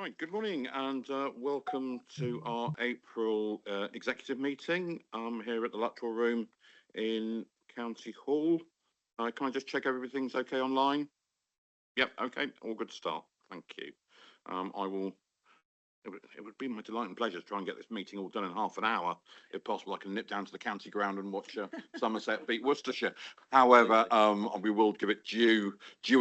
Right, good morning and welcome to our April executive meeting here at the Luttrell Room in County Hall. Can I just check everything's okay online? Yep, okay, all good to start. Thank you. It would be my delight and pleasure to try and get this meeting all done in half an hour. If possible, I can nip down to the county ground and watch Somerset beat Worcestershire. However, we will give it due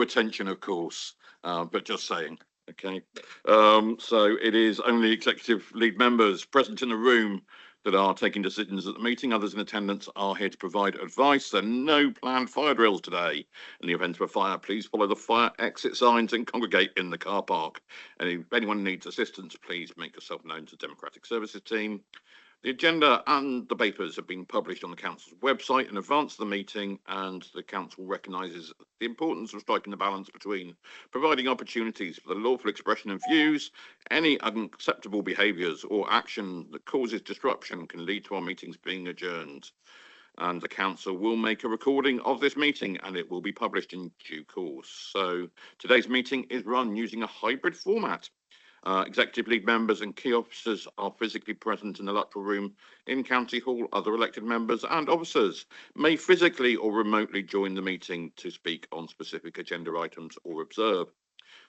attention, of course, but just saying. Okay, so it is only executive lead members present in the room that are taking decisions at the meeting. Others in attendance are here to provide advice. There are no planned fire drills today. In the event of a fire, please follow the fire exit signs and congregate in the car park. And if anyone needs assistance, please make yourself known to the Democratic Services team. The agenda and the papers have been published on the Council's website in advance of the meeting, and the Council recognises the importance of striking the balance between providing opportunities for the lawful expression of views. Any unacceptable behaviours or action that causes disruption can lead to our meetings being adjourned. And the Council will make a recording of this meeting and it will be published in due course. So today's meeting is run using a hybrid format. Executive lead members and key officers are physically present in the Luttrell Room in County Hall. Other elected members and officers may physically or remotely join the meeting to speak on specific agenda items or observe.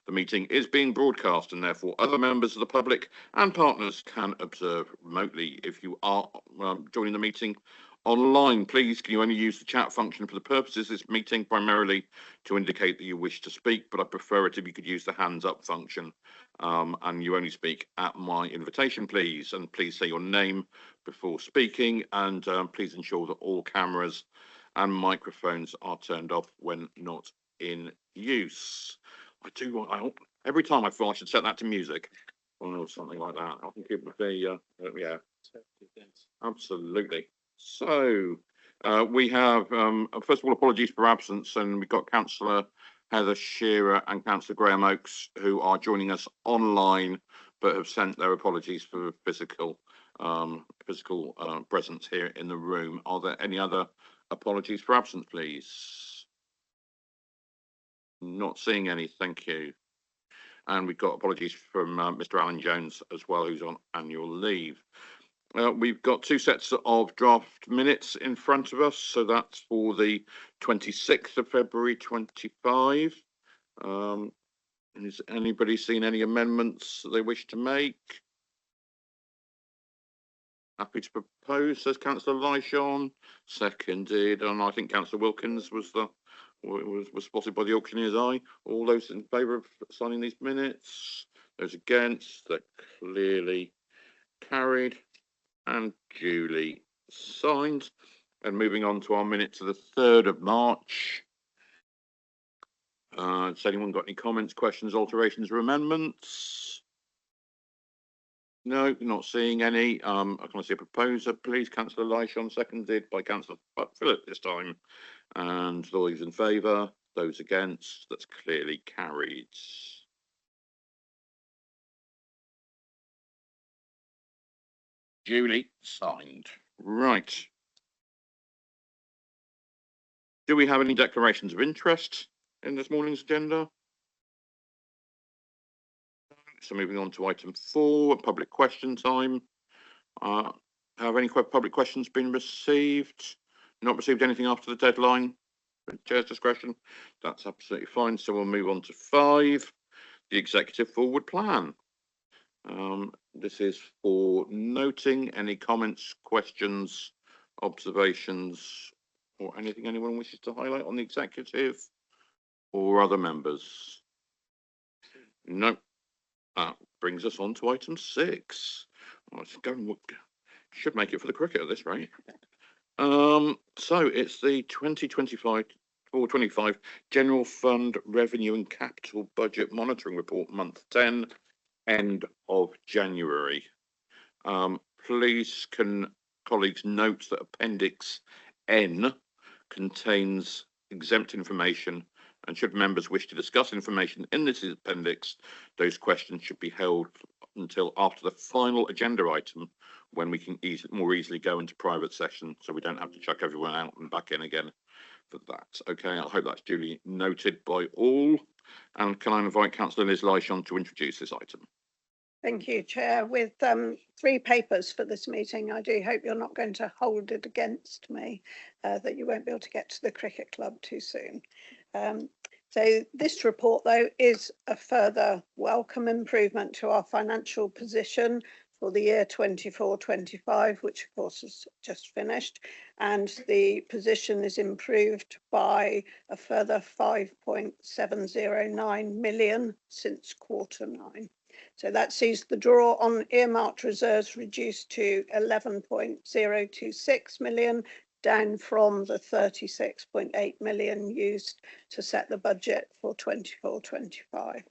The meeting is being broadcast and therefore other members of the public and partners can observe remotely. If you are joining the meeting online, please can you only use the chat function for the purposes of this meeting, primarily to indicate that you wish to speak, but I prefer it if you could use the hands up function. And you only speak at my invitation, please. And please say your name before speaking, and please ensure that all cameras and microphones are turned off when not in use. Every time I feel I should set that to music or something like that. I think it would be, yeah, absolutely. So we have, first of all, apologies for absence, and we've got Councillor Heather Shearer and Councillor Graham Oakes, who are joining us online, but have sent their apologies for physical presence here in the room. Are there any other apologies for absence, please? Not seeing any, thank you. And we've got apologies from Mr. Alan Jones as well, who's on annual leave. We've got two sets of draft minutes in front of us, so that's for the 26th of February 25. Has anybody seen any amendments that they wish to make? Happy to propose, says Councillor Lyshawn. Seconded, and I think Councillor Wilkins was spotted by the auctioneer's eye. All those in favour of signing these minutes? Those against? They're clearly carried and duly signed. And moving on to our minutes of the 3rd of March. Has anyone got any comments, questions, alterations, or amendments? No, not seeing any. Can I see a proposer, please? Councillor Lyshawn, seconded by Councillor Phillip this time. And those in favour, those against, that's clearly carried. Duly signed. Right. Do we have any declarations of interest in this morning's agenda? So moving on to item 4, public question time. Have any public questions been received? Not received anything after the deadline? Chair's discretion. That's absolutely fine. So we'll move on to 5, the executive forward plan. This is for noting any comments, questions, observations, or anything anyone wishes to highlight on the executive or other members. No. That brings us on to item 6. Let's go and should make it for the cricket at this rate. So it's the 2025 General Fund Revenue and Capital Budget Monitoring Report, month 10, end of January. Please can colleagues note that Appendix N contains exempt information, and should members wish to discuss information in this appendix, those questions should be held until after the final agenda item, when we can more easily go into private session, so we don't have to chuck everyone out and back in again for that. Okay, I hope that's duly noted by all. And can I invite Councillor Liz Lyshawn to introduce this item? Thank you, Chair. With 3 papers for this meeting, I do hope you're not going to hold it against me that you won't be able to get to the cricket club too soon. So this report, though, is a further welcome improvement to our financial position for the year 24-25, which of course has just finished, and the position is improved by a further 5.709 million since Q9. So that sees the draw on earmarked reserves reduced to 11.026 million, down from the 36.8 million used to set the budget for 24-25.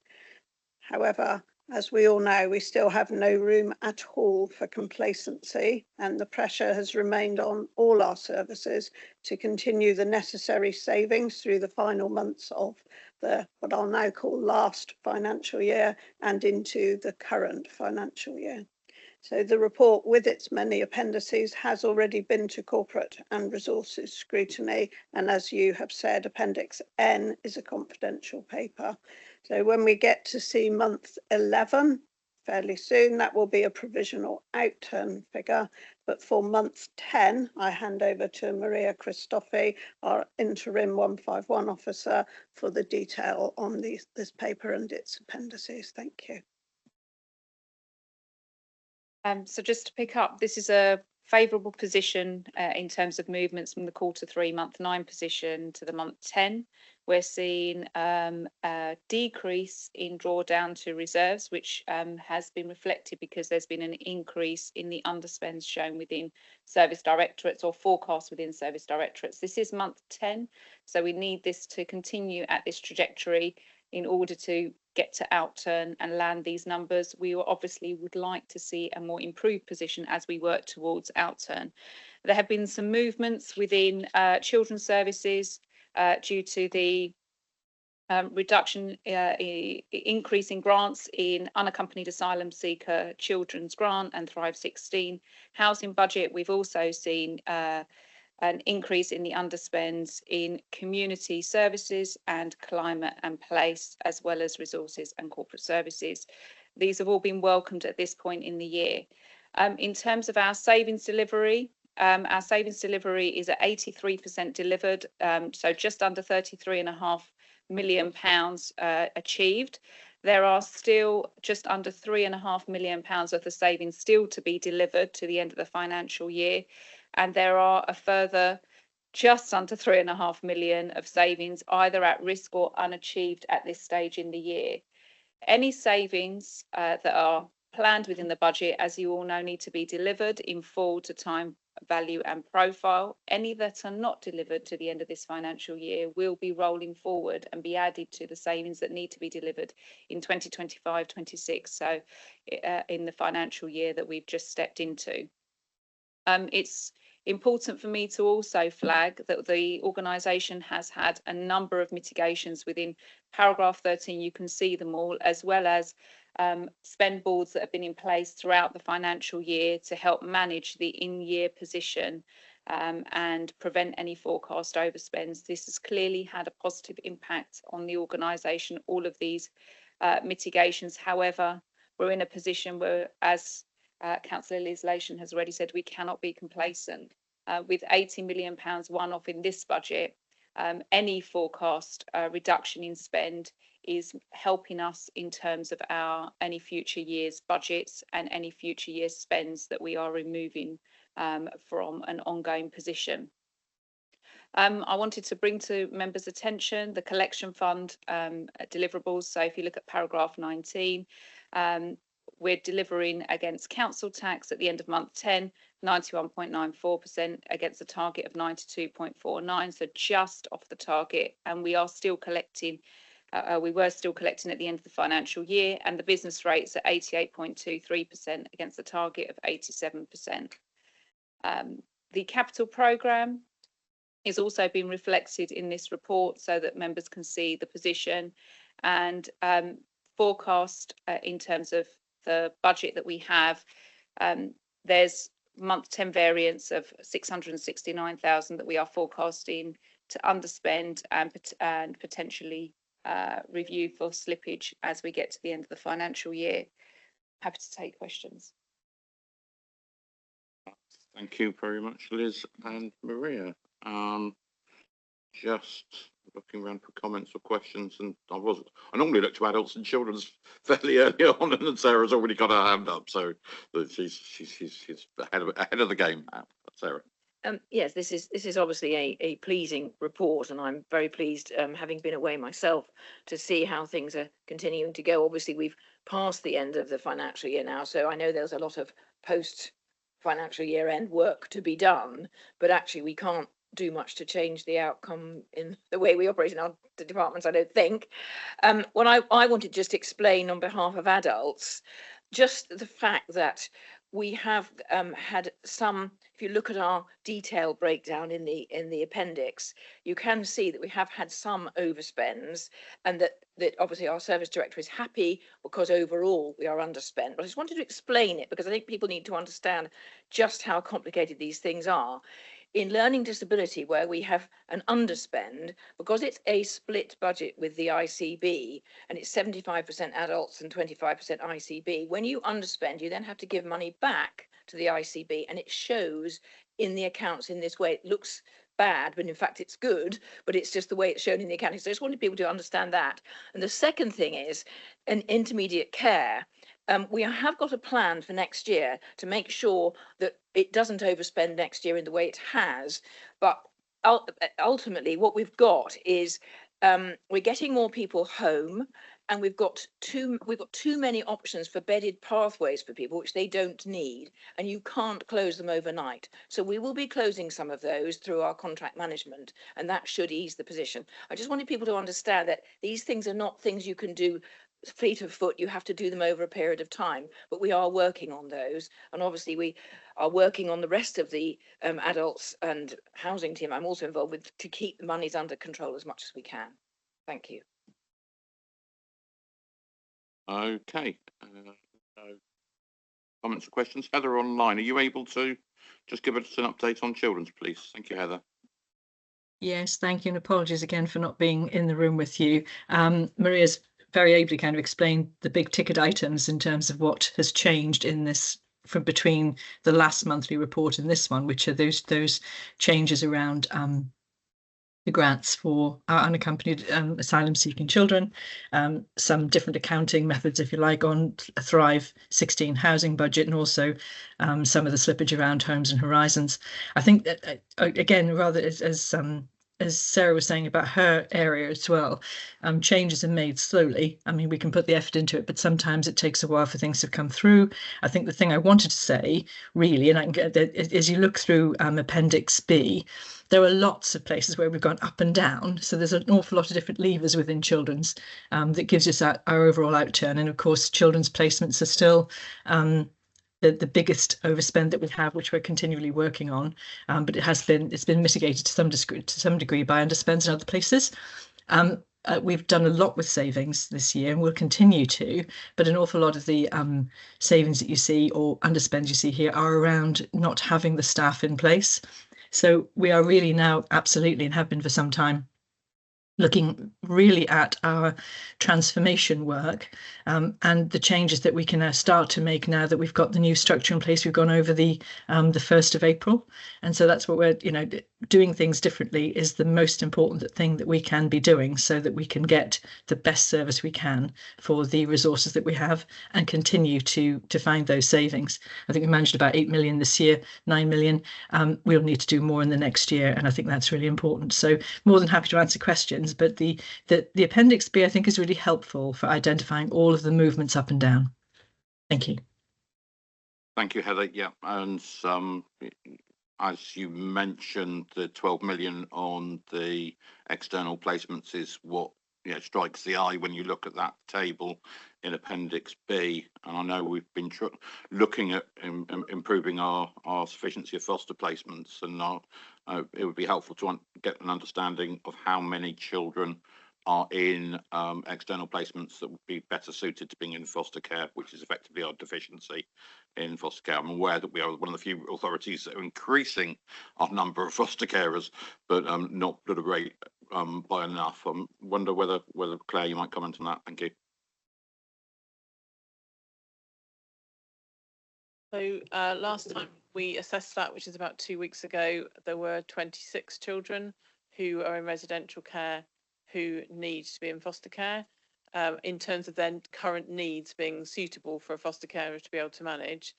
However, as we all know, we still have no room at all for complacency, and the pressure has remained on all our services to continue the necessary savings through the final months of the what I'll now call last financial year and into the current financial year. So the report, with its many appendices, has already been to corporate and resources scrutiny, and as you have said, Appendix N is a confidential paper. So when we get to see month 11 fairly soon, that will be a provisional outturn figure. But for month 10, I hand over to Maria Christofi, our interim 151 officer, for the detail on this paper and its appendices. Thank you. So just to pick up, this is a favourable position in terms of movements from the Q3 month 9 position to the month 10. We're seeing a decrease in drawdown to reserves, which has been reflected because there's been an increase in the underspends shown within service directorates or forecast within service directorates. This is month 10, so we need this to continue at this trajectory in order to get to outturn and land these numbers. We obviously would like to see a more improved position as we work towards outturn. There have been some movements within children's services due to the reduction, increase in grants in unaccompanied asylum seeker children's grant and Thrive 16 housing budget. We've also seen an increase in the underspends in community services and climate and place, as well as resources and corporate services. These have all been welcomed at this point in the year. In terms of our savings delivery is at 83% delivered, so just under £33.5 million achieved. There are still just under £3.5 million worth of savings still to be delivered to the end of the financial year. And there are a further just under £3.5 million of savings either at risk or unachieved at this stage in the year. Any savings that are planned within the budget, as you all know, need to be delivered in full to time, value and profile. Any that are not delivered to the end of this financial year will be rolling forward and be added to the savings that need to be delivered in 2025-26, so in the financial year that we've just stepped into. It's important for me to also flag that the organisation has had a number of mitigations within paragraph 13. You can see them all, as well as spend boards that have been in place throughout the financial year to help manage the in-year position and prevent any forecast overspends. This has clearly had a positive impact on the organisation, all of these mitigations. However, we're in a position where, as Councillor Liz Lation has already said, we cannot be complacent. With £80 million one-off in this budget, any forecast reduction in spend is helping us in terms of any future years' budgets and any future years' spends that we are removing from an ongoing position. I wanted to bring to members' attention the collection fund deliverables. So if you look at paragraph 19, we're delivering against council tax at the end of month 10, 91.94% against a target of 92.49%, so just off the target. And we are still collecting, we were still collecting at the end of the financial year, and the business rates at 88.23% against the target of 87%. The capital programme is also being reflected in this report so that members can see the position and forecast in terms of the budget that we have. There's month 10 variance of 669,000 that we are forecasting to underspend and potentially review for slippage as we get to the end of the financial year. happy to take questions. Thank you very much, Liz and Maria. Just looking around for comments or questions, and I normally look to adults and children's fairly early on, and Sarah's already got her hand up, so she's ahead of the game. Sarah. Yes, this is obviously a pleasing report, and I'm very pleased, having been away myself, to see how things are continuing to go. Obviously, we've passed the end of the financial year now, so I know there's a lot of post-financial year end work to be done, but actually we can't do much to change the outcome in the way we operate in our departments, I don't think. What I wanted to just explain on behalf of adults, just the fact that we have had some, if you look at our detailed breakdown in the appendix, you can see that we have had some overspends, and that obviously our service director is happy because overall we are underspent. But I just wanted to explain it because I think people need to understand just how complicated these things are. In learning disability, where we have an underspend, because it's a split budget with the ICB, and it's 75% adults and 25% ICB, when you underspend, you then have to give money back to the ICB, and it shows in the accounts in this way. It looks bad, but in fact it's good, but it's just the way it's shown in the accounting. So I just wanted people to understand that. And the second thing is an intermediate care. We have got a plan for next year to make sure that it doesn't overspend next year in the way it has. But ultimately, what we've got is we're getting more people home, and we've got too many options for bedded pathways for people, which they don't need, and you can't close them overnight. So we will be closing some of those through our contract management, and that should ease the position. I just wanted people to understand that these things are not things you can do fleet of foot. You have to do them over a period of time, but we are working on those, and obviously we are working on the rest of the adults and housing team I'm also involved with, to keep the monies under control as much as we can. Thank you. Okay. Comments or questions? Heather online, are you able to just give us an update on children's, please? Thank you, Heather. Yes, thank you, and apologies again for not being in the room with you. Maria's very ably kind of explained the big ticket items in terms of what has changed in this from between the last monthly report and this one, which are those changes around the grants for our unaccompanied asylum seeking children, some different accounting methods, if you like, on a Thrive 16 housing budget, and also some of the slippage around Homes and Horizons. I think that, again, rather as Sarah was saying about her area as well, changes are made slowly. I mean, we can put the effort into it, but sometimes it takes a while for things to come through. I think the thing I wanted to say, really, and I can get that, as you look through Appendix B, there are lots of places where we've gone up and down. So there's an awful lot of different levers within children's that gives us our overall outturn. And of course, children's placements are still the biggest overspend that we have, which we're continually working on, but it's been mitigated to some degree by underspends in other places. We've done a lot with savings this year, and we'll continue to, but an awful lot of the savings that you see or underspends you see here are around not having the staff in place. So we are really now absolutely, and have been for some time, looking really at our transformation work and the changes that we can start to make now that we've got the new structure in place. We've gone over the 1st of April, and so that's what we're, doing things differently is the most important thing that we can be doing, so that we can get the best service we can for the resources that we have and continue to find those savings. I think we managed about 8 million this year, 9 million. We'll need to do more in the next year, and I think that's really important. So more than happy to answer questions, but the Appendix B, I think, is really helpful for identifying all of the movements up and down. Thank you. Thank you, Heather. Yeah, and as you mentioned, the 12 million on the external placements is what strikes the eye when you look at that table in Appendix B. And I know we've been looking at improving our sufficiency of foster placements, and it would be helpful to get an understanding of how many children are in external placements that would be better suited to being in foster care, which is effectively our deficiency in foster care. I'm aware that we are one of the few authorities that are increasing our number of foster carers, but not at a rate by enough. I wonder whether Claire, you might comment on that. Thank you. So last time we assessed that, which is about 2 weeks ago, there were 26 children who are in residential care who need to be in foster care. In terms of their current needs being suitable for a foster carer to be able to manage.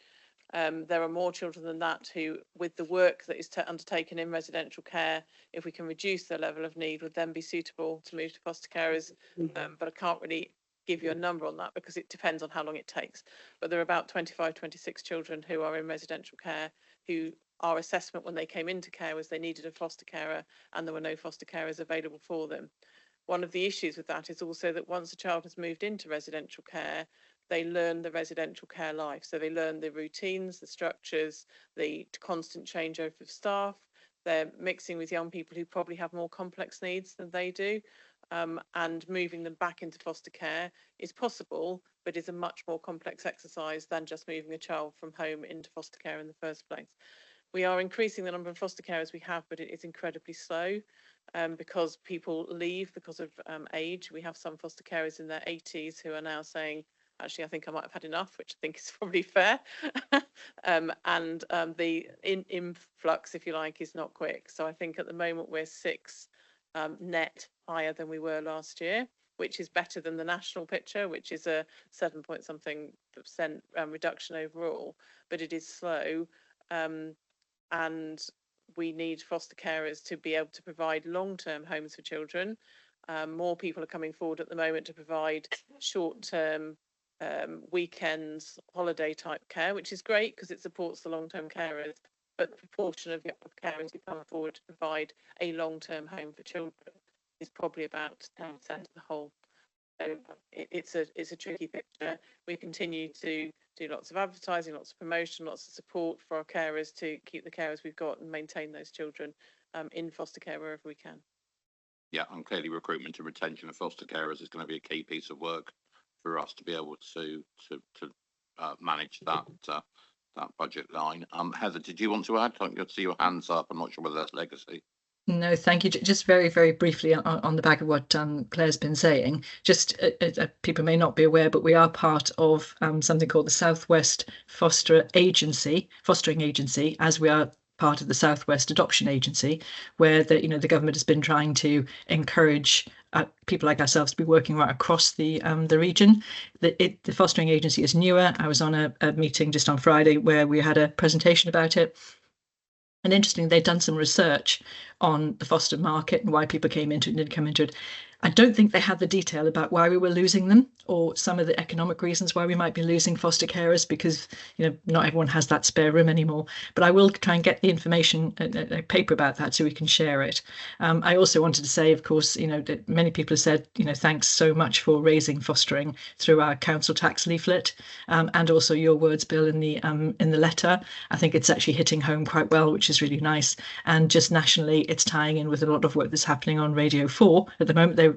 There are more children than that who, with the work that is undertaken in residential care, if we can reduce their level of need, would then be suitable to move to foster carers. But I can't really give you a number on that because it depends on how long it takes. But there are about 25, 26 children who are in residential care who our assessment when they came into care was they needed a foster carer and there were no foster carers available for them. One of the issues with that is also that once a child has moved into residential care, they learn the residential care life. So they learn the routines, the structures, the constant changeover of staff. They're mixing with young people who probably have more complex needs than they do. And moving them back into foster care is possible, but is a much more complex exercise than just moving a child from home into foster care in the first place. We are increasing the number of foster carers we have, but it is incredibly slow. Because people leave because of age. We have some foster carers in their 80s who are now saying, actually, I think I might have had enough, which I think is probably fair. The influx, if you like, is not quick. So I think at the moment we're 6 net higher than we were last year, which is better than the national picture, which is a 7% reduction overall, but it is slow. And we need foster carers to be able to provide long-term homes for children. More people are coming forward at the moment to provide short-term weekends, holiday type care, which is great because it supports the long-term carers. But the proportion of carers who come forward to provide a long-term home for children is probably about 10% of the whole. So it's a tricky picture. We continue to do lots of advertising, lots of promotion, lots of support for our carers to keep the carers we've got and maintain those children in foster care wherever we can. Yeah, and clearly recruitment and retention of foster carers is going to be a key piece of work for us to be able to manage that budget line. Heather, did you want to add? I can see your hands up. I'm not sure whether that's legacy. No, thank you. Just very, very briefly on the back of what Claire's been saying, just people may not be aware, but we are part of something called the Southwest Fostering Agency, as we are part of the Southwest Adoption Agency, where the government has been trying to encourage people like ourselves to be working right across the region. The fostering agency is newer. I was on a meeting just on Friday where we had a presentation about it. And interestingly, they'd done some research on the foster market and why people came into it and didn't come into it. I don't think they had the detail about why we were losing them or some of the economic reasons why we might be losing foster carers, because not everyone has that spare room anymore. But I will try and get the information, a paper about that, so we can share it. I also wanted to say, of course, that many people have said, thanks so much for raising fostering through our council tax leaflet, and also your words, Bill, in the letter. I think it's actually hitting home quite well, which is really nice. And just nationally, it's tying in with a lot of work that's happening on Radio 4 at the moment. They're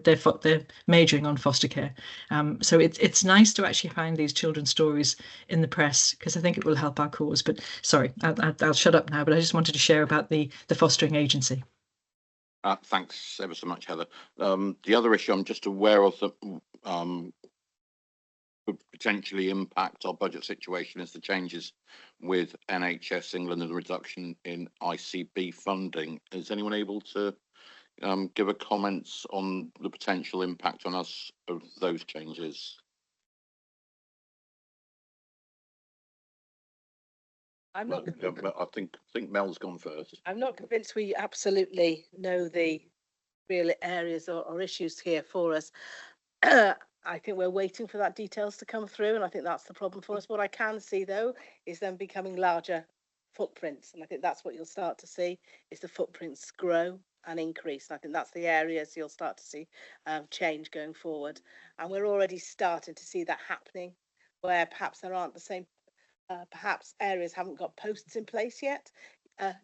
majoring on foster care. So it's nice to actually find these children's stories in the press, because I think it will help our cause. But sorry, I'll shut up now, but I just wanted to share about the fostering agency. Thanks ever so much, Heather. The other issue I'm just aware of that could potentially impact our budget situation is the changes with NHS England and the reduction in ICB funding. Is anyone able to give a comments on the potential impact on us of those changes? I'm not. I think Mel's gone first. I'm not convinced we absolutely know the real areas or issues here for us. I think we're waiting for that details to come through, and I think that's the problem for us. What I can see, though, is them becoming larger footprints, and I think that's what you'll start to see, is the footprints grow and increase. And I think that's the areas you'll start to see change going forward. And we're already starting to see that happening, where perhaps there aren't the same, perhaps areas haven't got posts in place yet.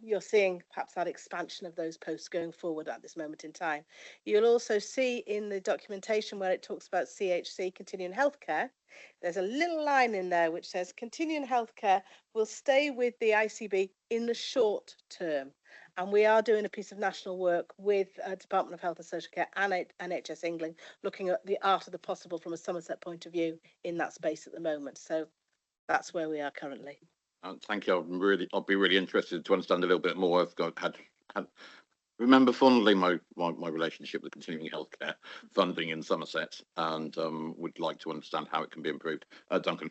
You're seeing perhaps that expansion of those posts going forward at this moment in time. You'll also see in the documentation where it talks about CHC, continuing healthcare, there's a little line in there which says continuing healthcare will stay with the ICB in the short term. And we are doing a piece of national work with Department of Health and Social Care and NHS England, looking at the art of the possible from a Somerset point of view in that space at the moment. So that's where we are currently. Thank you. I'll be really interested to understand a little bit more. Remember fondly my relationship with continuing healthcare funding in Somerset, and would like to understand how it can be improved. Duncan.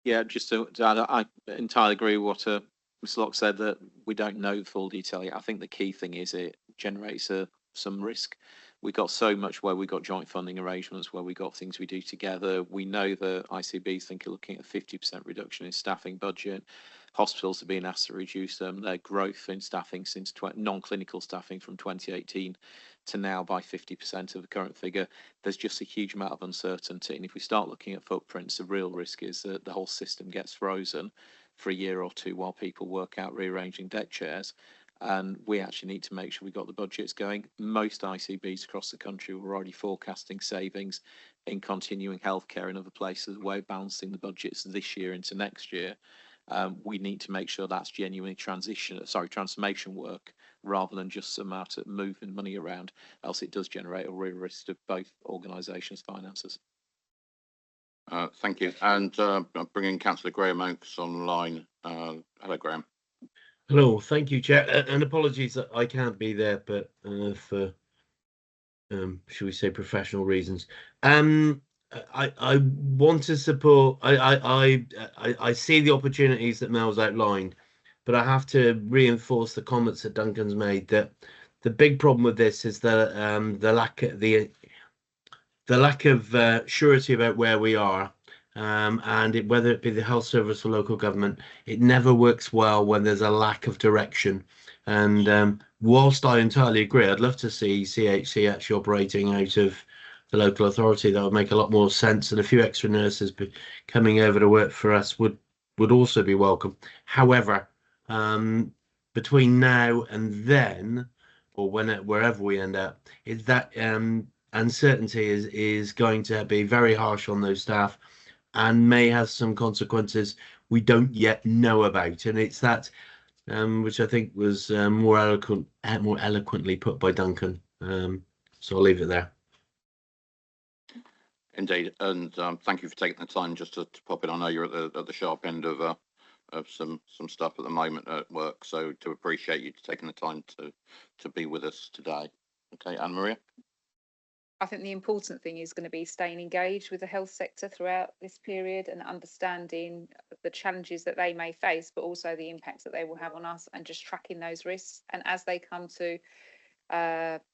Yeah, just to add, I entirely agree with what Ms Locke said, that we don't know the full detail yet. I think the key thing is it generates some risk. We got so much where we got joint funding arrangements, where we got things we do together. We know that ICBs think are looking at a 50% reduction in staffing budget. Hospitals have been asked to reduce their growth in staffing since non-clinical staffing from 2018 to now by 50% of the current figure. There's just a huge amount of uncertainty. And if we start looking at footprints, the real risk is that the whole system gets frozen for a year or two while people work out rearranging deck chairs. And we actually need to make sure we got the budgets going. Most ICBs across the country were already forecasting savings in continuing healthcare and other places, way of balancing the budgets this year into next year. We need to make sure that's genuinely transformation work, rather than just some out of moving money around, else it does generate a real risk to both organisations' finances. Thank you. And bringing Councillor Graham Oakes online. Hello, Graham. Hello, thank you, Chair, and apologies that I can't be there, but for should we say professional reasons. I want to support. I see the opportunities that Mel's outlined, but I have to reinforce the comments that Duncan's made, that the big problem with this is the lack of surety about where we are. And whether it be the health service or local government, it never works well when there's a lack of direction. And whilst I entirely agree, I'd love to see CHC actually operating out of the local authority. That would make a lot more sense, and a few extra nurses coming over to work for us would also be welcome. However, between now and then, or wherever we end up, is that uncertainty is going to be very harsh on those staff, and may have some consequences we don't yet know about. And it's that which I think was more eloquently put by Duncan. So I'll leave it there. Indeed, and thank you for taking the time just to pop in. I know you're at the sharp end of some stuff at the moment at work, so to appreciate you taking the time to be with us today. Okay, Anne Maria. I think the important thing is going to be staying engaged with the health sector throughout this period and understanding the challenges that they may face, but also the impacts that they will have on us, and just tracking those risks. And as they come to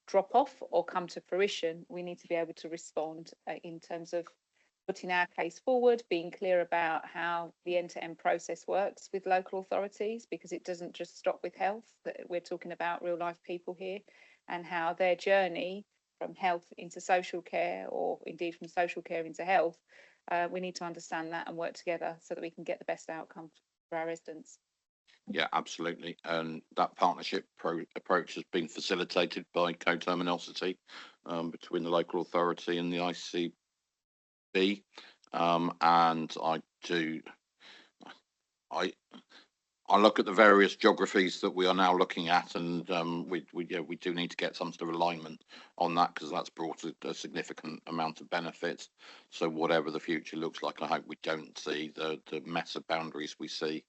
drop off or come to fruition, we need to be able to respond in terms of putting our case forward, being clear about how the end-to-end process works with local authorities, because it doesn't just stop with health. That we're talking about real life people here, and how their journey from health into social care, or indeed from social care into health, we need to understand that and work together so that we can get the best outcome for our residents. Yeah, absolutely. And that partnership approach has been facilitated by co-terminosity between the local authority and the ICB. And I look at the various geographies that we are now looking at, and we do need to get some sort of alignment on that, because that's brought a significant amount of benefits. So whatever the future looks like, I hope we don't see the mess of boundaries we see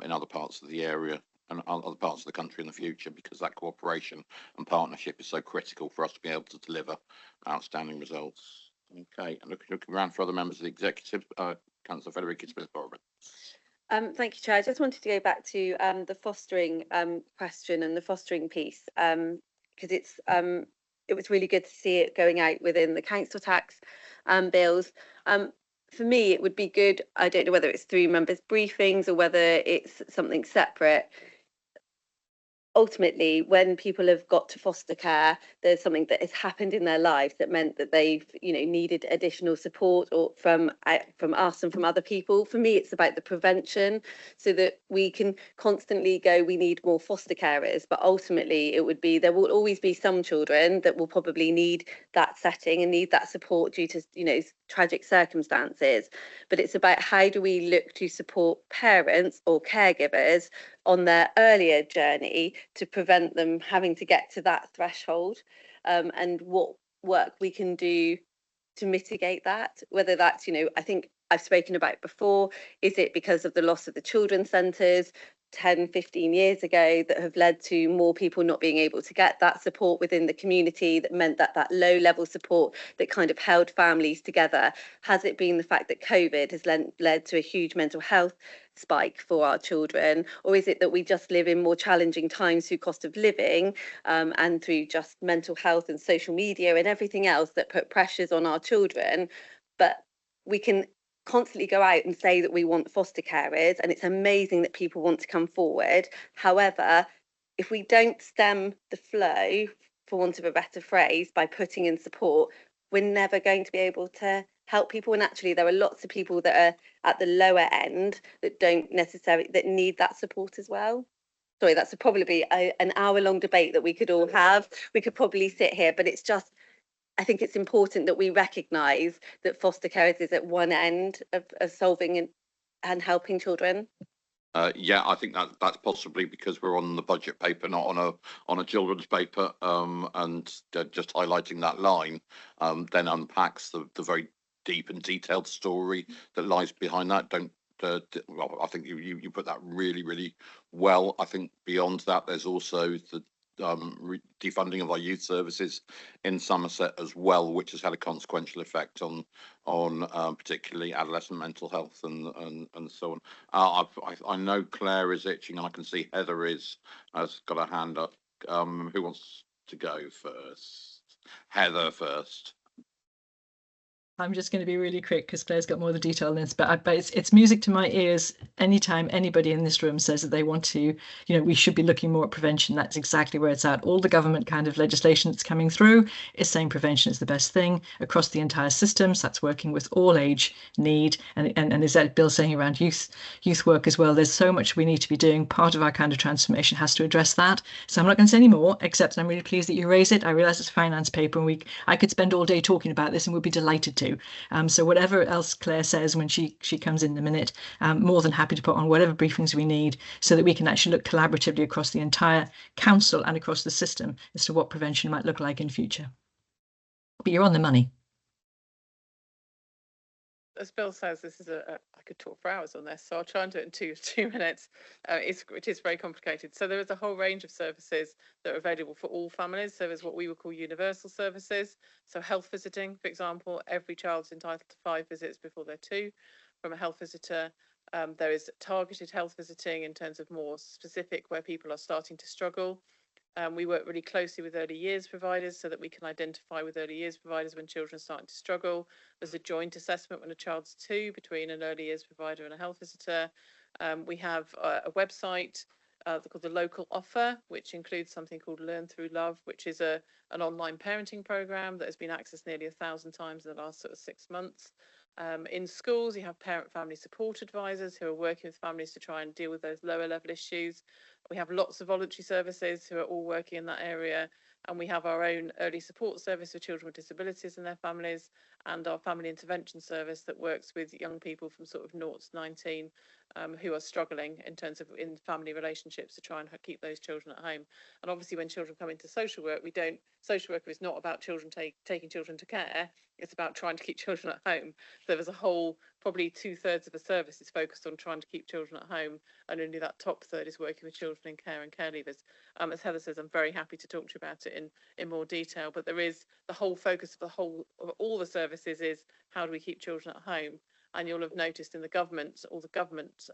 in other parts of the area and other parts of the country in the future, because that cooperation and partnership is so critical for us to be able to deliver outstanding results. Okay, and looking around for other members of the executive, Councillor Federica Smith-Borough. Thank you, Chair. I just wanted to go back to the fostering question and the fostering piece, because it was really good to see it going out within the council tax bills. For me, it would be good, I don't know whether it's through members' briefings or whether it's something separate. Ultimately, when people have got to foster care, there's something that has happened in their lives that meant that they've, needed additional support, or from us and from other people. For me, it's about the prevention, so that we can constantly go, we need more foster carers. But ultimately, it would be, there will always be some children that will probably need that setting and need that support due to, tragic circumstances. But it's about, how do we look to support parents or caregivers on their earlier journey to prevent them having to get to that threshold, and what work we can do to mitigate that, whether that's, I think I've spoken about before? Is it because of the loss of the children's centres 10, 15 years ago that have led to more people not being able to get that support within the community, that meant that that low level support that kind of held families together? Has it been the fact that COVID has led to a huge mental health spike for our children? Or is it that we just live in more challenging times through cost of living and through just mental health and social media and everything else that put pressures on our children? But we can constantly go out and say that we want foster carers, and it's amazing that people want to come forward. However, if we don't stem the flow, for want of a better phrase, by putting in support, we're never going to be able to help people. And actually there are lots of people that are at the lower end that don't necessarily, that need that support as well. Sorry, that's probably be an hour-long debate that we could all have. We could probably sit here, but it's just, I think it's important that we recognise that foster carers is at one end of solving and helping children. Yeah, I think that's possibly because we're on the budget paper, not on a children's paper, and just highlighting that line then unpacks the very deep and detailed story that lies behind that. Well, I think you put that really well. I think beyond that, there's also the defunding of our youth services in Somerset as well, which has had a consequential effect on particularly adolescent mental health and so on. I know Claire is itching, and I can see Heather has got her hand up. Who wants to go first? Heather first. I'm just going to be really quick because Claire's got more of the detail on this, but it's music to my ears anytime anybody in this room says that they want to, we should be looking more at prevention. That's exactly where it's at. All the government kind of legislation that's coming through is saying prevention is the best thing across the entire system. So that's working with all age need. And is that Bill saying around youth work as well? There's so much we need to be doing. Part of our kind of transformation has to address that. So I'm not going to say any more, except I'm really pleased that you raised it. I realise it's a finance paper and I could spend all day talking about this and we'd be delighted to. So whatever else Claire says when she comes in a minute, more than happy to put on whatever briefings we need so that we can actually look collaboratively across the entire council and across the system as to what prevention might look like in future. But you're on the money. As Bill says, this is I could talk for hours on this, so I'll try and do it in two minutes. It is very complicated. So there is a whole range of services that are available for all families. So there's what we would call universal services. So health visiting, for example, every child's entitled to 5 visits before they're 2 from a health visitor. There is targeted health visiting in terms of more specific where people are starting to struggle. We work really closely with early years providers so that we can identify with early years providers when children are starting to struggle. There's a joint assessment when a child's 2 between an early years provider and a health visitor. We have a website called the Local Offer, which includes something called Learn Through Love, which is an online parenting program that has been accessed nearly 1,000 times in the last sort of 6 months. In schools, you have parent family support advisors who are working with families to try and deal with those lower level issues. We have lots of voluntary services who are all working in that area. And we have our own early support service for children with disabilities and their families, and our family intervention service that works with young people from sort of 0 to 19 who are struggling in terms of in family relationships to try and keep those children at home. And obviously when children come into social work, social worker is not about children taking children to care. It's about trying to keep children at home. So there's a whole, probably 2/3 of the service is focused on trying to keep children at home, and only that top third is working with children in care and care leavers. As Heather says, I'm very happy to talk to you about it in more detail, but there is the whole focus of all the services is how do we keep children at home? And you'll have noticed in the government, all the government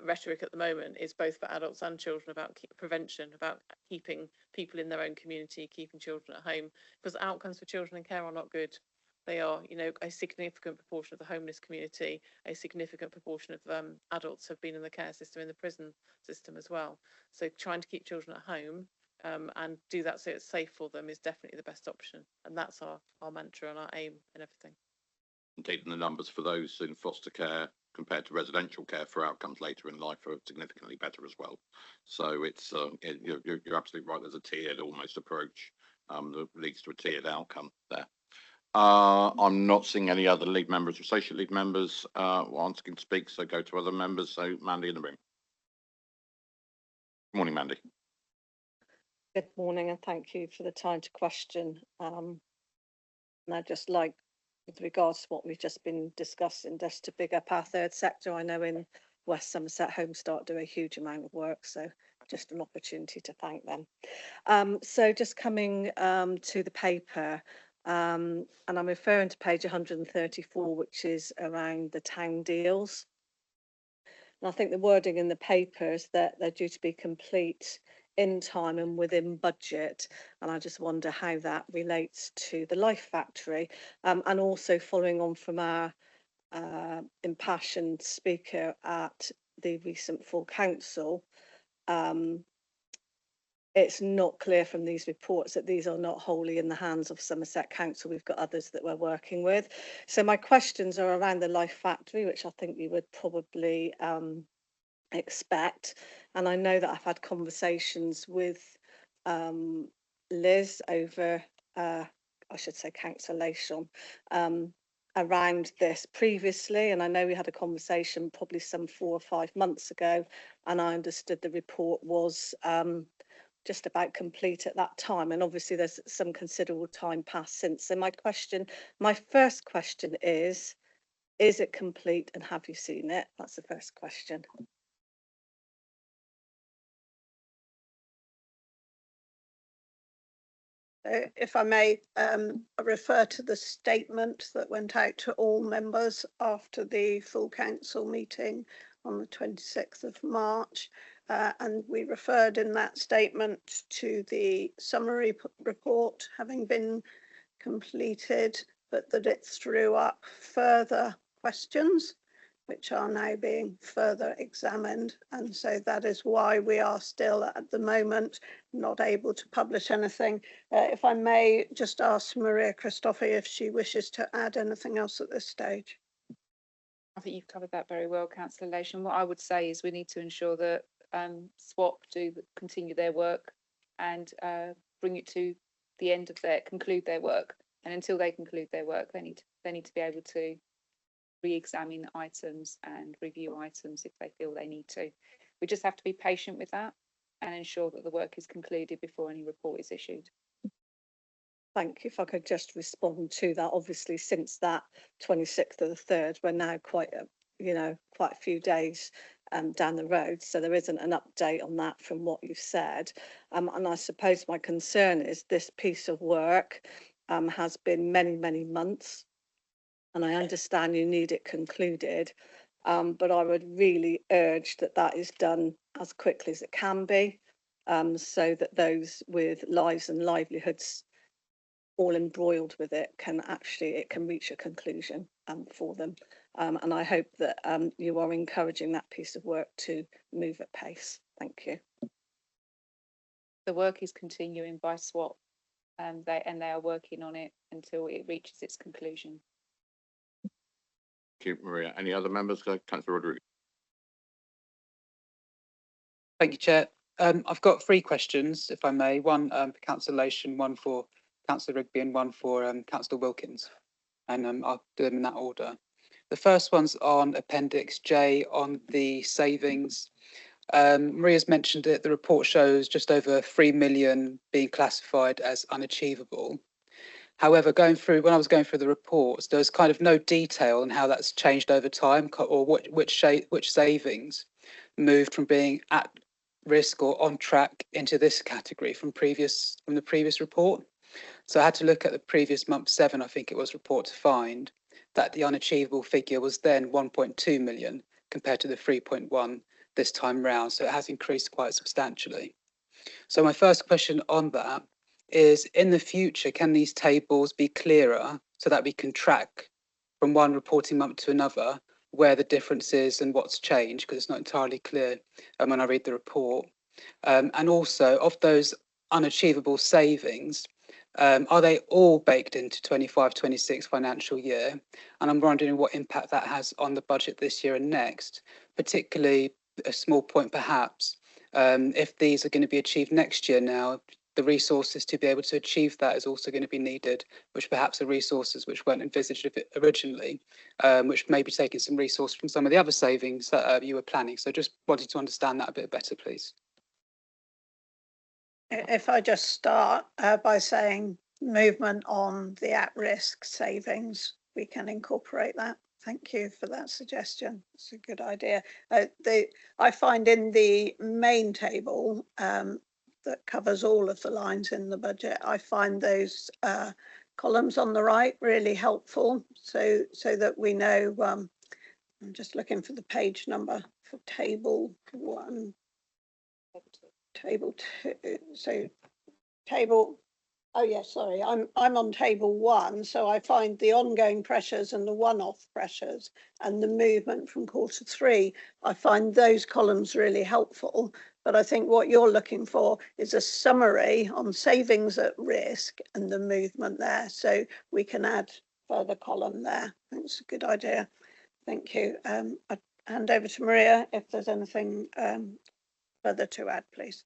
rhetoric at the moment is both for adults and children about prevention, about keeping people in their own community, keeping children at home, because outcomes for children in care are not good. They are, a significant proportion of the homeless community, a significant proportion of adults have been in the care system, in the prison system as well. So trying to keep children at home and do that so it's safe for them is definitely the best option. And that's our mantra and our aim and everything. Indeed, and the numbers for those in foster care compared to residential care for outcomes later in life are significantly better as well. So it's you're absolutely right. There's a tiered almost approach that leads to a tiered outcome there. I'm not seeing any other lead members or associate lead members wanting to speak, so go to other members. So Mandy in the room. Good morning, Mandy. Good morning, and thank you for the time to question. And I'd just like with regards to what we've just been discussing, just to big up our third sector. I know in West Somerset, Home Start do a huge amount of work, so just an opportunity to thank them. So just coming to the paper, and I'm referring to page 134, which is around the town deals. And I think the wording in the paper is that they're due to be complete in time and within budget. And I just wonder how that relates to the Life Factory. And also following on from our impassioned speaker at the recent full council, it's not clear from these reports that these are not wholly in the hands of Somerset Council. We've got others that we're working with. So my questions are around the Life Factory, which I think you would probably expect. And I know that I've had conversations with Liz over, I should say Councillor Lation, around this previously. And I know we had a conversation probably some 4 or 5 months ago, and I understood the report was just about complete at that time, and obviously there's some considerable time passed since. So my first question is it complete and have you seen it? That's the first question. If I may, I refer to the statement that went out to all members after the full council meeting on the 26th of March. And we referred in that statement to the summary report having been completed, but that it threw up further questions, which are now being further examined. And so that is why we are still at the moment not able to publish anything. If I may just ask Maria Christophe if she wishes to add anything else at this stage. I think you've covered that very well, Councillor Lation. What I would say is we need to ensure that SWAP continue their work and bring it to the end of conclude their work. And until they conclude their work, they need to be able to re-examine items and review items if they feel they need to. We just have to be patient with that and ensure that the work is concluded before any report is issued. Thank you. If I could just respond to that, obviously since that 26th of the 3rd, we're now quite a few days down the road, so there isn't an update on that from what you've said. And I suppose my concern is this piece of work has been many months, and I understand you need it concluded, but I would really urge that is done as quickly as it can be, so that those with lives and livelihoods all embroiled with it can reach a conclusion for them. And I hope that you are encouraging that piece of work to move at pace. Thank you. The work is continuing by SWAP, they are working on it until it reaches its conclusion. Thank you, Maria. Any other members? Councillor Rodriguez. Thank you, Chair. I've got 3 questions, if I may. One for Councillor Lation, one for Councillor Rigby, and one for Councillor Wilkins. And I'll do them in that order. The first one's on Appendix J on the savings. Maria's mentioned it. The report shows just over 3 million being classified as unachievable. However, when I was going through the reports, there's kind of no detail on how that's changed over time, or which savings moved from being at risk or on track into this category from the previous report. So I had to look at the previous month 7, I think it was, report to find that the unachievable figure was then 1.2 million compared to the 3.1 this time round. So it has increased quite substantially. So my first question on that is, in the future, can these tables be clearer so that we can track from one reporting month to another where the difference is and what's changed, because it's not entirely clear when I read the report. And also, of those unachievable savings, are they all baked into 25-26 financial year? And I'm wondering what impact that has on the budget this year and next, particularly a small point perhaps, if these are going to be achieved next year now, the resources to be able to achieve that is also going to be needed, which perhaps are resources which weren't envisaged originally, which may be taking some resource from some of the other savings that you were planning. So just wanted to understand that a bit better, please. If I just start by saying movement on the at-risk savings we can incorporate that. Thank you for that suggestion. It's a good idea. I find in the main table that covers all of the lines in the budget, I find those columns on the right really helpful, so that we know. I'm just looking for the page number for table 1, table 2. So table. Oh yes, sorry, I'm on table 1, so I find the ongoing pressures and the one-off pressures and the movement from Q3. I find those columns really helpful, but I think what you're looking for is a summary on savings at risk and the movement there, so we can add further column there. That's a good idea. Thank you. I hand over to Maria if there's anything further to add, please.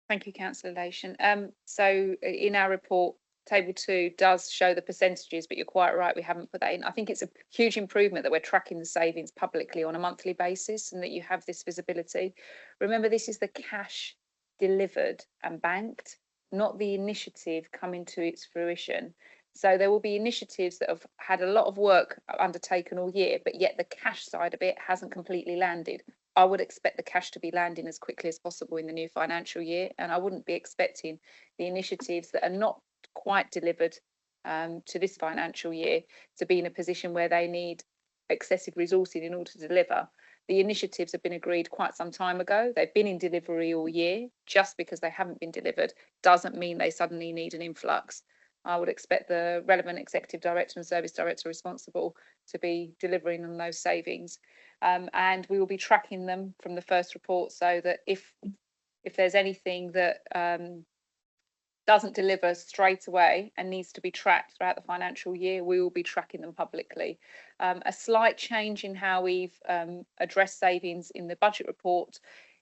Thank you, Councillor Lation. So in our report, table 2 does show the percentages, but you're quite right, we haven't put that in. I think it's a huge improvement that we're tracking the savings publicly on a monthly basis and that you have this visibility. Remember, this is the cash delivered and banked, not the initiative coming to its fruition. So there will be initiatives that have had a lot of work undertaken all year, but yet the cash side of it hasn't completely landed. I would expect the cash to be landing as quickly as possible in the new financial year, and I wouldn't be expecting the initiatives that are not quite delivered to this financial year to be in a position where they need excessive resourcing in order to deliver. The initiatives have been agreed quite some time ago. They've been in delivery all year. Just because they haven't been delivered doesn't mean they suddenly need an influx. I would expect the relevant executive director and service director responsible to be delivering on those savings. And we will be tracking them from the first report, so that if there's anything that doesn't deliver straight away and needs to be tracked throughout the financial year, we will be tracking them publicly. A slight change in how we've addressed savings in the budget report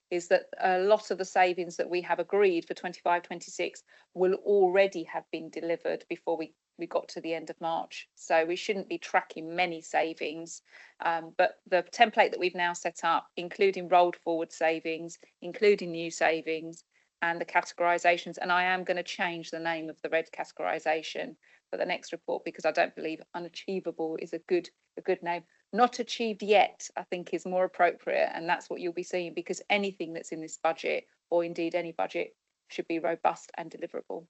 is that a lot of the savings that we have agreed for 25-26 will already have been delivered before we got to the end of March. So we shouldn't be tracking many savings, but the template that we've now set up, including rolled forward savings, including new savings and the categorisations, and I am going to change the name of the red categorisation for the next report because I don't believe unachievable is a good name. Not achieved yet, I think, is more appropriate, and that's what you'll be seeing, because anything that's in this budget, or indeed any budget, should be robust and deliverable.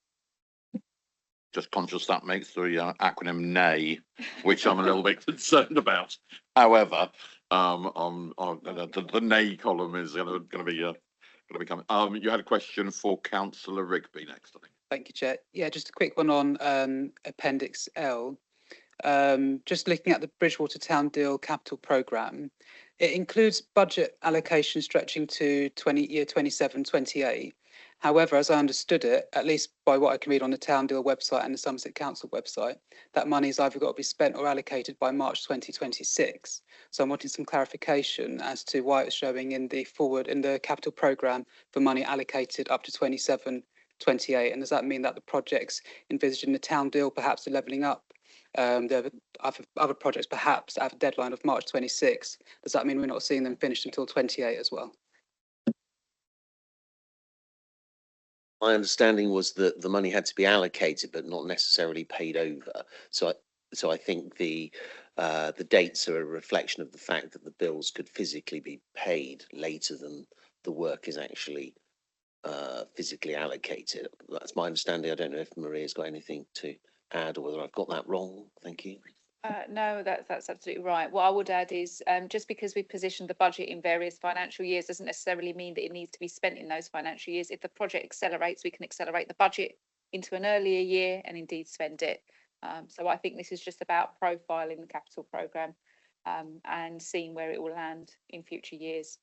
Just conscious that makes the acronym NAY, which I'm a little bit concerned about. However, the NAY column is going to be coming. You had a question for Councillor Rigby next, I think. Thank you, Chair. Yeah, just a quick one on Appendix L. Just looking at the Bridgewater Town Deal Capital Programme, it includes budget allocation stretching to year 27-28. However, as I understood it, at least by what I can read on the Town Deal website and the Somerset Council website, that money's either got to be spent or allocated by March 2026. So I'm wanting some clarification as to why it's showing in the capital programme for money allocated up to 27-28. And does that mean that the projects envisaged in the Town Deal perhaps are levelling up? The other projects perhaps have a deadline of March 26. Does that mean we're not seeing them finished until 28 as well? My understanding was that the money had to be allocated, but not necessarily paid over. So I think the dates are a reflection of the fact that the bills could physically be paid later than the work is actually physically allocated. That's my understanding. I don't know if Maria's got anything to add or whether I've got that wrong. Thank you. No, that's absolutely right. What I would add is just because we've positioned the budget in various financial years doesn't necessarily mean that it needs to be spent in those financial years. If the project accelerates, we can accelerate the budget into an earlier year and indeed spend it. So I think this is just about profiling the capital programme and seeing where it will land in future years.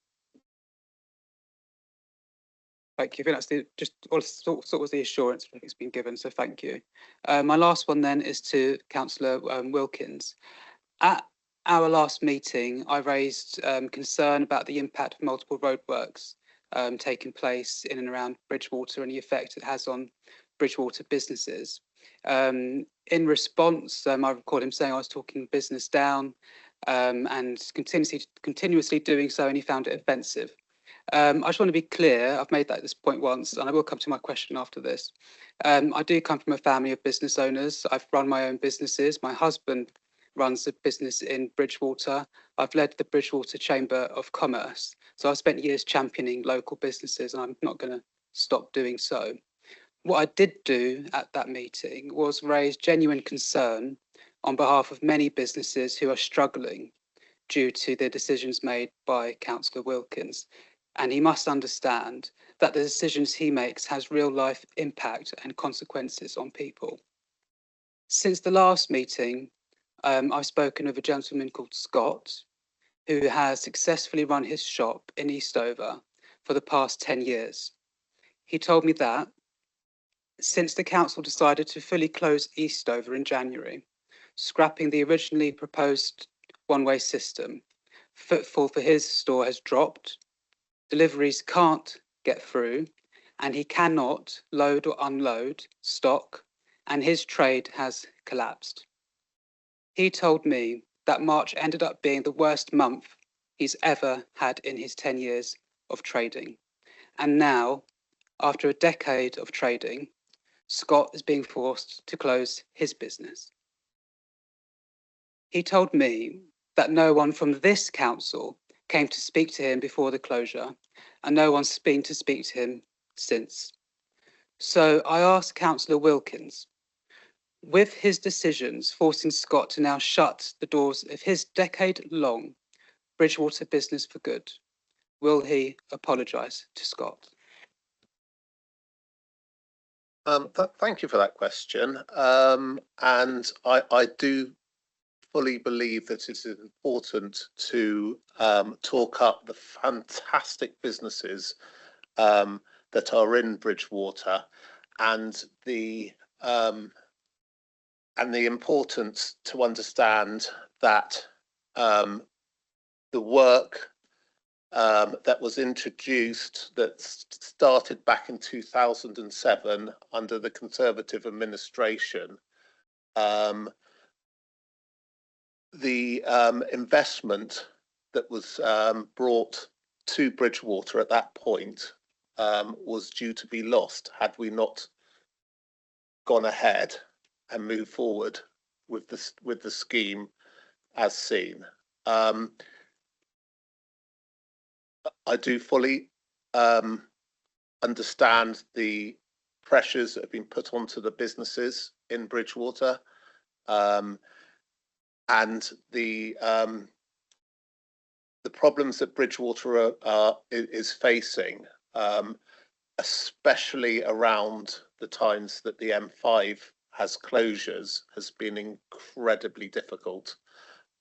Thank you. I think that's sort of the assurance that's been given, so thank you. My last one then is to Councillor Wilkins. At our last meeting, I raised concern about the impact of multiple roadworks taking place in and around Bridgewater and the effect it has on Bridgewater businesses. In response, I recall him saying I was talking business down and continuously doing so, and he found it offensive. I just want to be clear, I've made this point once, and I will come to my question after this. I do come from a family of business owners. I've run my own businesses. My husband runs a business in Bridgewater. I've led the Bridgewater Chamber of Commerce. So I've spent years championing local businesses, and I'm not going to stop doing so. What I did do at that meeting was raise genuine concern on behalf of many businesses who are struggling due to the decisions made by Councillor Wilkins. And he must understand that the decisions he makes has real life impact and consequences on people. Since the last meeting, I've spoken with a gentleman called Scott, who has successfully run his shop in Eastover for the past 10 years. He told me that since the council decided to fully close Eastover in January, scrapping the originally proposed one-way system, footfall for his store has dropped, deliveries can't get through, and he cannot load or unload stock, and his trade has collapsed. He told me that March ended up being the worst month he's ever had in his 10 years of trading. And now, after a decade of trading, Scott is being forced to close his business. He told me that no one from this council came to speak to him before the closure, and no one's been to speak to him since. So I asked Councillor Wilkins, with his decisions forcing Scott to now shut the doors of his decade-long Bridgewater business for good, will he apologise to Scott? Thank you for that question. And I do fully believe that it is important to talk up the fantastic businesses that are in Bridgewater and the importance to understand that the work that was introduced, that started back in 2007 under the Conservative administration, the investment that was brought to Bridgewater at that point was due to be lost had we not gone ahead and moved forward with the scheme as seen. I do fully understand the pressures that have been put onto the businesses in Bridgewater, and the problems that Bridgewater is facing, especially around the times that the M5 has closures, has been incredibly difficult.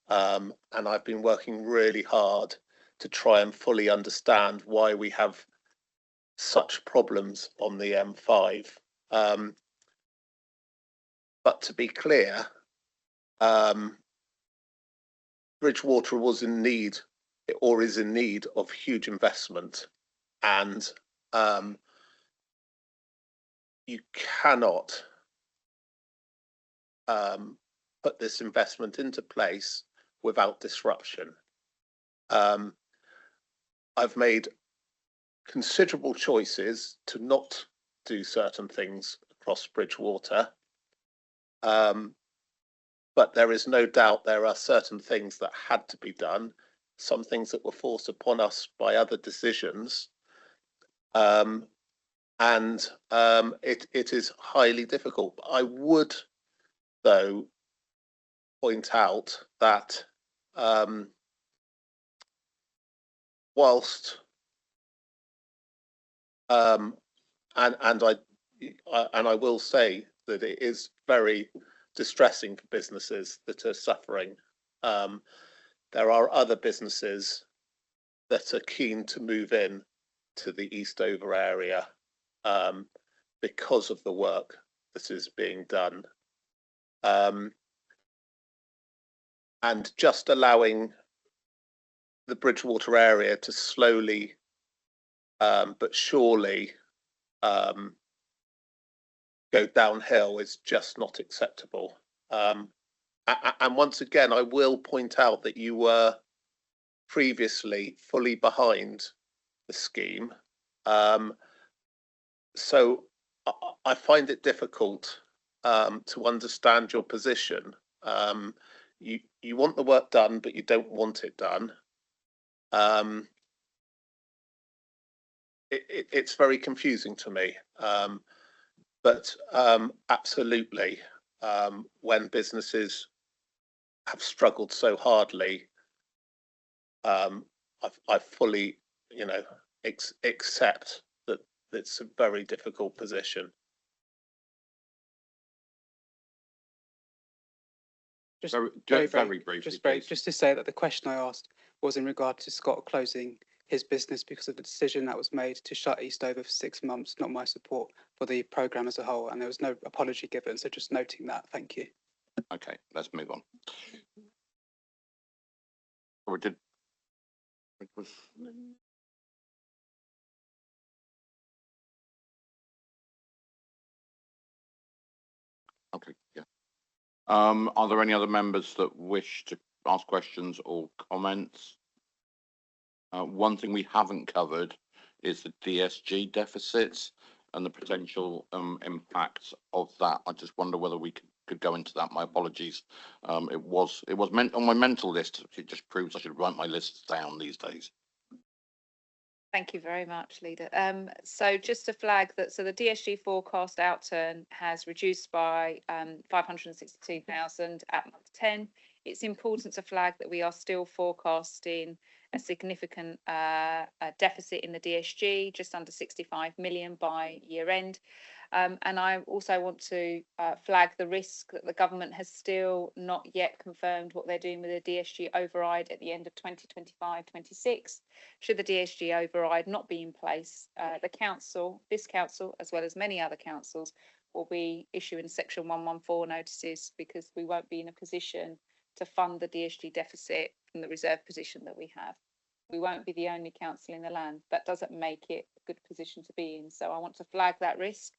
And I've been working really hard to try and fully understand why we have such problems on the M5. But to be clear, Bridgewater was in need, or is in need, of huge investment, and you cannot put this investment into place without disruption. I've made considerable choices to not do certain things across Bridgewater, but there is no doubt there are certain things that had to be done, some things that were forced upon us by other decisions, and it is highly difficult. I would, though, point out that whilst and I will say that it is very distressing for businesses that are suffering. There are other businesses that are keen to move in to the Eastover area because of the work that is being done. And just allowing the Bridgewater area to slowly but surely go downhill is just not acceptable. And once again, I will point out that you were previously fully behind the scheme. So I find it difficult to understand your position. you want the work done, but you don't want it done. It's very confusing to me. But absolutely, when businesses have struggled so hardly, I fully, accept that it's a very difficult position. Just Very briefly, just please. just to say that the question I asked was in regard to Scott closing his business because of the decision that was made to shut Eastover for 6 months, not my support for the programme as a whole, and there was no apology given, so just noting that. Thank you. Okay, let's move on. Or did it was okay, yeah. Are there any other members that wish to ask questions or comments? One thing we haven't covered is the DSG deficits and the potential impacts of that. I just wonder whether we could go into that. My apologies. It was meant on my mental list. It just proves I should write my lists down these days. Thank you very much, Leader. So just to flag that, so the DSG forecast outturn has reduced by 562,000 at month 10. It's important to flag that we are still forecasting a significant deficit in the DSG, just under 65 million by year end. And I also want to flag the risk that the government has still not yet confirmed what they're doing with the DSG override at the end of 2025-26. Should the DSG override not be in place, this council, as well as many other councils, will be issuing Section 114 notices because we won't be in a position to fund the DSG deficit from the reserve position that we have. We won't be the only council in the land. That doesn't make it a good position to be in. So I want to flag that risk.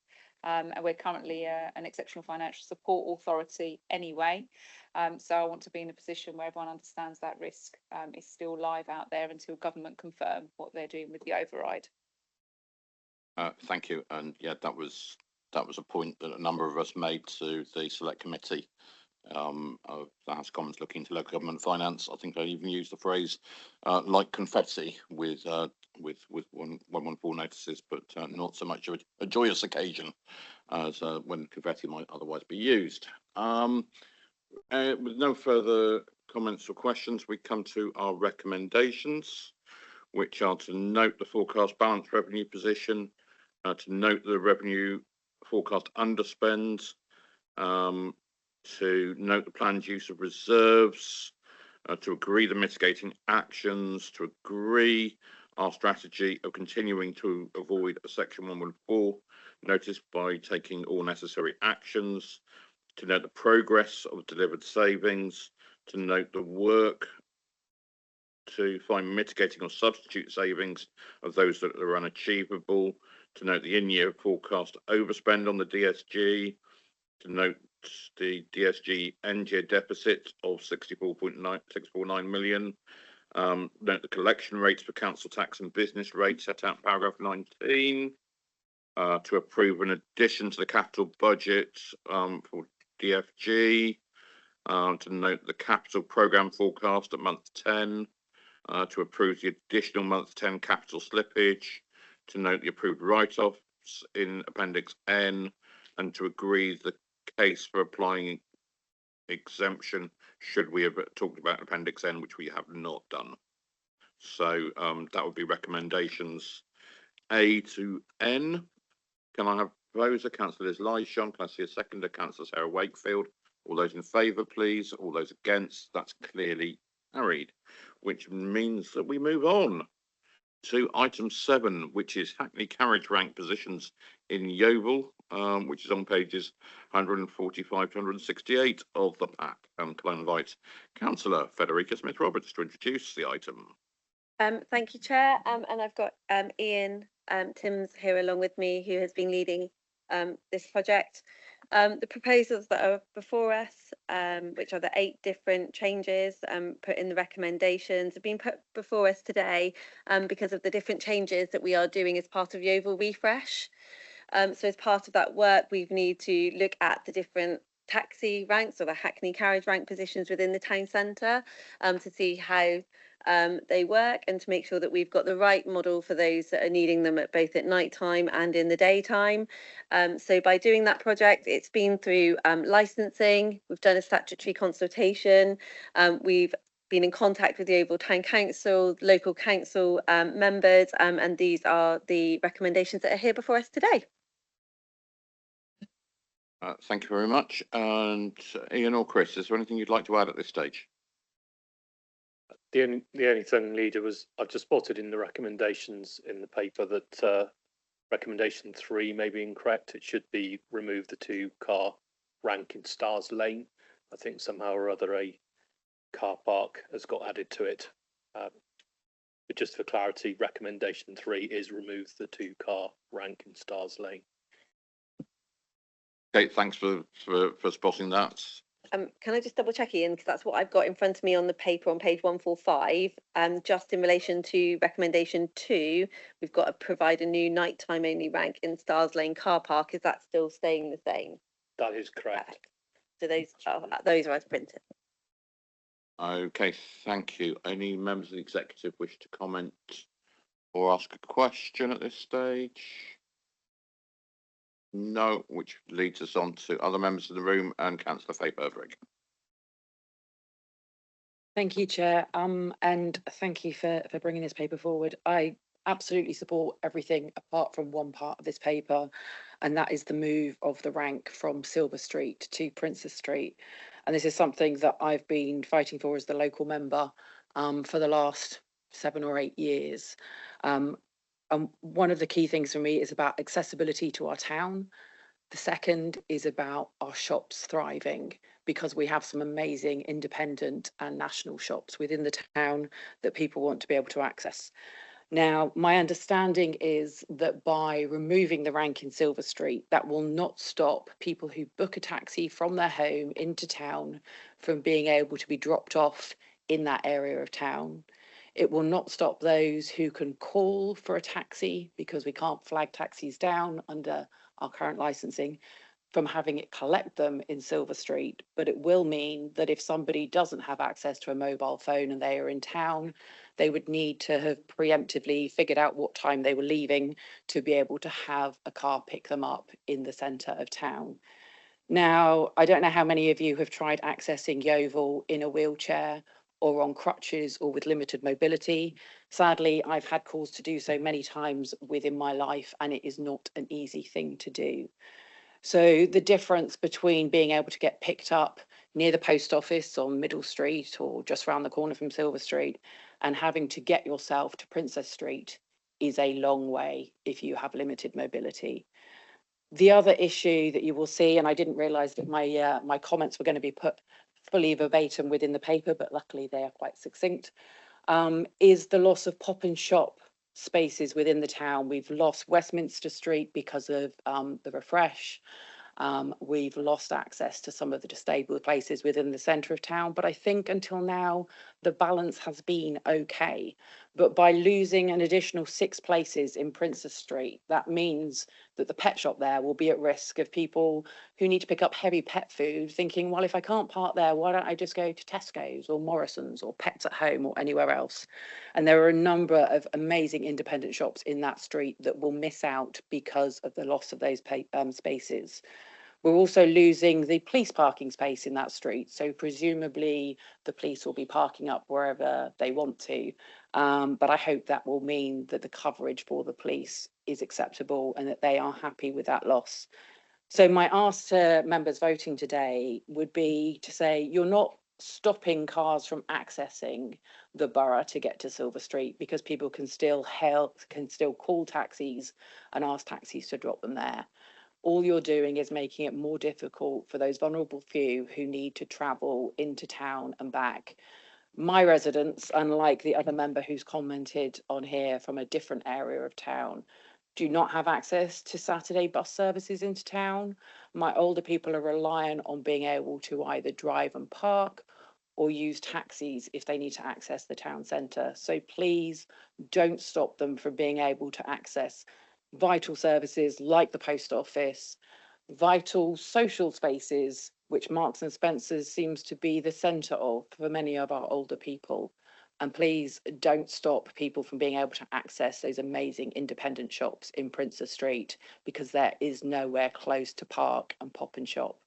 And we're currently an exceptional financial support authority anyway. So I want to be in a position where everyone understands that risk is still live out there until government confirm what they're doing with the override. Thank you. And yeah, that was a point that a number of us made to the select committee of the House of Commons looking into local government finance. I think I even used the phrase like confetti with 114 notices, but not so much a joyous occasion as when confetti might otherwise be used. With no further comments or questions, we come to our recommendations, which are to note the forecast balance revenue position, to note the revenue forecast underspends, to note the planned use of reserves, to agree the mitigating actions, to agree our strategy of continuing to avoid a Section 114 notice by taking all necessary actions, to note the progress of delivered savings, to note the work to find mitigating or substitute savings of those that are unachievable, to note the in-year forecast overspend on the DSG, to note the DSG end-year deficit of 64.649 million. Note the collection rates for council tax and business rates set out in paragraph 19. To approve an addition to the capital budget for DFG. To note the capital programme forecast at month 10. To approve the additional month 10 capital slippage. To note the approved write-offs in Appendix N. And to agree the case for applying exemption should we have talked about Appendix N, which we have not done. So that would be recommendations A to N. Can I have proposer? Councillor Liz Lyshawn. Can I see a seconder? Councillor Sarah Wakefield. All those in favour, please. All those against. That's clearly carried, which means that we move on to item 7, which is Hackney carriage rank positions in Yeovil, which is on pages 145 to 168 of the pack. Can I invite Councillor Federica Smith-Roberts to introduce the item? Thank you, Chair. And I've got Ian Timms here along with me, who has been leading this project. The proposals that are before us, which are the 8 different changes put in the recommendations, have been put before us today because of the different changes that we are doing as part of Yeovil Refresh. So as part of that work, we need to look at the different taxi ranks or the Hackney carriage rank positions within the town centre, to see how they work and to make sure that we've got the right model for those that are needing them at both at night time and in the daytime. So by doing that project, it's been through licensing, we've done a statutory consultation, we've been in contact with the Oval Town Council, local council members, and these are the recommendations that are here before us today. Thank you very much. And Ian or Chris, is there anything you'd like to add at this stage? The only thing, Leader, was I've just spotted in the recommendations in the paper that recommendation 3 may be incorrect. It should be remove the 2-car rank in Stars Lane. I think somehow or other a car park has got added to it. But just for clarity, recommendation 3 is remove the 2-car rank in Stars Lane. Okay, thanks for spotting that. Can I just double check, Ian, because that's what I've got in front of me on the paper on page 145. Just in relation to recommendation 2, we've got to provide a new nighttime only rank in Stars Lane car park. Is that still staying the same? That is correct. So those are as printed. Okay, thank you. Any members of the executive wish to comment or ask a question at this stage? No, which leads us on to other members of the room and Councillor Faye Purbrick. Thank you, Chair, and thank you for bringing this paper forward. I absolutely support everything apart from one part of this paper, and that is the move of the rank from Silver Street to Princess Street. And this is something that I've been fighting for as the local member for the last 7 or 8 years. And one of the key things for me is about accessibility to our town. The second is about our shops thriving, because we have some amazing independent and national shops within the town that people want to be able to access. Now, my understanding is that by removing the rank in Silver Street, that will not stop people who book a taxi from their home into town from being able to be dropped off in that area of town. It will not stop those who can call for a taxi, because we can't flag taxis down under our current licensing, from having it collect them in Silver Street. But it will mean that if somebody doesn't have access to a mobile phone and they are in town, they would need to have preemptively figured out what time they were leaving to be able to have a car pick them up in the centre of town. Now, I don't know how many of you have tried accessing Yeovil in a wheelchair or on crutches or with limited mobility. Sadly, I've had calls to do so many times within my life, and it is not an easy thing to do. So the difference between being able to get picked up near the post office on Middle Street or just round the corner from Silver Street and having to get yourself to Princess Street is a long way if you have limited mobility. The other issue that you will see, and I didn't realise that my comments were going to be put fully verbatim within the paper, but luckily they are quite succinct, is the loss of pop and shop spaces within the town. We've lost Westminster Street because of the refresh. We've lost access to some of the disabled places within the centre of town, but I think until now the balance has been okay. But by losing an additional 6 places in Princess Street, that means that the pet shop there will be at risk of people who need to pick up heavy pet food thinking, well, if I can't park there, why don't I just go to Tesco's or Morrison's or Pets at Home or anywhere else? And there are a number of amazing independent shops in that street that will miss out because of the loss of those spaces. We're also losing the police parking space in that street. So presumably the police will be parking up wherever they want to. But I hope that will mean that the coverage for the police is acceptable and that they are happy with that loss. So my ask to members voting today would be to say, you're not stopping cars from accessing the borough to get to Silver Street, because people can still call taxis and ask taxis to drop them there. All you're doing is making it more difficult for those vulnerable few who need to travel into town and back. My residents, unlike the other member who's commented on here from a different area of town, do not have access to Saturday bus services into town. My older people are reliant on being able to either drive and park or use taxis if they need to access the town centre. So please don't stop them from being able to access vital services like the post office, vital social spaces which Marks and Spencer's seems to be the centre of for many of our older people. And please don't stop people from being able to access those amazing independent shops in Princes Street, because there is nowhere close to park and pop and shop.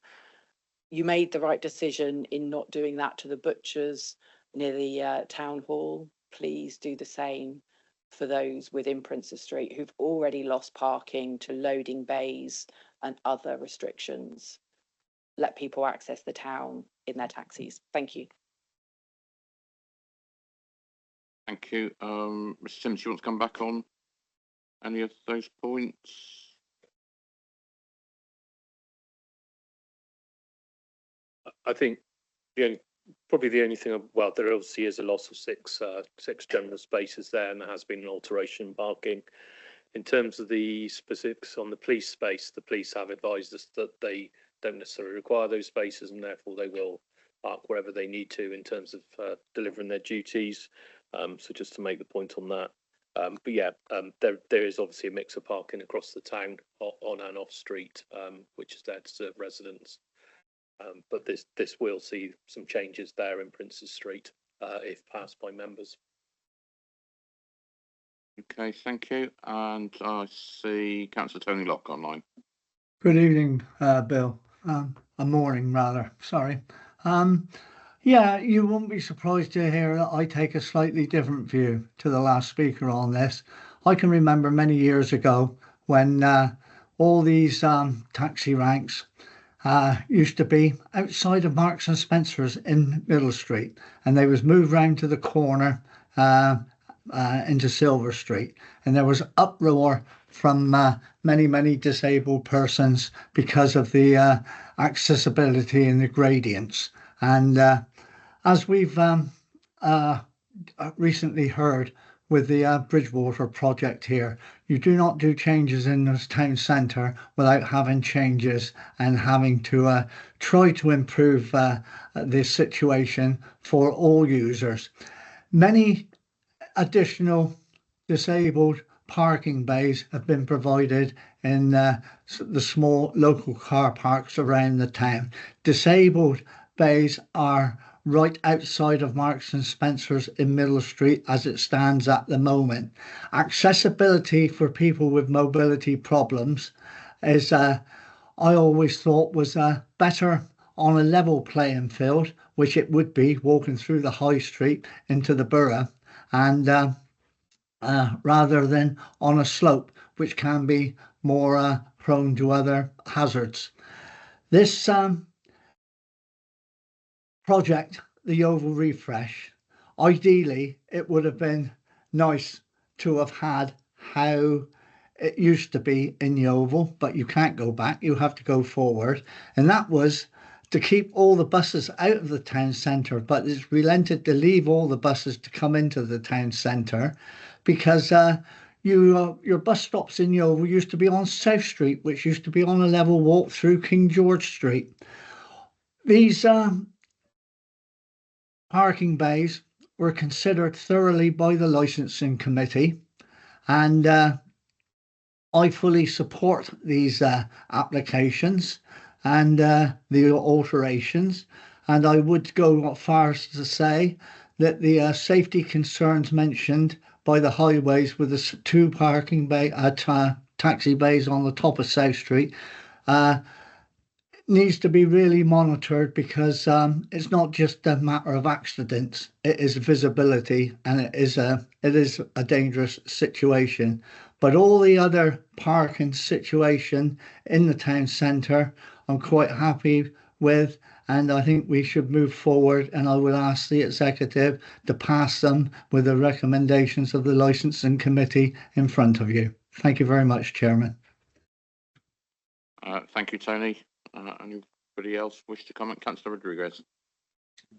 You made the right decision in not doing that to the butchers near the town hall. Please do the same for those within Princes Street who've already lost parking to loading bays and other restrictions. Let people access the town in their taxis. Thank you. Thank you. Mr. Simmons, you want to come back on any of those points? I think probably the only thing, well, there obviously is a loss of six general spaces there, and there has been an alteration in parking. In terms of the specifics on the police space, the police have advised us that they don't necessarily require those spaces, and therefore they will park wherever they need to in terms of delivering their duties. So just to make the point on that. But yeah, there is obviously a mix of parking across the town on and off street, which is there to serve residents. But this will see some changes there in Princes Street if passed by members. Okay, thank you. And I see Councillor Tony Locke online. Good evening, Bill. A morning rather, sorry. Yeah, you won't be surprised to hear that I take a slightly different view to the last speaker on this. I can remember many years ago when all these taxi ranks used to be outside of Marks and Spencer's in Middle Street, and they was moved round to the corner into Silver Street, and there was uproar from many disabled persons because of the accessibility and the gradients. And as we've recently heard with the Bridgewater project here, you do not do changes in this town centre without having changes and having to try to improve the situation for all users. Many additional disabled parking bays have been provided in the small local car parks around the town. Disabled bays are right outside of Marks and Spencer's in Middle Street as it stands at the moment. Accessibility for people with mobility problems is, I always thought, was better on a level playing field, which it would be walking through the high street into the borough, and rather than on a slope, which can be more prone to other hazards. This project, the Yeovil refresh, ideally it would have been nice to have had how it used to be in Yeovil, but you can't go back, you have to go forward, and that was to keep all the buses out of the town centre, but it's relented to leave all the buses to come into the town centre, because your bus stops in Yeovil used to be on South Street, which used to be on a level walk through King George Street. These parking bays were considered thoroughly by the licensing committee, and I fully support these applications and the alterations, and I would go far as to say that the safety concerns mentioned by the highways with the two parking bay taxi bays on the top of South Street needs to be really monitored, because it's not just a matter of accidents, it is visibility, and it is a dangerous situation. But all the other parking situation in the town centre I'm quite happy with, and I think we should move forward, and I would ask the executive to pass them with the recommendations of the licensing committee in front of you. Thank you very much, Chairman. Thank you, Tony. Anybody else wish to comment? Councillor Rodriguez.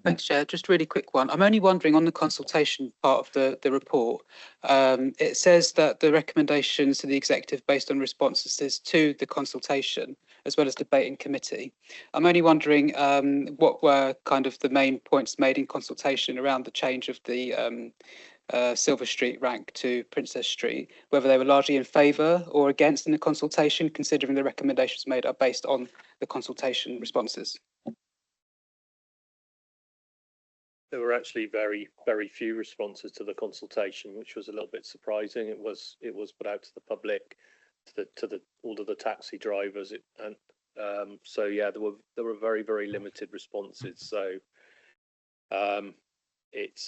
Thanks, Chair. Just a really quick one. I'm only wondering on the consultation part of the report. It says that the recommendations to the executive based on responses to the consultation, as well as debate in committee. I'm only wondering what were kind of the main points made in consultation around the change of the Silver Street rank to Princess Street, whether they were largely in favour or against in the consultation, considering the recommendations made are based on the consultation responses. There were actually very few responses to the consultation, which was a little bit surprising. It was put out to the public, to all of the taxi drivers, so yeah, there were very limited responses. So it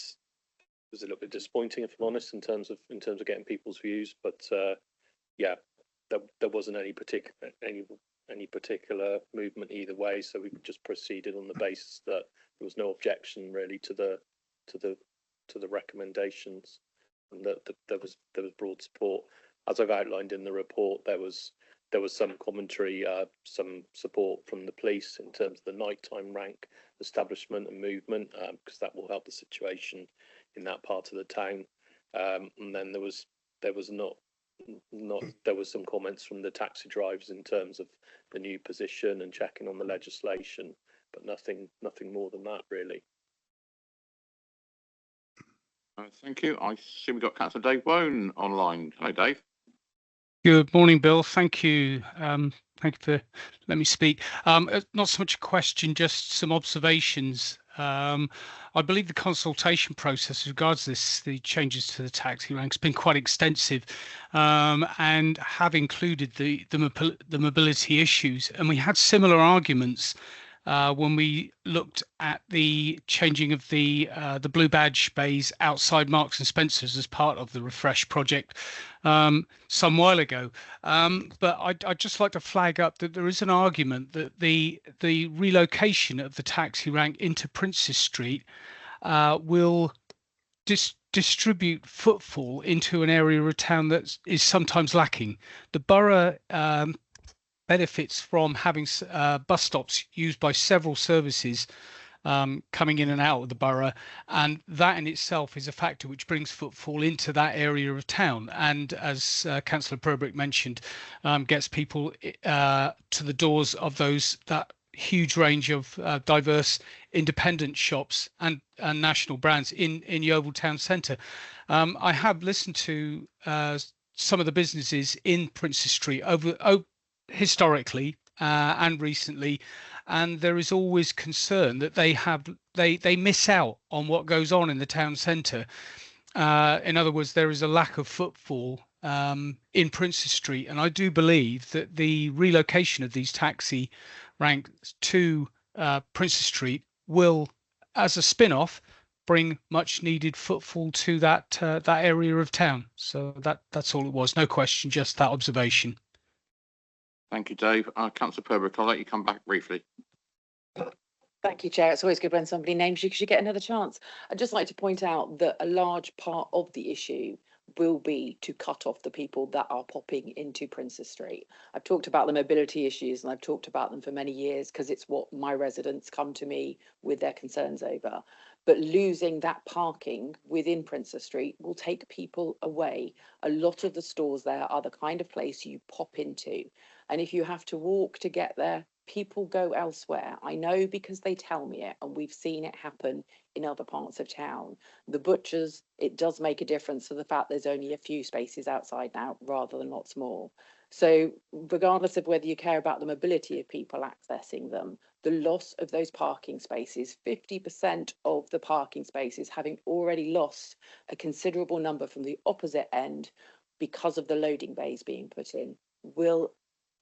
was a little bit disappointing, if I'm honest, in terms of getting people's views. But yeah, there wasn't any particular movement either way. So we just proceeded on the basis that there was no objection really to the recommendations, and that there was broad support. As I've outlined in the report, there was some commentary, some support from the police in terms of the nighttime rank establishment and movement, because that will help the situation in that part of the town. And then there was some comments from the taxi drivers in terms of the new position and checking on the legislation, but nothing more than that really. Thank you. I see we've got Councillor Dave Bone online. Hello, Dave. Good morning, Bill. Thank you. Thank you for letting me speak. Not so much a question, just some observations. I believe the consultation process with regards to the changes to the taxi ranks, has been quite extensive, and have included the mobility issues. And we had similar arguments when we looked at the changing of the blue badge bays outside Marks and Spencer's as part of the Refresh project some while ago. But I'd just like to flag up that there is an argument that the relocation of the taxi rank into Princes Street will distribute footfall into an area of town that is sometimes lacking. The borough benefits from having bus stops used by several services coming in and out of the borough, and that in itself is a factor which brings footfall into that area of town, and as Councillor Purbrick mentioned, gets people to the doors of that huge range of diverse independent shops and national brands in Yeovil town centre. I have listened to some of the businesses in Princes Street historically and recently, and there is always concern that they miss out on what goes on in the town centre. In other words, there is a lack of footfall in Princes Street, and I do believe that the relocation of these taxi ranks to Princes Street will, as a spin-off, bring much needed footfall to that area of town. So that's all it was. No question, just that observation. Thank you, Dave. Councillor Purbrick, I'll let you come back briefly. Thank you, Chair. It's always good when somebody names you because you get another chance. I'd just like to point out that a large part of the issue will be to cut off the people that are popping into Princes Street. I've talked about the mobility issues, and I've talked about them for many years because it's what my residents come to me with their concerns over. But losing that parking within Princes Street will take people away. A lot of the stores there are the kind of place you pop into. And if you have to walk to get there, people go elsewhere. I know because they tell me it, and we've seen it happen in other parts of town. The butchers, it does make a difference to the fact there's only a few spaces outside now rather than lots more. So regardless of whether you care about the mobility of people accessing them, the loss of those parking spaces, 50% of the parking spaces having already lost a considerable number from the opposite end because of the loading bays being put in, will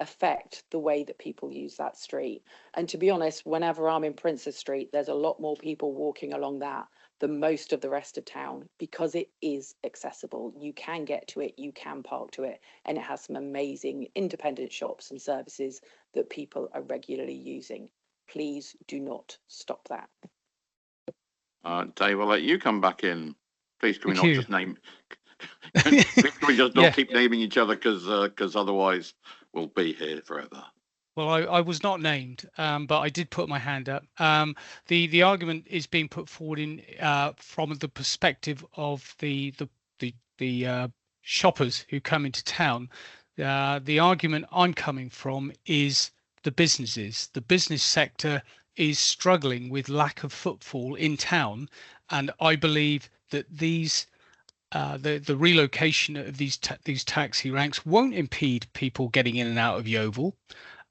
affect the way that people use that street. And to be honest, whenever I'm in Princes Street, there's a lot more people walking along that than most of the rest of town because it is accessible. You can get to it, you can park to it, and it has some amazing independent shops and services that people are regularly using. Please do not stop that. Dave, I'll let you come back in. Please, can we Thank not you. just name? Can we just not keep naming each other because otherwise we'll be here forever. Well, I was not named, but I did put my hand up. The argument is being put forward in from the perspective of the shoppers who come into town. The argument I'm coming from is the businesses. The business sector is struggling with lack of footfall in town, and I believe that these the relocation of these taxi ranks won't impede people getting in and out of Yeovil,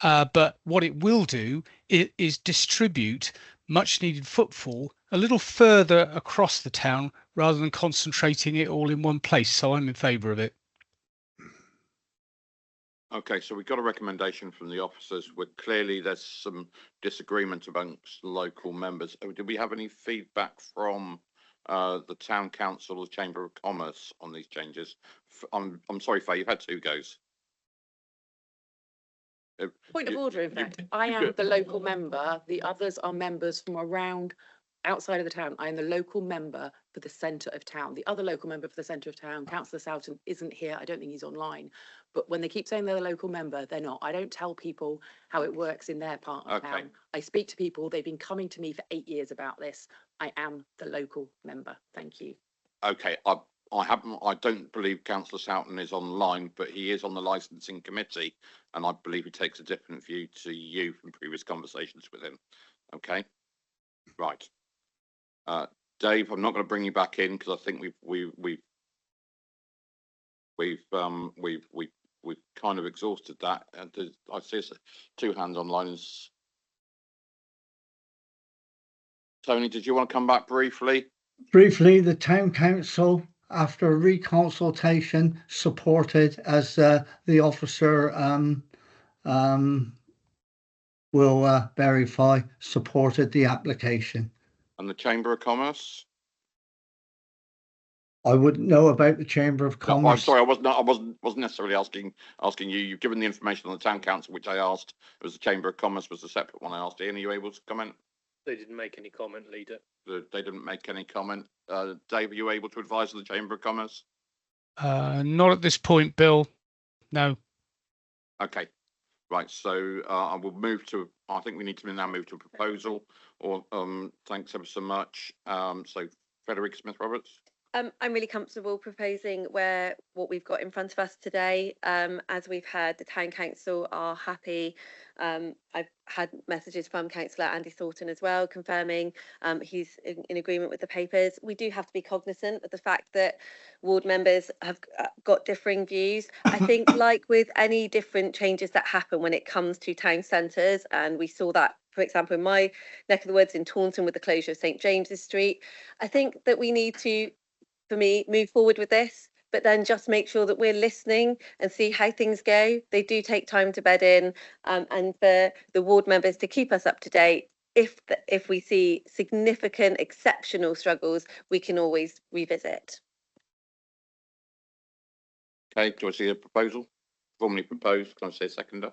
but what it will do is distribute much needed footfall a little further across the town rather than concentrating it all in one place. So I'm in favour of it. Okay, so we've got a recommendation from the officers where clearly there's some disagreement amongst local members. Did we have any feedback from the town council or chamber of commerce on these changes? I'm sorry, Faye, you've had 2 goes. Point of order, in fact. I am the local member. The others are members from around outside of the town. I am the local member for the centre of town. The other local member for the centre of town, Councillor Soughton, isn't here. I don't think he's online. But when they keep saying they're the local member, they're not. I don't tell people how it works in their part of town. I speak to people. They've been coming to me for 8 years about this. I am the local member. Thank you. Okay, I don't believe Councillor Soughton is online, but he is on the licensing committee, and I believe he takes a different view to you from previous conversations with him. Okay, right. Dave, I'm not going to bring you back in because I think we've kind of exhausted that. And I see 2 hands online. Tony, did you want to come back briefly? Briefly, the town council, after reconsultation, supported, as the officer will verify, supported the application. And the Chamber of Commerce? I wouldn't know about the Chamber of Commerce. No, I'm sorry, I wasn't necessarily asking you. You've given the information on the town council, which I asked. It was the Chamber of Commerce was a separate one I asked. Ian, are you able to comment? They didn't make any comment, Leader. They didn't make any comment. Dave, are you able to advise the Chamber of Commerce? Not at this point, Bill. No. Okay. Right. So I will move to. I think we need to now move to a proposal. Or thanks ever so much. So Frederick Smith-Roberts. I'm really comfortable proposing what we've got in front of us today. As we've heard, the town council are happy. I've had messages from Councillor Andy Thornton as well, confirming he's in agreement with the papers. We do have to be cognizant of the fact that ward members have got differing views. I think, like with any different changes that happen when it comes to town centres, and we saw that, for example, in my neck of the woods in Taunton with the closure of St James's Street, I think that we need to, for me, move forward with this, but then just make sure that we're listening and see how things go. They do take time to bed in, and for the ward members to keep us up to date. If we see significant, exceptional struggles, we can always revisit. Okay, do I see a proposal? Formally proposed, can I see a seconder?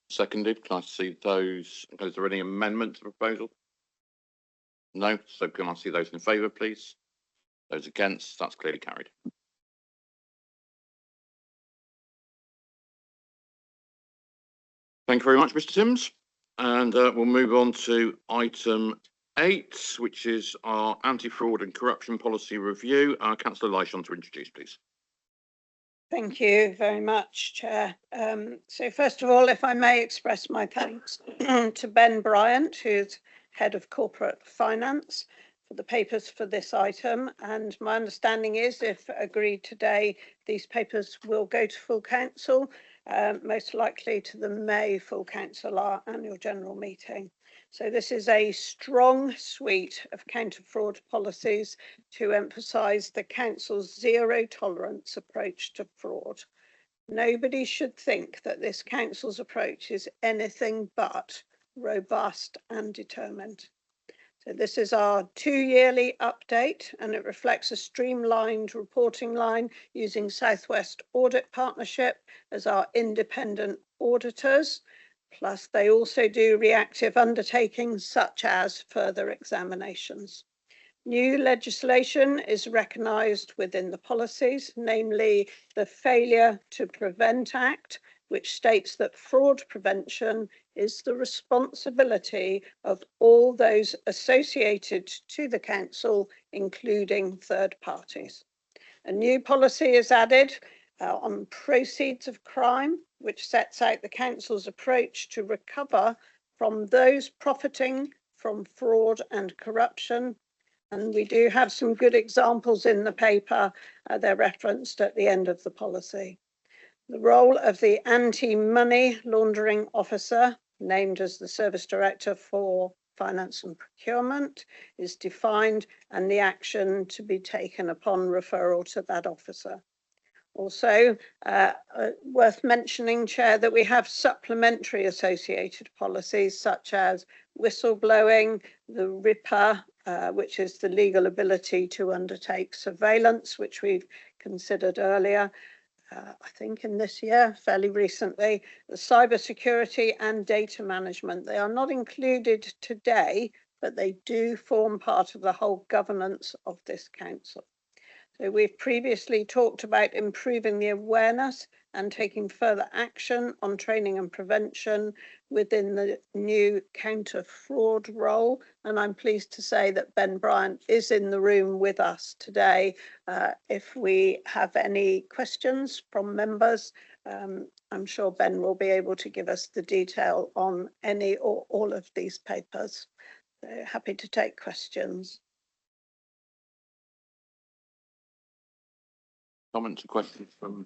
Seconded, can I see those? Is there any amendment to the proposal? No, so can I see those in favour, please? Those against, that's clearly carried. Thank you very much, Mr. Timms. And we'll move on to item 8, which is our anti-fraud and corruption policy review. Councillor Lyshawn to introduce, please. Thank you very much, Chair. So first of all, if I may express my thanks to Ben Bryant, who's Head of Corporate Finance, for the papers for this item. And my understanding is, if agreed today, these papers will go to full council, most likely to the May full council, our annual general meeting. So this is a strong suite of counter-fraud policies to emphasise the council's zero tolerance approach to fraud. Nobody should think that this council's approach is anything but robust and determined. So this is our 2-yearly update, and it reflects a streamlined reporting line using Southwest Audit Partnership as our independent auditors. Plus, they also do reactive undertakings such as further examinations. New legislation is recognised within the policies, namely the Failure to Prevent Act, which states that fraud prevention is the responsibility of all those associated to the council, including third parties. A new policy is added on proceeds of crime, which sets out the council's approach to recover from those profiting from fraud and corruption. And we do have some good examples in the paper. They're referenced at the end of the policy. The role of the anti-money laundering officer, named as the Service Director for Finance and Procurement, is defined, and the action to be taken upon referral to that officer. Also, worth mentioning, Chair, that we have supplementary associated policies such as whistleblowing, the RIPA, which is the legal ability to undertake surveillance, which we've considered earlier, I think in this year, fairly recently, the cybersecurity and data management. They are not included today, but they do form part of the whole governance of this council. So we've previously talked about improving the awareness and taking further action on training and prevention within the new counter fraud role. And I'm pleased to say that Ben Bryant is in the room with us today. If we have any questions from members, I'm sure Ben will be able to give us the detail on any or all of these papers. So happy to take questions. Comments or questions from?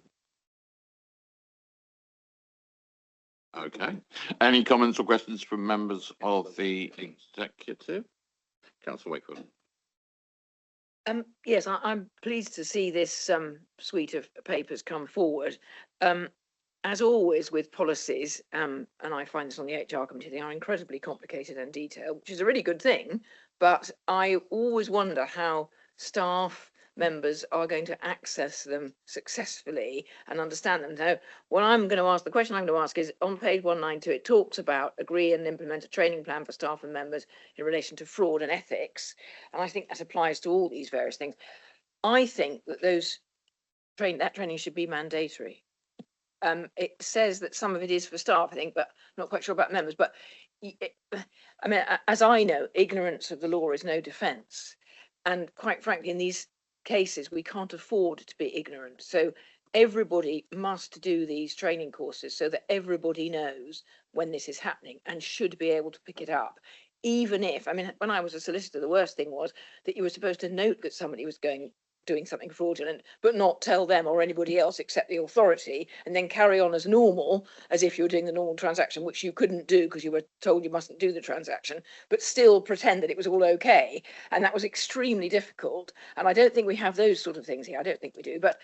Okay. Any comments or questions from members of the executive? Councillor Wakefield. Yes, I'm pleased to see this suite of papers come forward. As always with policies, and I find this on the HR committee, they are incredibly complicated and detailed, which is a really good thing. But I always wonder how staff members are going to access them successfully and understand them. Now, what I'm going to ask, the question I'm going to ask is on page 192, it talks about agree and implement a training plan for staff and members in relation to fraud and ethics. And I think that applies to all these various things. I think that that training should be mandatory. It says that some of it is for staff, I think, but I'm not quite sure about members. But I mean, as I know, ignorance of the law is no defence. And quite frankly, in these cases, we can't afford to be ignorant. So everybody must do these training courses so that everybody knows when this is happening and should be able to pick it up. Even if, I mean, when I was a solicitor, the worst thing was that you were supposed to note that somebody was doing something fraudulent, but not tell them or anybody else except the authority, and then carry on as normal, as if you were doing the normal transaction, which you couldn't do because you were told you mustn't do the transaction, but still pretend that it was all okay. And that was extremely difficult. And I don't think we have those sort of things here. I don't think we do. But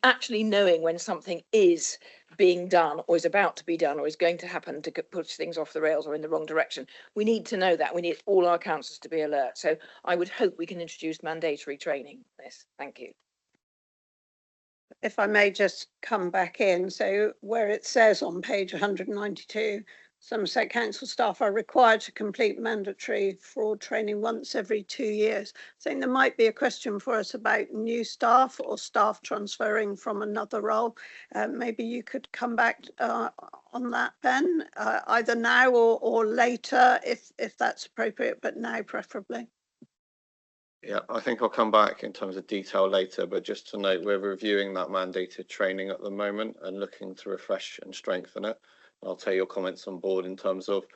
actually knowing when something is being done or is about to be done or is going to happen to push things off the rails or in the wrong direction, we need to know that. We need all our councillors to be alert. So I would hope we can introduce mandatory training on this. Thank you. If I may just come back in, so where it says on page 192, Somerset Council staff are required to complete mandatory fraud training once every 2 years. I think there might be a question for us about new staff or staff transferring from another role. Maybe you could come back on that, Ben, either now or later if that's appropriate, but now preferably. Yeah, I think I'll come back in terms of detail later, but just to note, we're reviewing that mandated training at the moment and looking to refresh and strengthen it. I'll take your comments on board in terms of,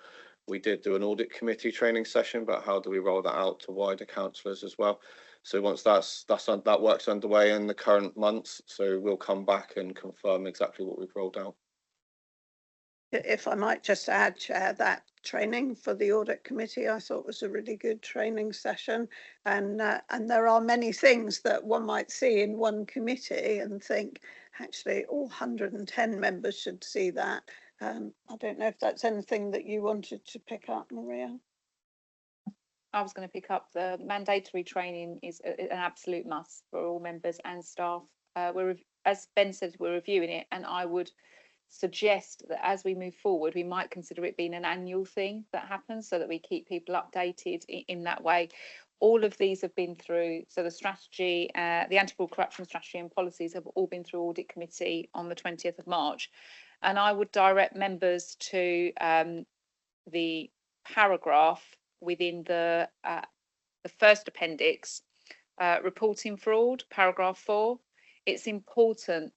we did do an audit committee training session, but how do we roll that out to wider councillors as well? So once that work's underway in the current months, so we'll come back and confirm exactly what we've rolled out. If I might just add, Chair, that training for the audit committee I thought was a really good training session, and there are many things that one might see in one committee and think actually all 110 members should see that. I don't know if that's anything that you wanted to pick up, Maria. I was going to pick up the mandatory training is an absolute must for all members and staff. As Ben said, we're reviewing it, and I would suggest that as we move forward, we might consider it being an annual thing that happens so that we keep people updated in that way. All of these have been through, so the strategy, the anti-fraud corruption strategy and policies have all been through audit committee on the 20th of March. And I would direct members to the paragraph within the first appendix, reporting fraud, paragraph 4. It's important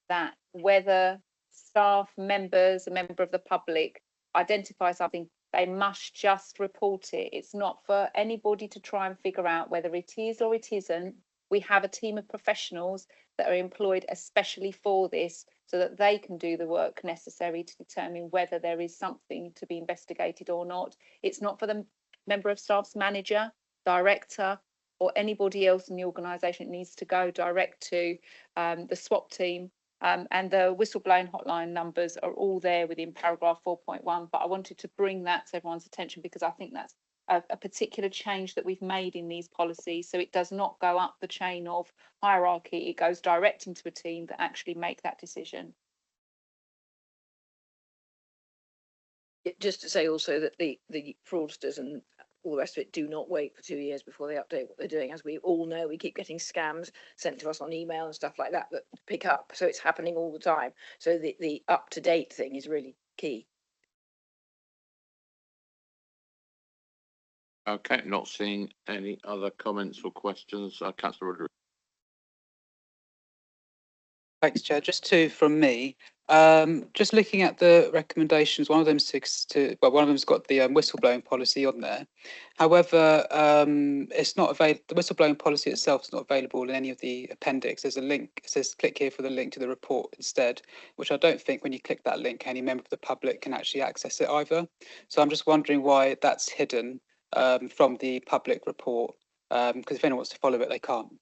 that whether staff, members, a member of the public identify something They must just report it. It's not for anybody to try and figure out whether it is or it isn't. We have a team of professionals that are employed especially for this, so that they can do the work necessary to determine whether there is something to be investigated or not. It's not for the member of staff's manager, director, or anybody else in the organisation. It needs to go direct to the SWAP team. And the whistleblowing hotline numbers are all there within paragraph 4.1. But I wanted to bring that to everyone's attention because I think that's a particular change that we've made in these policies. So it does not go up the chain of hierarchy. It goes direct into a team that actually make that decision. Just to say also that the fraudsters and all the rest of it do not wait for 2 years before they update what they're doing. As we all know, we keep getting scams sent to us on email and stuff like that pick up. So it's happening all the time. So the up-to-date thing is really key. Okay, not seeing any other comments or questions. Councillor Rodriguez. Thanks, Chair. Just two from me. Just looking at the recommendations, one of them's one of them's got the whistleblowing policy on there. However, it's not available. The whistleblowing policy itself is not available in any of the appendix. There's a link. It says click here for the link to the report instead, which I don't think when you click that link, any member of the public can actually access it either. So I'm just wondering why that's hidden from the public report, because if anyone wants to follow it, they can't.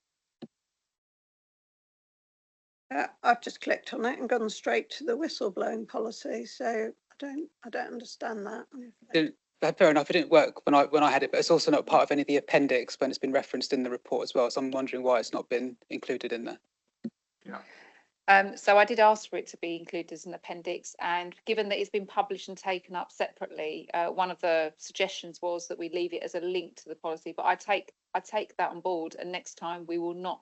I've just clicked on it and gone straight to the whistleblowing policy, so I don't understand that. Fair enough. It didn't work when I had it, but it's also not part of any of the appendix when it's been referenced in the report as well. So I'm wondering why it's not been included in there. Yeah. So I did ask for it to be included as an appendix, and given that it's been published and taken up separately, one of the suggestions was that we leave it as a link to the policy. But I take that on board, and next time we will not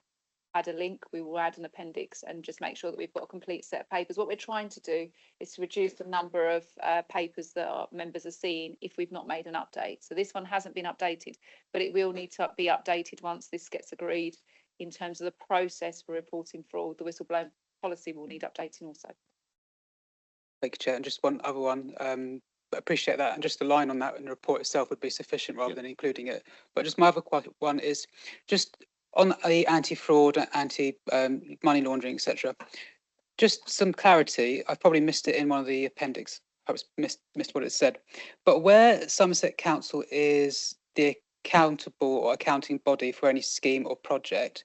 add a link, we will add an appendix and just make sure that we've got a complete set of papers. What we're trying to do is to reduce the number of papers that our members are seeing if we've not made an update. So this one hasn't been updated, but it will need to be updated once this gets agreed in terms of the process for reporting fraud. The whistleblowing policy will need updating also. Thank you, Chair. And just one other one. But appreciate that, and just the line on that in the report itself would be sufficient rather than including it. But just my other one is just on the anti-fraud, anti-money laundering, etc. Just some clarity. I've probably missed it in one of the appendix. I missed what it said. But where Somerset Council is the accountable or accounting body for any scheme or project,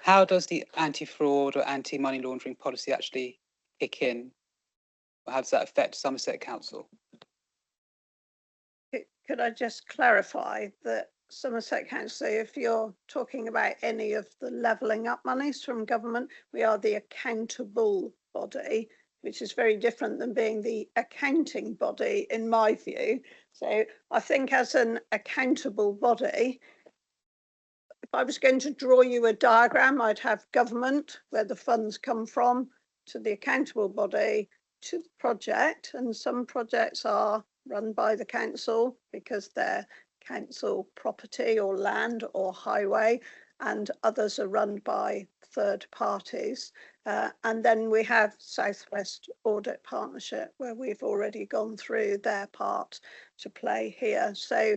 how does the anti-fraud or anti-money laundering policy actually kick in? Or how does that affect Somerset Council? Could I just clarify that Somerset Council, if you're talking about any of the levelling up monies from government, we are the accountable body, which is very different than being the accounting body in my view. So I think as an accountable body, if I was going to draw you a diagram, I'd have government, where the funds come from, to the accountable body, to the project, and some projects are run by the council because they're council property or land or highway, and others are run by third parties. And then we have Southwest Audit Partnership, where we've already gone through their part to play here. So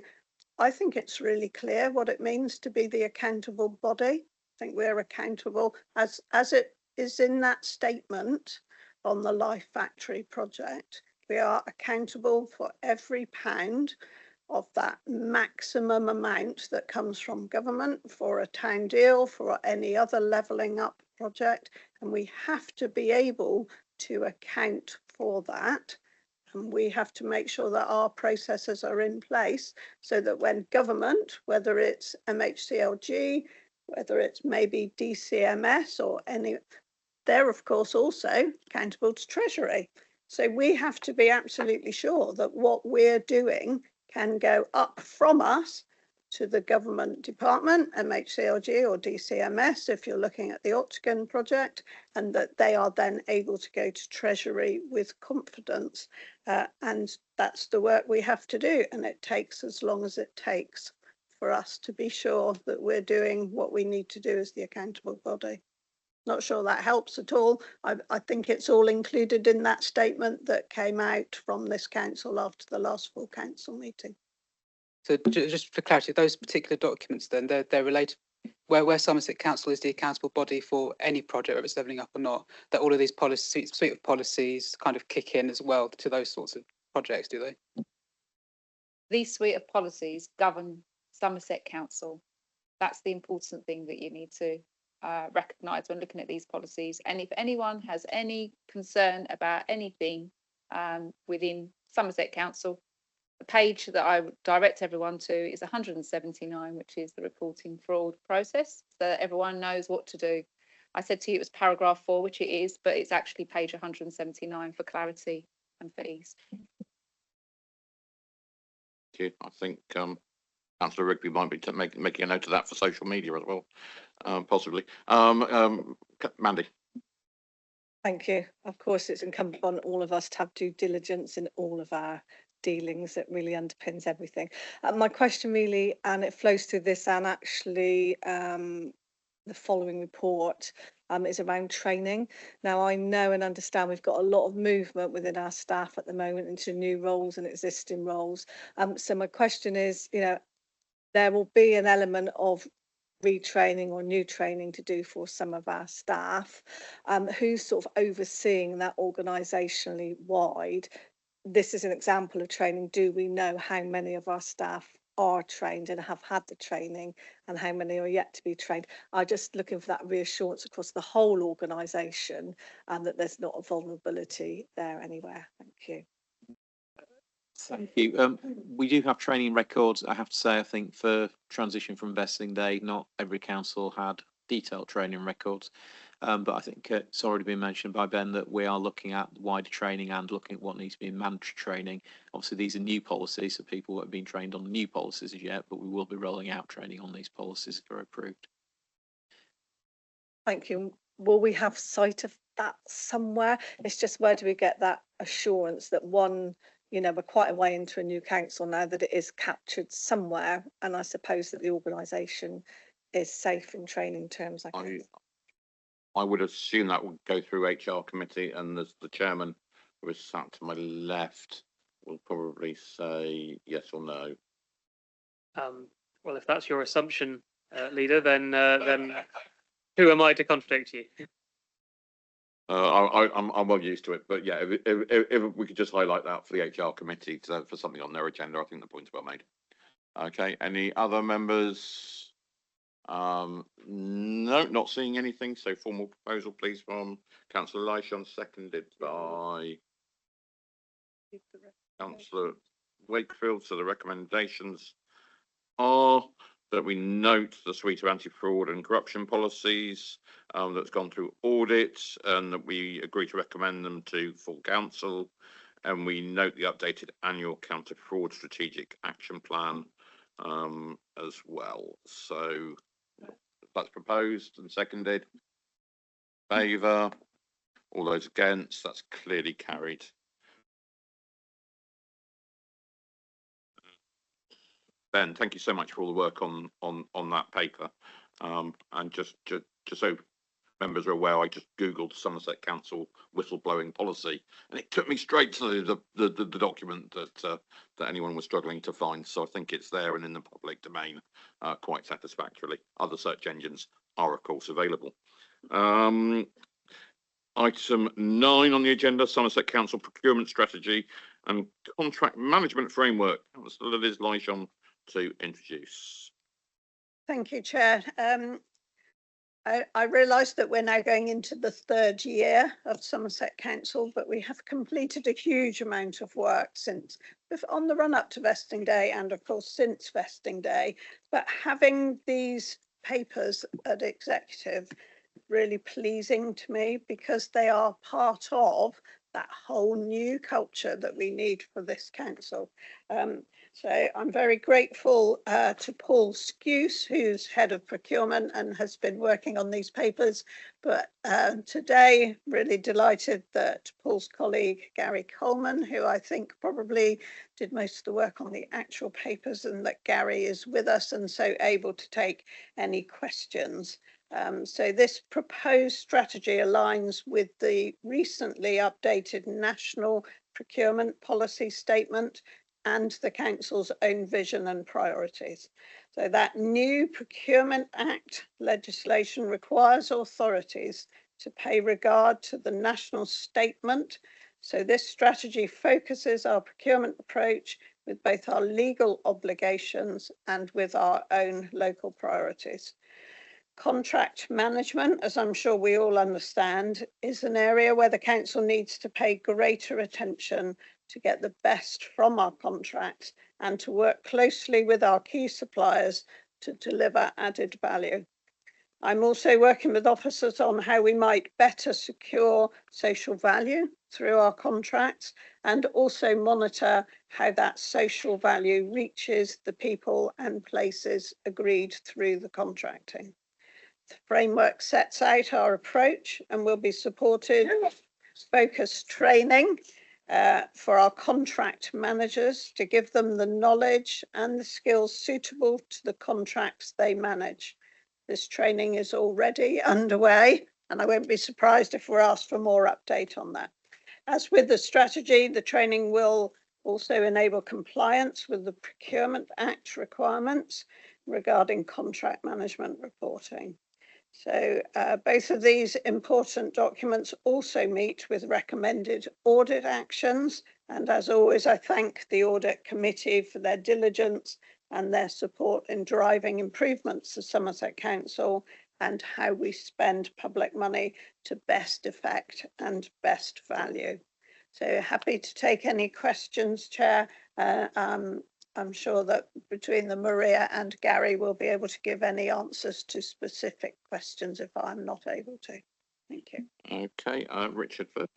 I think it's really clear what it means to be the accountable body. I think we're accountable as it is in that statement on the Life Factory project. We are accountable for every pound of that maximum amount that comes from government for a town deal, for any other levelling up project, and we have to be able to account for that, and we have to make sure that our processes are in place so that when government, whether it's MHCLG, whether it's maybe DCMS or any, they're of course also accountable to Treasury. So we have to be absolutely sure that what we're doing can go up from us to the government department, MHCLG or DCMS, if you're looking at the Octagon project, and that they are then able to go to Treasury with confidence. And that's the work we have to do. And it takes as long as it takes for us to be sure that we're doing what we need to do as the accountable body. Not sure that helps at all. I think it's all included in that statement that came out from this council after the last full council meeting. So just for clarity, those particular documents then, they're related, where Somerset Council is the accountable body for any project, whether it's levelling up or not, that all of these policies, suite of policies kind of kick in as well to those sorts of projects, do they? These suite of policies govern Somerset Council. That's the important thing that you need to recognise when looking at these policies. And if anyone has any concern about anything within Somerset Council, the page that I would direct everyone to is 179, which is the reporting fraud process, so that everyone knows what to do. I said to you it was paragraph 4, which it is, but it's actually page 179 for clarity and for ease. I think Councillor Rigby might be making a note of that for social media as well, possibly. Mandy. Thank you. Of course, it's incumbent on all of us to have due diligence in all of our dealings. That really underpins everything. My question really, and it flows through this and actually the following report, is around training. Now, I know and understand we've got a lot of movement within our staff at the moment into new roles and existing roles. So my question is, you know, there will be an element of retraining or new training to do for some of our staff. Who's sort of overseeing that organisationally wide? This is an example of training. Do we know how many of our staff are trained and have had the training, and how many are yet to be trained? I'm just looking for that reassurance across the whole organisation and that there's not a vulnerability there anywhere. Thank you. Thank you. We do have training records. I have to say, I think for transition from vesting day, not every council had detailed training records. But I think it's already been mentioned by Ben that we are looking at wider training and looking at what needs to be in mandatory training. Obviously, these are new policies, so people haven't been trained on the new policies as yet, but we will be rolling out training on these policies if they're approved. Thank you. Will we have sight of that somewhere? It's just, where do we get that assurance that, one, you know, we're quite a way into a new council now, that it is captured somewhere, and I suppose that the organisation is safe in training terms. I would assume that would go through HR committee, and the chairman, who is sat to my left, will probably say yes or no. Well, if that's your assumption, leader, then who am I to contradict you? I'm well used to it, but yeah, if we could just highlight that for the HR committee for something on their agenda, I think the point's well made. Okay, any other members? No, not seeing anything. So formal proposal, please, from Councillor Lyshawn, seconded by Councillor Wakefield. So the recommendations are that we note the suite of anti-fraud and corruption policies that's gone through audit, and that we agree to recommend them to full council, and we note the updated annual counter-fraud strategic action plan as well. So that's proposed and seconded. Favour? All those against? That's clearly carried. Ben, thank you so much for all the work on that paper. And just so members are aware, I just Googled Somerset Council whistleblowing policy, and it took me straight to the document that anyone was struggling to find. So I think it's there and in the public domain quite satisfactorily. Other search engines are, of course, available. Item 9 on the agenda: Somerset Council procurement strategy and contract management framework. Councillor Liz Lyshawn to introduce. Thank you, Chair. I realise that we're now going into the 3rd year of Somerset Council, but we have completed a huge amount of work since on the run up to vesting day, and of course since vesting day. But having these papers at executive really pleasing to me, because they are part of that whole new culture that we need for this council. So I'm very grateful to Paul Skuse, who's head of procurement and has been working on these papers. But today, really delighted that Paul's colleague, Gary Coleman, who I think probably did most of the work on the actual papers, and that Gary is with us and so able to take any questions. So this proposed strategy aligns with the recently updated National Procurement Policy Statement and the Council's own vision and priorities. So that new Procurement Act legislation requires authorities to pay regard to the national statement. So this strategy focuses our procurement approach with both our legal obligations and with our own local priorities. Contract management, as I'm sure we all understand, is an area where the council needs to pay greater attention to get the best from our contracts and to work closely with our key suppliers to deliver added value. I'm also working with officers on how we might better secure social value through our contracts and also monitor how that social value reaches the people and places agreed through the contracting. The framework sets out our approach and will be supported focused training for our contract managers to give them the knowledge and the skills suitable to the contracts they manage. This training is already underway, and I won't be surprised if we're asked for more update on that. As with the strategy, the training will also enable compliance with the Procurement Act requirements regarding contract management reporting. So both of these important documents also meet with recommended audit actions. And as always, I thank the Audit Committee for their diligence and their support in driving improvements to Somerset Council and how we spend public money to best effect and best value. So happy to take any questions, Chair. I'm sure that between the Maria and Gary will be able to give any answers to specific questions if I'm not able to. Thank you. Okay, Richard first.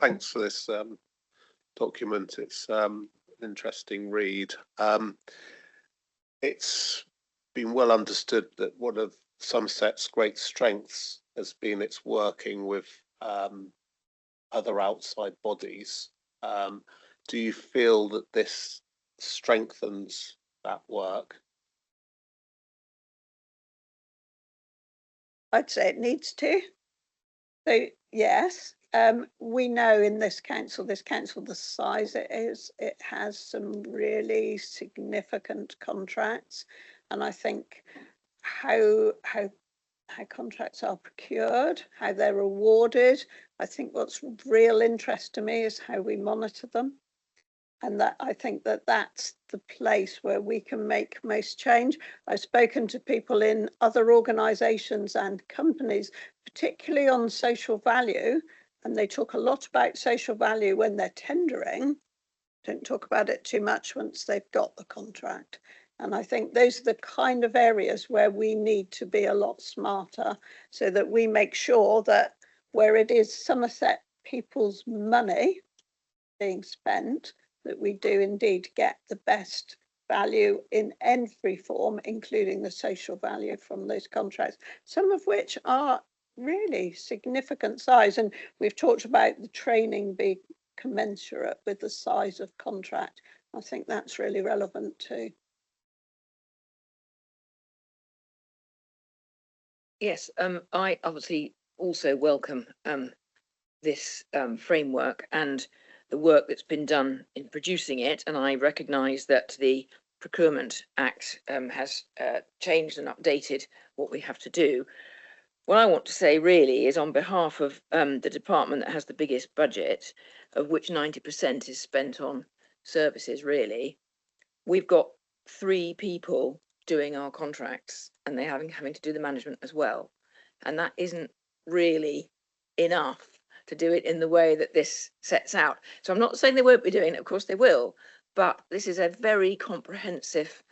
Thanks for this document. It's an interesting read. It's been well understood that one of Somerset's great strengths has been its working with other outside bodies. Do you feel that this strengthens that work? I'd say it needs to. So yes, we know in this council, the size it is, it has some really significant contracts. And I think how contracts are procured, how they're awarded. I think what's of real interest to me is how we monitor them. And that I think that that's the place where we can make most change. I've spoken to people in other organisations and companies, particularly on social value, and they talk a lot about social value when they're tendering, don't talk about it too much once they've got the contract. And I think those are the kind of areas where we need to be a lot smarter so that we make sure that where it is Somerset people's money being spent, that we do indeed get the best value in every form, including the social value from those contracts, some of which are really significant size. And we've talked about the training being commensurate with the size of contract. I think that's really relevant too. Yes, I obviously also welcome this framework and the work that's been done in producing it, and I recognise that the Procurement Act has changed and updated what we have to do. What I want to say really is on behalf of the department that has the biggest budget, of which 90% is spent on services really, we've got 3 people doing our contracts and they're having to do the management as well. And that isn't really enough to do it in the way that this sets out. So I'm not saying they won't be doing it, of course they will, but this is a very comprehensive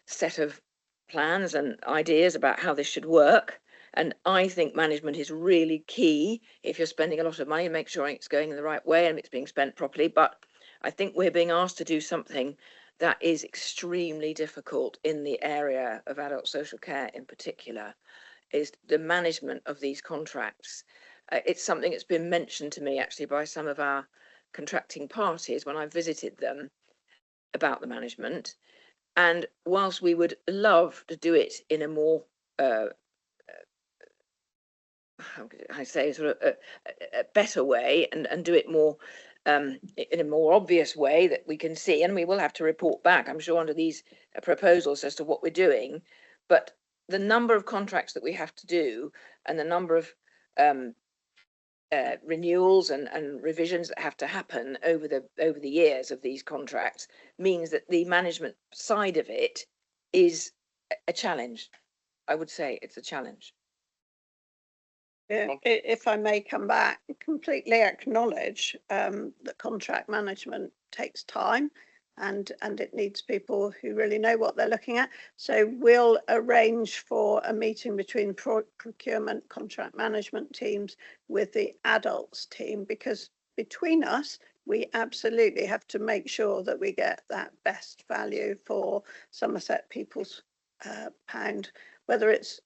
set of plans and ideas about how this should work. And I think management is really key if you're spending a lot of money, make sure it's going in the right way and it's being spent properly. But I think we're being asked to do something that is extremely difficult in the area of adult social care in particular, is the management of these contracts. It's something that's been mentioned to me actually by some of our contracting parties when I visited them about the management. And whilst we would love to do it in a more how could I say, sort of a better way, and do it more in a more obvious way that we can see, and we will have to report back, I'm sure, under these proposals as to what we're doing. But the number of contracts that we have to do, and the number of renewals and revisions that have to happen over the years of these contracts, means that the management side of it is a challenge. I would say it's a challenge. If I may come back, completely acknowledge that contract management takes time, and it needs people who really know what they're looking at. So we'll arrange for a meeting between procurement contract management teams with the adults team, because between us, we absolutely have to make sure that we get that best value for Somerset People's pound, whether it's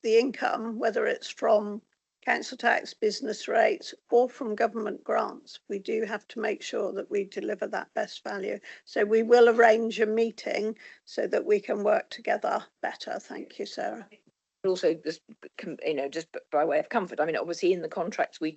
the income, whether it's from council tax, business rates, or from government grants. We do have to make sure that we deliver that best value. So we will arrange a meeting so that we can work together better. Thank you, Sarah. But also, just just by way of comfort, I mean, obviously in the contracts we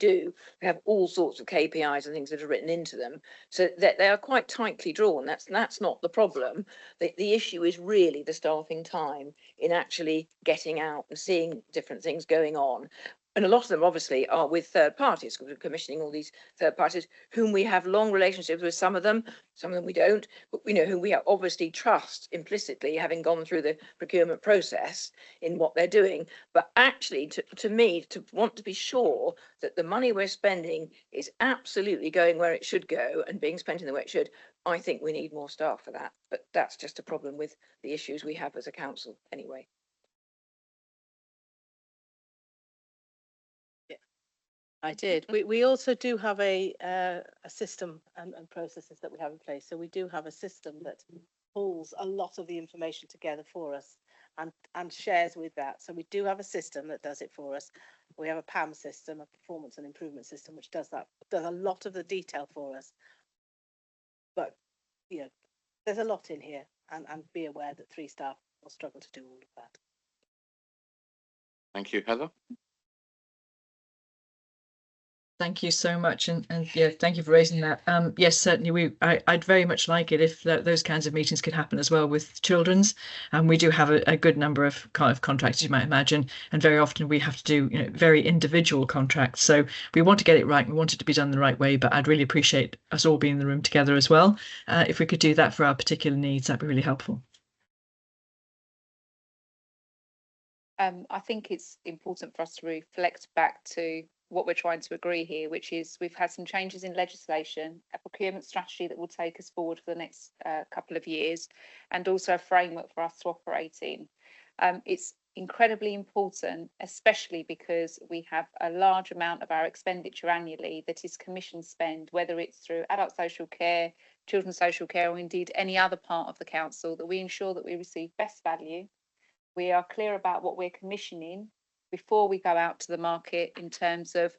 have all sorts of KPIs and things that are written into them, so that they are quite tightly drawn. That's not the problem. The issue is really the staffing time in actually getting out and seeing different things going on. And a lot of them obviously are with third parties, because we're commissioning all these third parties whom we have long relationships with. Some of them we don't, but whom we obviously trust implicitly, having gone through the procurement process in what they're doing. But actually, to me, to want to be sure that the money we're spending is absolutely going where it should go and being spent in the way it should, I think we need more staff for that. But that's just a problem with the issues we have as a council anyway. I did. We also do have a system and processes that we have in place. So we do have a system that pulls a lot of the information together for us and shares with that. So we do have a system that does it for us. We have a PAM system, a performance and improvement system, which does a lot of the detail for us. But there's a lot in here, and be aware that 3 staff will struggle to do all of that. Thank you, Heather. Thank you so much, and yeah, thank you for raising that. Yes, certainly I'd very much like it if those kinds of meetings could happen as well with children's. And we do have a good number of contracts, you might imagine, and very often we have to do very individual contracts. So we want to get it right. We want it to be done the right way. But I'd really appreciate us all being in the room together as well. If we could do that for our particular needs, that'd be really helpful. I think it's important for us to reflect back to what we're trying to agree here, which is we've had some changes in legislation, a procurement strategy that will take us forward for the next couple of years, and also a framework for us to operate in. It's incredibly important, especially because we have a large amount of our expenditure annually that is commission spend, whether it's through adult social care, children's social care, or indeed any other part of the council, that we ensure that we receive best value. We are clear about what we're commissioning before we go out to the market in terms of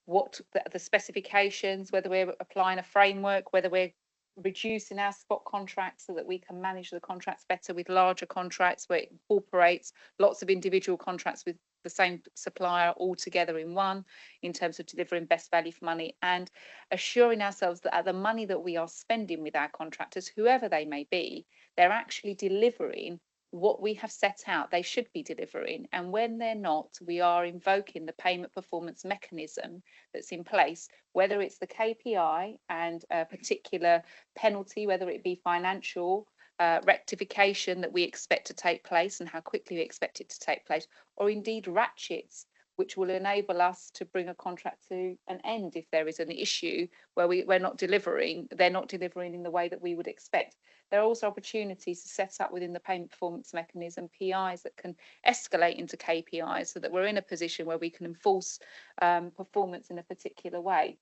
what the specifications, whether we're applying a framework, whether we're reducing our spot contracts so that we can manage the contracts better with larger contracts where it incorporates lots of individual contracts with the same supplier all together in one, in terms of delivering best value for money, and assuring ourselves that the money that we are spending with our contractors, whoever they may be, they're actually delivering what we have set out they should be delivering. And when they're not, we are invoking the payment performance mechanism that's in place, whether it's the KPI and a particular penalty, whether it be financial rectification that we expect to take place and how quickly we expect it to take place, or indeed ratchets, which will enable us to bring a contract to an end if there is an issue where we're not delivering, they're not delivering in the way that we would expect. There are also opportunities to set up within the payment performance mechanism PIs that can escalate into KPIs so that we're in a position where we can enforce performance in a particular way.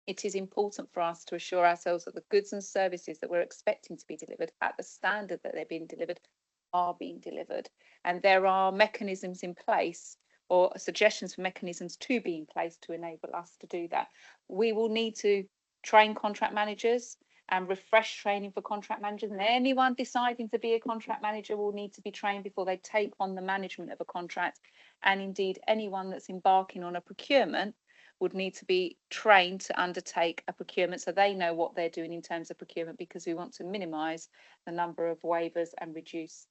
It is important for us to assure ourselves that the goods and services that we're expecting to be delivered at the standard that they're being delivered are being delivered. And there are mechanisms in place, or suggestions for mechanisms to be in place to enable us to do that. We will need to train contract managers, and refresh training for contract managers. And anyone deciding to be a contract manager will need to be trained before they take on the management of a contract. And indeed, anyone that's embarking on a procurement would need to be trained to undertake a procurement so they know what they're doing in terms of procurement, because we want to minimise the number of waivers and reduce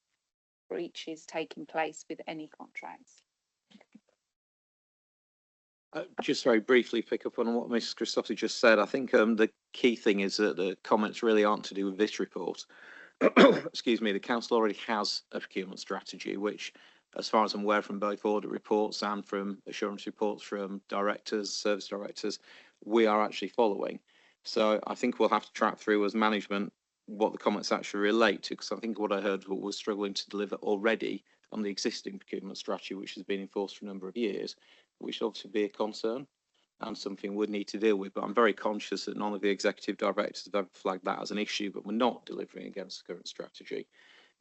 breaches taking place with any contracts. Just very briefly pick up on what Mrs. Christofi just said. I think the key thing is that the comments really aren't to do with this report. Excuse me, the council already has a procurement strategy, which, as far as I'm aware from both audit reports and from assurance reports from directors, service directors, we are actually following. So I think we'll have to track through as management what the comments actually relate to, because I think what I heard was struggling to deliver already on the existing procurement strategy, which has been enforced for a number of years, which should obviously be a concern and something we'd need to deal with. But I'm very conscious that none of the executive directors have ever flagged that as an issue, but we're not delivering against the current strategy.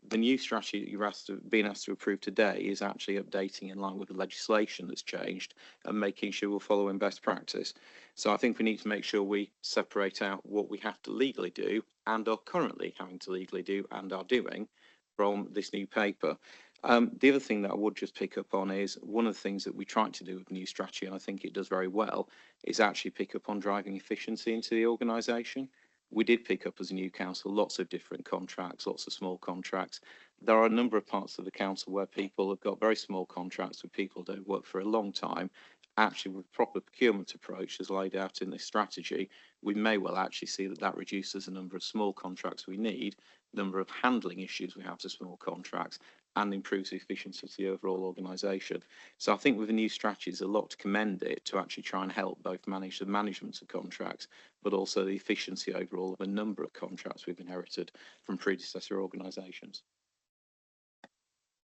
The new strategy that you're being asked to approve today is actually updating in line with the legislation that's changed and making sure we're following best practice. So I think we need to make sure we separate out what we have to legally do and are currently having to legally do and are doing from this new paper. The other thing that I would just pick up on is one of the things that we tried to do with the new strategy, and I think it does very well, is actually pick up on driving efficiency into the organisation. We did pick up as a new council lots of different contracts, lots of small contracts. There are a number of parts of the council where people have got very small contracts with people that have worked for a long time. Actually, with proper procurement approach as laid out in this strategy, we may well actually see that that reduces the number of small contracts we need, the number of handling issues we have to small contracts, and improves the efficiency of the overall organisation. So I think with the new strategy, there's a lot to commend it to actually try and help both manage the management of contracts, but also the efficiency overall of a number of contracts we've inherited from predecessor organisations.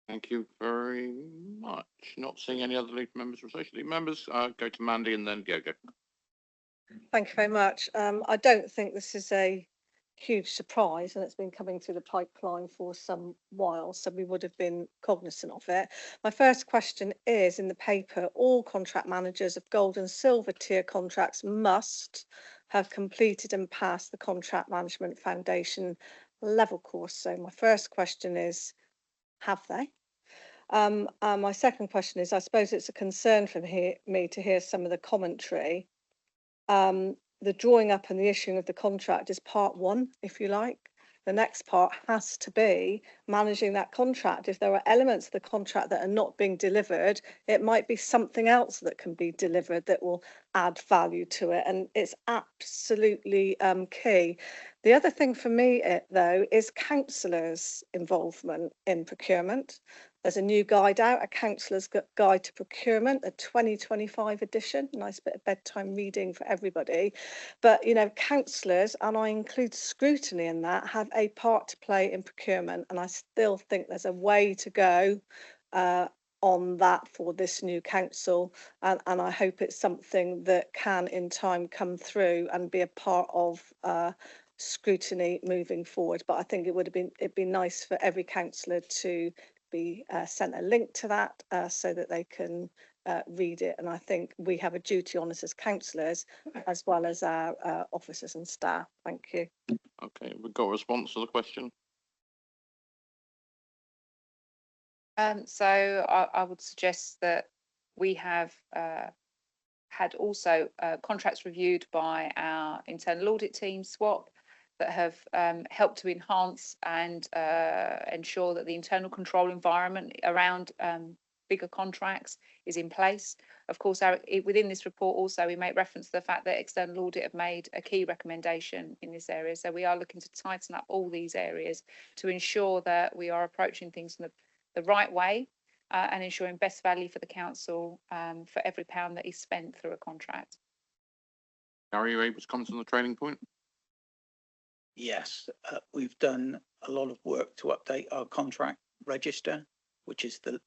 Thank you very much. Not seeing any other lead members or social lead members. Go to Mandy and then Gogo. Thank you very much. I don't think this is a huge surprise, and it's been coming through the pipeline for some while, so we would have been cognizant of it. My first question is, in the paper, all contract managers of gold and silver tier contracts must have completed and passed the Contract Management Foundation level course. So my first question is, have they? And my second question is, I suppose it's a concern for me to hear some of the commentary. The drawing up and the issuing of the contract is part one, if you like. The next part has to be managing that contract. If there are elements of the contract that are not being delivered, it might be something else that can be delivered that will add value to it. And it's absolutely key. The other thing for me, though, is councillors' involvement in procurement. There's a new guide out, a councillor's guide to procurement, a 2025 edition, nice bit of bedtime reading for everybody. But, you know, councillors, and I include scrutiny in that, have a part to play in procurement. And I still think there's a way to go on that for this new council. And I hope it's something that can in time come through and be a part of scrutiny moving forward. But I think it'd be nice for every councillor to be sent a link to that so that they can read it. And I think we have a duty on us as councillors as well as our officers and staff. Thank you. Okay, we've got a response to the question. So I would suggest that we have had also contracts reviewed by our internal audit team, SWAP, that have helped to enhance and ensure that the internal control environment around bigger contracts is in place. Of course, within this report also we make reference to the fact that external audit have made a key recommendation in this area. So we are looking to tighten up all these areas to ensure that we are approaching things in the right way and ensuring best value for the council for every pound that is spent through a contract. Gary, are you able to comment on the training point? Yes, we've done a lot of work to update our contract register, which is the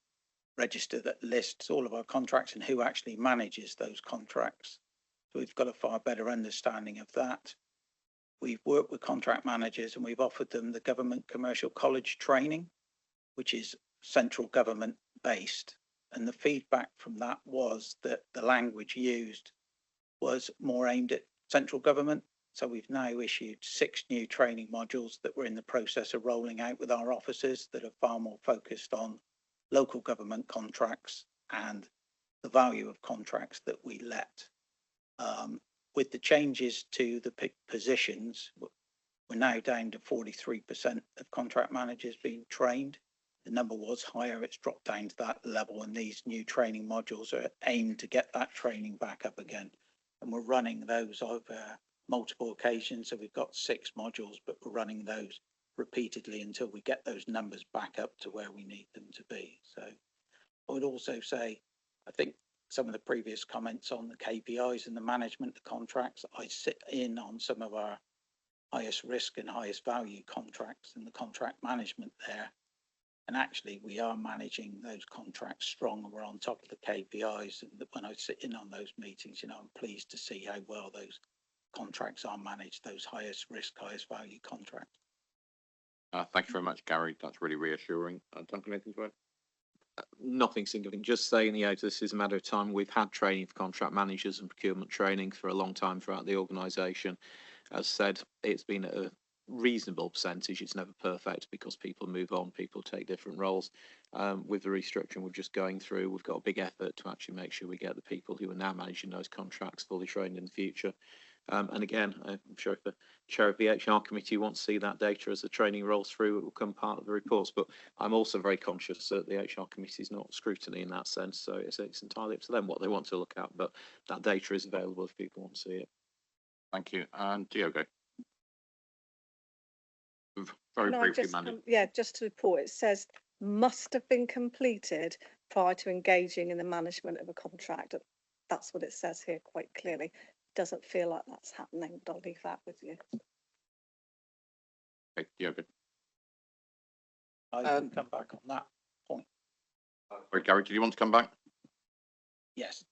register that lists all of our contracts and who actually manages those contracts. So we've got a far better understanding of that. We've worked with contract managers and we've offered them the Government Commercial College training, which is central government based. And the feedback from that was that the language used was more aimed at central government. So we've now issued 6 new training modules that we're in the process of rolling out with our officers that are far more focused on local government contracts and the value of contracts that we let. With the changes to the positions, we're now down to 43% of contract managers being trained. The number was higher, it's dropped down to that level, and these new training modules are aimed to get that training back up again. And we're running those over multiple occasions. So we've got 6 modules, but we're running those repeatedly until we get those numbers back up to where we need them to be. So I would also say, I think some of the previous comments on the KPIs and the management of contracts, I sit in on some of our highest risk and highest value contracts and the contract management there. And actually we are managing those contracts strong, and we're on top of the KPIs. And when I sit in on those meetings, you know, I'm pleased to see how well those contracts are managed, those highest risk, highest value contracts. Thank you very much, Gary. That's really reassuring. Duncan, anything to add? Nothing significant, just saying, you know, this is a matter of time. We've had training for contract managers and procurement training for a long time throughout the organisation. As said, it's been a reasonable percentage. It's never perfect because people move on, people take different roles. With the restructuring we're just going through, we've got a big effort to actually make sure we get the people who are now managing those contracts fully trained in the future. And again, I'm sure if the chair of the HR committee wants to see that data as the training rolls through, it will come part of the reports. But I'm also very conscious that the HR committee is not scrutiny in that sense. So it's entirely up to them what they want to look at. But that data is available if people want to see it. Thank you. And Diogo. Very Can I briefly, just Mandy. just to report, it says must have been completed prior to engaging in the management of a contract. That's what it says here quite clearly. Doesn't feel like that's happening, but I'll leave that with you. Okay, Diogo. I can come back on that point. Sorry, Gary, did you want to come back? Yes,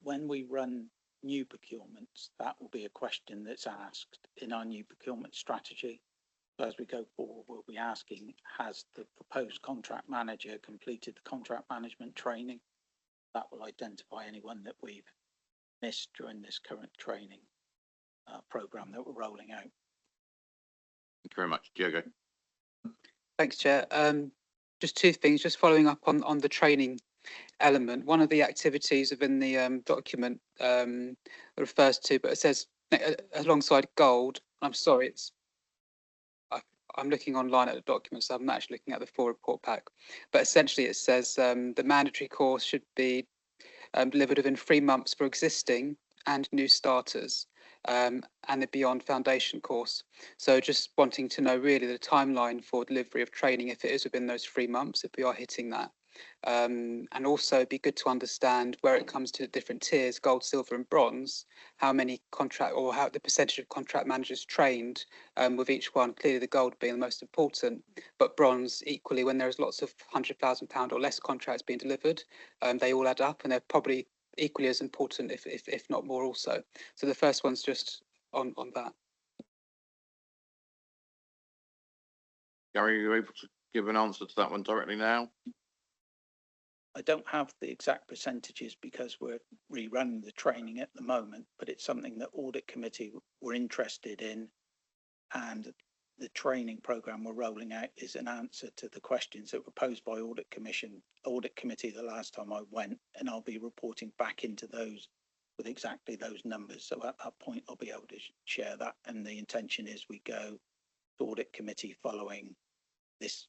when we run new procurements, that will be a question that's asked in our new procurement strategy. So as we go forward, we'll be asking, has the proposed contract manager completed the contract management training? That will identify anyone that we've missed during this current training programme that we're rolling out. Thank you very much. Diogo. Thanks, Chair. Just 2 things, just following up on the training element. One of the activities within the document refers to, but it says alongside gold, I'm sorry, I'm looking online at the document, so I'm not actually looking at the full report pack. But essentially it says the mandatory course should be delivered within 3 months for existing and new starters, and the Beyond Foundation course. So just wanting to know really the timeline for delivery of training, if it is within those 3 months, if we are hitting that. And also it'd be good to understand where it comes to the different tiers, gold, silver and bronze, how many contract or how the percentage of contract managers trained with each one, clearly the gold being the most important, but bronze equally, when there's lots of £100,000 or less contracts being delivered, they all add up and they're probably equally as important, if not more also. So the first one's just on that. Gary, are you able to give an answer to that one directly now? I don't have the exact percentages because we're rerunning the training at the moment, but it's something that Audit Committee were interested in, and the training programme we're rolling out is an answer to the questions that were posed by Audit Committee the last time I went, and I'll be reporting back into those with exactly those numbers. So at that point I'll be able to share that, and the intention is we go to Audit Committee following this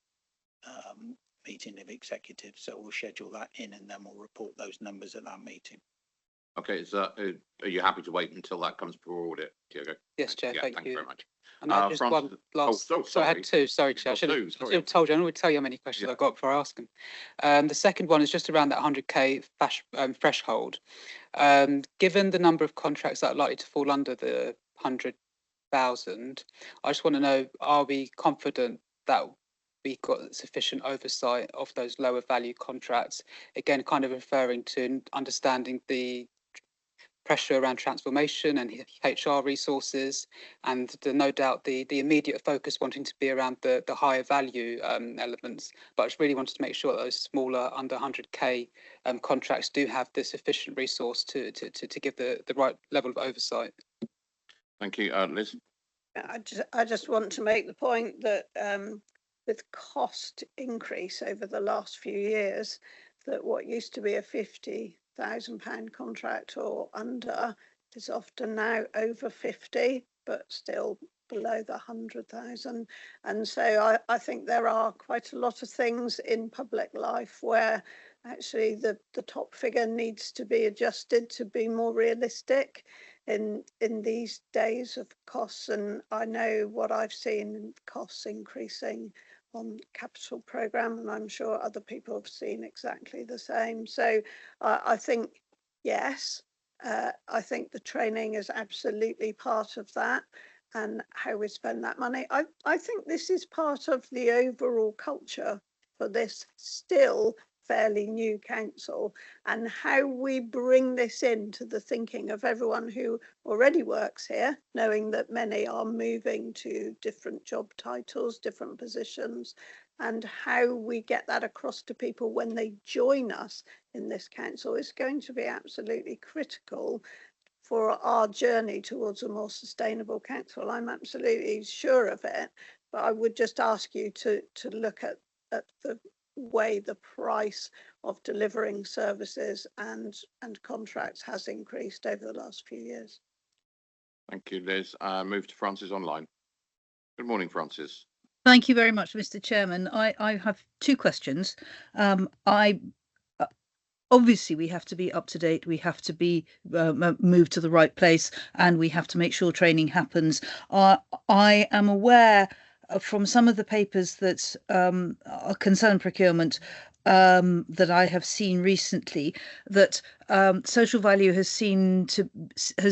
meeting of executives, so we'll schedule that in and then we'll report those numbers at that meeting. Okay, so are you happy to wait until that comes before audit, Diogo? Yes, Chair, Yeah, thank thank you you very much. And I just one Francis, last, oh, so I had 2, sorry, Chair, I should have told you, I would tell you how many questions I've got before I ask them. The second one is just around that 100k threshold. Given the number of contracts that are likely to fall under the 100,000, I just want to know, are we confident that we got sufficient oversight of those lower value contracts? Again, kind of referring to understanding the pressure around transformation and HR resources, and no doubt the immediate focus wanting to be around the higher value elements. But I just really wanted to make sure that those smaller under 100k contracts do have the sufficient resource to give the right level of oversight. Thank you, Liz. I just want to make the point that with cost increase over the last few years, that what used to be a £50,000 contract or under is often now over 50, but still below the 100,000. And so I think there are quite a lot of things in public life where actually the top figure needs to be adjusted to be more realistic in these days of costs. And I know what I've seen, costs increasing on capital programme, and I'm sure other people have seen exactly the same. So I think, yes, I think the training is absolutely part of that, and how we spend that money. I think this is part of the overall culture for this still fairly new council, and how we bring this into the thinking of everyone who already works here, knowing that many are moving to different job titles, different positions, and how we get that across to people when they join us in this council is going to be absolutely critical for our journey towards a more sustainable council. I'm absolutely sure of it, but I would just ask you to look at the way the price of delivering services and contracts has increased over the last few years. Thank you, Liz. Move to Francis online. Good morning, Francis. Thank you very much, Mr. Chairman. I have two questions. Obviously, we have to be up to date. We have to be moved to the right place, and we have to make sure training happens. I am aware from some of the papers that concern procurement that I have seen recently that social value has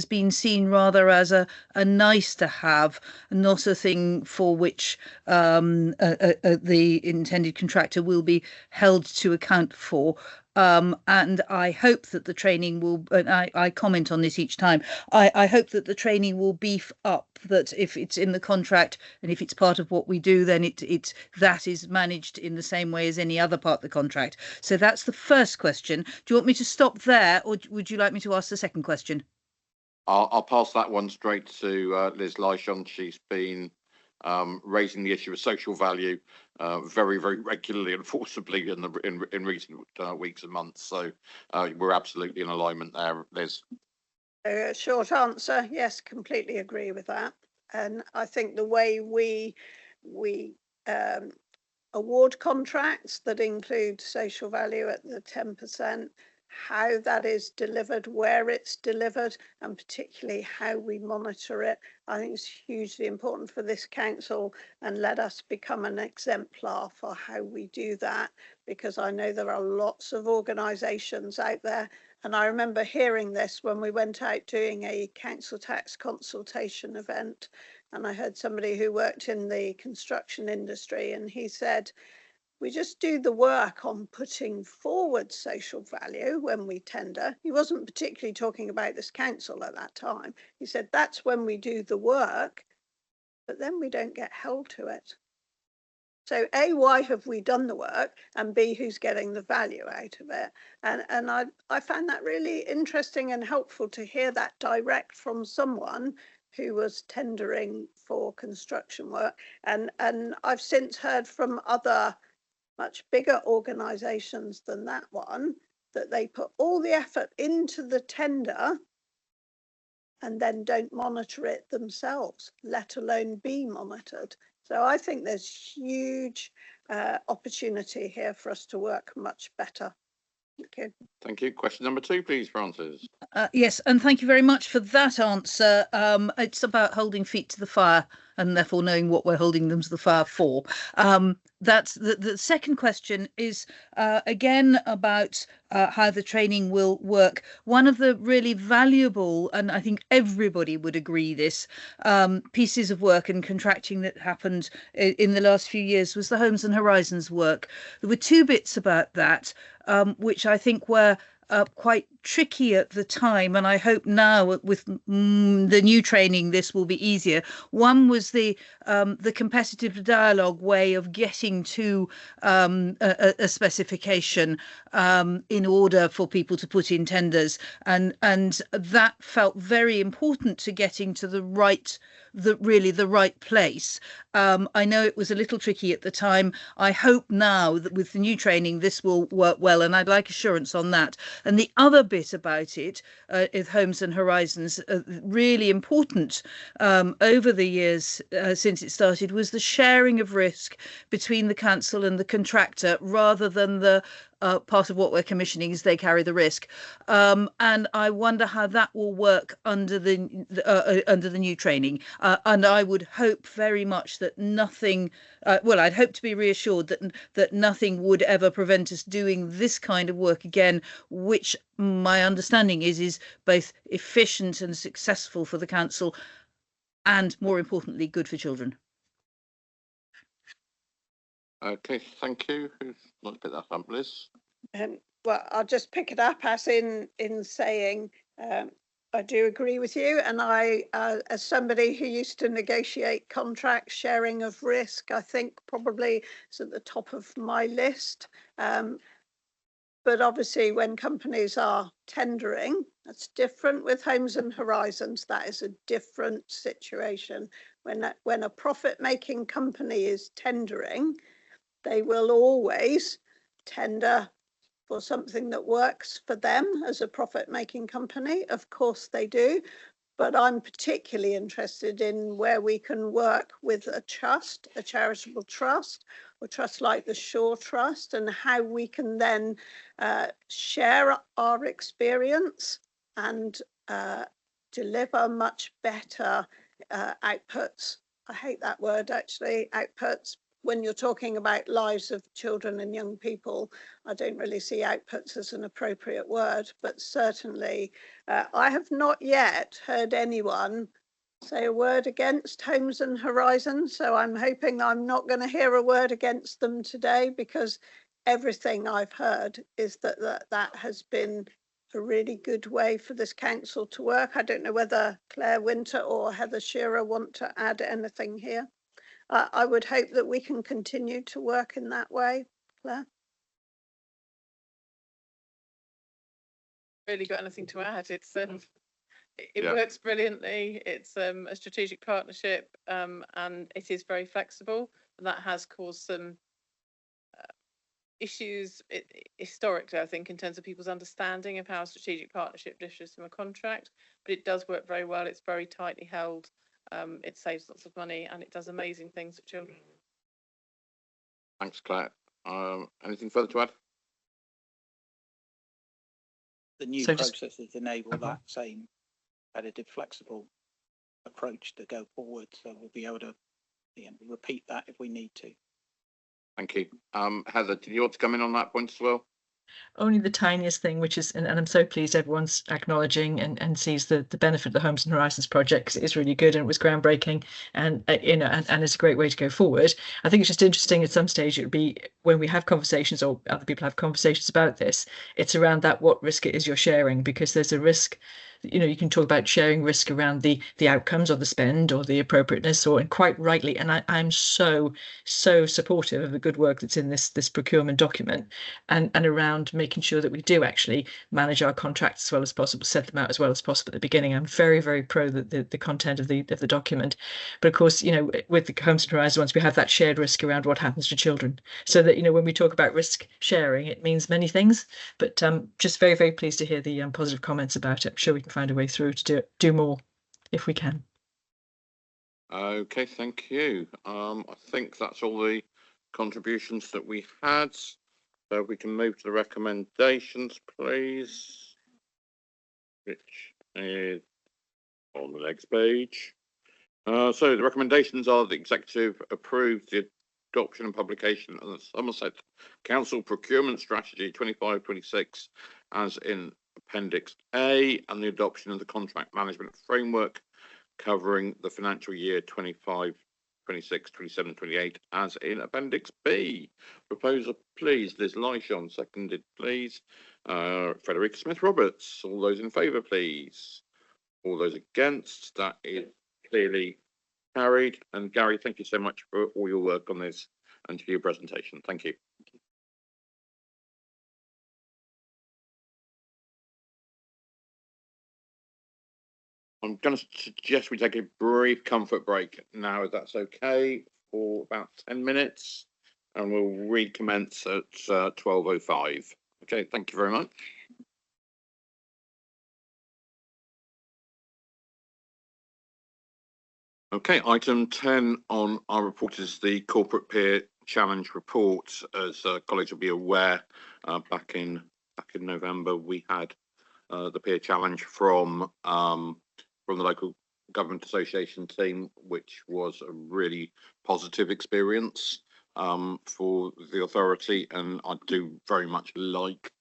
been seen rather as a nice to have, not a thing for which the intended contractor will be held to account for. And I hope that the training will, and I comment on this each time, I hope that the training will beef up, that if it's in the contract and if it's part of what we do, then that is managed in the same way as any other part of the contract. So that's the first question. Do you want me to stop there, or would you like me to ask the second question? I'll pass that one straight to Liz Lyshon. She's been raising the issue of social value very, very regularly and forcibly in recent weeks and months. So we're absolutely in alignment there, Liz. Short answer, yes, completely agree with that. And I think the way we award contracts that include social value at the 10%, how that is delivered, where it's delivered, and particularly how we monitor it, I think is hugely important for this council, and let us become an exemplar for how we do that, because I know there are lots of organisations out there. And I remember hearing this when we went out doing a council tax consultation event, and I heard somebody who worked in the construction industry, and he said, we just do the work on putting forward social value when we tender. He wasn't particularly talking about this council at that time. He said, that's when we do the work, but then we don't get held to it. So A, why have we done the work? And B, who's getting the value out of it? And I found that really interesting and helpful to hear that direct from someone who was tendering for construction work. And I've since heard from other much bigger organisations than that one, that they put all the effort into the tender and then don't monitor it themselves, let alone be monitored. So I think there's huge opportunity here for us to work much better. Thank you. Thank you. Question number 2, please, Francis. Yes, and thank you very much for that answer. It's about holding feet to the fire and therefore knowing what we're holding them to the fire for. That's the second question is again about how the training will work. One of the really valuable, and I think everybody would agree this, pieces of work and contracting that happened in the last few years was the Homes and Horizons work. There were 2 bits about that, which I think were quite tricky at the time, and I hope now with the new training this will be easier. One was the competitive dialogue way of getting to a specification in order for people to put in tenders, and that felt very important to getting to the right place. I know it was a little tricky at the time. I hope now that with the new training this will work well, and I'd like assurance on that. And the other bit about it is Homes and Horizons, really important over the years since it started, was the sharing of risk between the council and the contractor, rather than the part of what we're commissioning is they carry the risk. And I wonder how that will work under the new training. And I would hope very much that nothing, I'd hope to be reassured that nothing would ever prevent us doing this kind of work again, which my understanding is both efficient and successful for the council, and more importantly, good for children. Okay, thank you. Who'd like to pick that up, Liz? Well, I'll just pick it up as in saying I do agree with you, and I, as somebody who used to negotiate contracts, sharing of risk, I think probably is at the top of my list. But obviously, when companies are tendering, that's different with Homes and Horizons. That is a different situation. When a profit-making company is tendering, they will always tender for something that works for them as a profit-making company. Of course they do, but I'm particularly interested in where we can work with a trust, a charitable trust, or trust like the Shaw Trust, and how we can then share our experience and deliver much better outputs. I hate that word, actually, outputs. When you're talking about lives of children and young people, I don't really see outputs as an appropriate word, but certainly I have not yet heard anyone say a word against Homes and Horizons, so I'm hoping I'm not going to hear a word against them today, because everything I've heard is that has been a really good way for this council to work. I don't know whether Claire Winter or Heather Shearer want to add anything here. I would hope that we can continue to work in that way, Claire. Really got anything to add? It's it works brilliantly. It's a strategic partnership, and it is very flexible, and that has caused some issues historically, I think, in terms of people's understanding of how a strategic partnership differs from a contract. But it does work very well. It's very tightly held. It saves lots of money, and it does amazing things for children. Thanks, Claire. Anything further to add? The new processes enable that same competitive, flexible approach to go forward. So we'll be able to repeat that if we need to. Thank you. Heather, did you want to come in on that point as well? Only the tiniest thing, which is, and I'm so pleased everyone's acknowledging and sees the benefit of the Homes and Horizons project, because it is really good and it was groundbreaking, and and it's a great way to go forward. I think it's just interesting at some stage it would be, when we have conversations or other people have conversations about this, it's around that what risk it is you're sharing, because there's a risk. You can talk about sharing risk around the outcomes or the spend or the appropriateness, and quite rightly, and I'm so supportive of the good work that's in this procurement document, and around making sure that we do actually manage our contracts as well as possible, set them out as well as possible at the beginning. I'm very, very pro the content of the document, but of course, with the Homes and Horizons ones, we have that shared risk around what happens to children, so that when we talk about risk sharing, it means many things. But just very, very pleased to hear the positive comments about it. I'm sure we can find a way through to do more if we can. Okay, thank you. I think that's all the contributions that we had. So we can move to the recommendations, please, which is on the next page. So the recommendations are: the executive approves the adoption and publication of the Somerset Council Procurement Strategy 25-26 as in Appendix A, and the adoption of the contract management framework covering the financial year 25-26 26, 27, 28 as in Appendix B. Proposer, please. Liz Lyshon, seconded, please. Frederica Smith-Roberts. All those in favour, please. All those against, that is clearly carried. And Gary, thank you so much for all your work on this and for your presentation. Thank you. I'm going to suggest we take a brief comfort break now, if that's okay, for about 10 minutes, and we'll recommence at 12:05. Okay, thank you very much. Okay, item 10 on our report is the Corporate Peer Challenge report. As colleagues will be aware, back in November, we had the Peer Challenge from the local government association team, which was a really positive experience for the authority, and I do very much like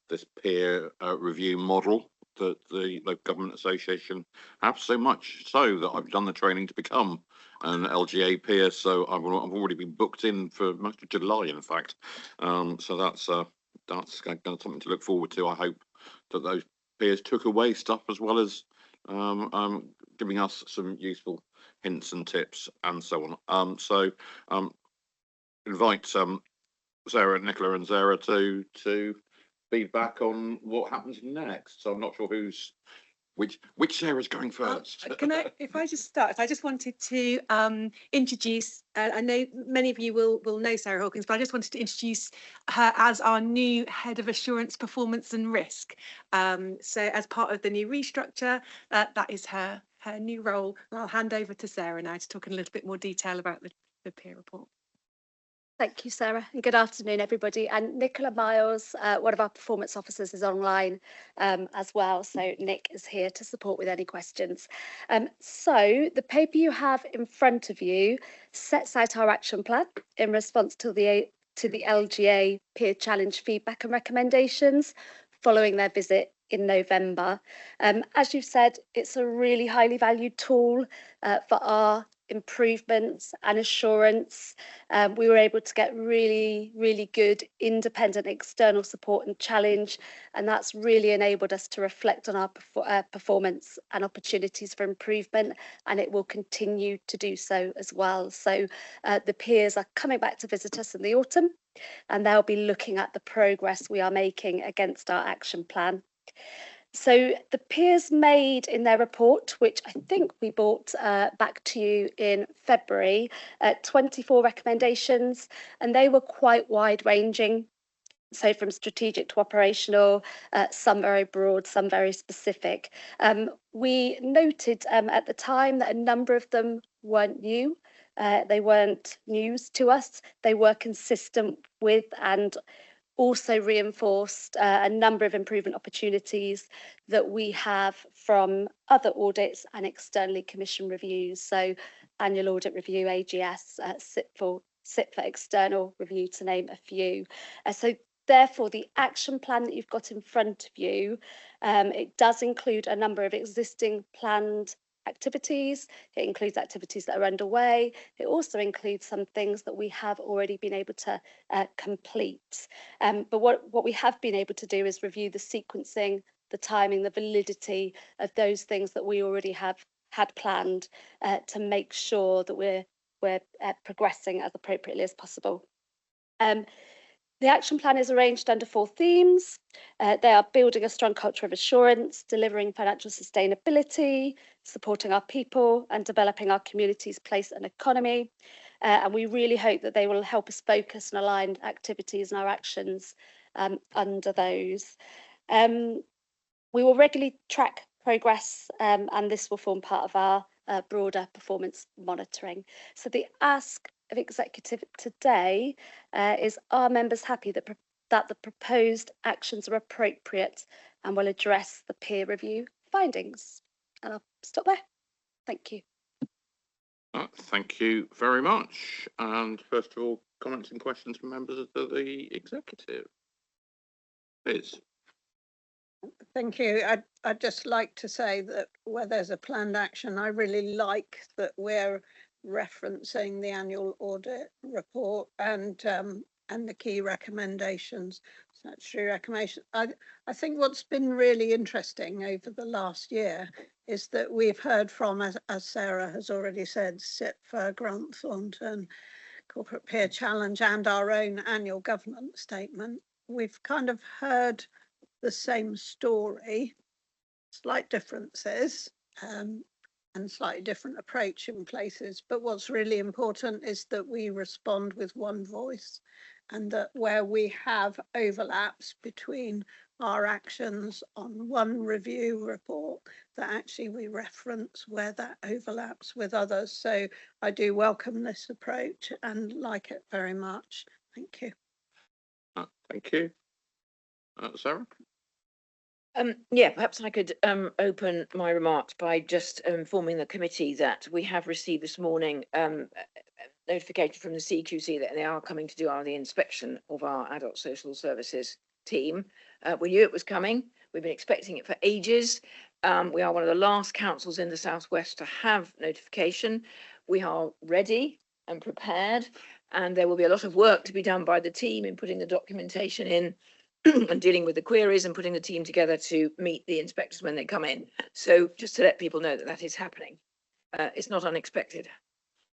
this peer review model that the local government association have, so much so that I've done the training to become an LGA peer. So I've already been booked in for most of July, in fact. So that's something to look forward to. I hope that those peers took away stuff as well as giving us some useful hints and tips and so on. So invite Sarah, Nicola and Sarah to feedback on what happens next. So I'm not sure which Sarah's going first. Can I, if I just start, I just wanted to introduce, I know many of you will know Sarah Hawkins, but I just wanted to introduce her as our new Head of Assurance, Performance and Risk. So as part of the new restructure, that is her new role. And I'll hand over to Sarah now to talk in a little bit more detail about the peer report. Thank you, Sarah, and good afternoon, everybody. And Nicola Miles, one of our performance officers, is online as well. So Nick is here to support with any questions. So the paper you have in front of you sets out our action plan in response to the LGA Peer Challenge feedback and recommendations following their visit in November. As you've said, it's a really highly valued tool for our improvements and assurance. We were able to get really good independent external support and challenge, and that's really enabled us to reflect on our performance and opportunities for improvement, and it will continue to do so as well. So the peers are coming back to visit us in the autumn, and they'll be looking at the progress we are making against our action plan. So the peers made in their report, which I think we brought back to you in February, 24 recommendations, and they were quite wide ranging. So from strategic to operational, some very broad, some very specific. We noted at the time that a number of them weren't new. They weren't news to us. They were consistent with and also reinforced a number of improvement opportunities that we have from other audits and externally commissioned reviews. So annual audit review, AGS, SIPFA external review, to name a few. So therefore, the action plan that you've got in front of you, it does include a number of existing planned activities. It includes activities that are underway. It also includes some things that we have already been able to complete. But what we have been able to do is review the sequencing, the timing, the validity of those things that we already have had planned to make sure that we're progressing as appropriately as possible. The action plan is arranged under 4 themes. They are building a strong culture of assurance, delivering financial sustainability, supporting our people, and developing our communities, place and economy. And we really hope that they will help us focus and align activities and our actions under those. We will regularly track progress, and this will form part of our broader performance monitoring. So the ask of executive today is, are members happy that the proposed actions are appropriate and will address the peer review findings? And I'll stop there. Thank you. Thank you very much. And first of all, comments and questions from members of the executive. Liz. Thank you. I'd just like to say that where there's a planned action, I really like that we're referencing the annual audit report and the key recommendations, statutory recommendations. I think what's been really interesting over the last year is that we've heard from, as Sarah has already said, SIPFA, Grant Thornton, Corporate Peer Challenge, and our own annual government statement. We've kind of heard the same story, slight differences, and slightly different approach in places. But what's really important is that we respond with one voice, and that where we have overlaps between our actions on one review report, that actually we reference where that overlaps with others. So I do welcome this approach and like it very much. Thank you. Thank you. Sarah? Yeah, perhaps I could open my remarks by just informing the committee that we have received this morning notification from the CQC that they are coming to do the inspection of our adult social services team. We knew it was coming. We've been expecting it for ages. We are one of the last councils in the Southwest to have notification. We are ready and prepared, and there will be a lot of work to be done by the team in putting the documentation in and dealing with the queries and putting the team together to meet the inspectors when they come in. So just to let people know that that is happening. It's not unexpected.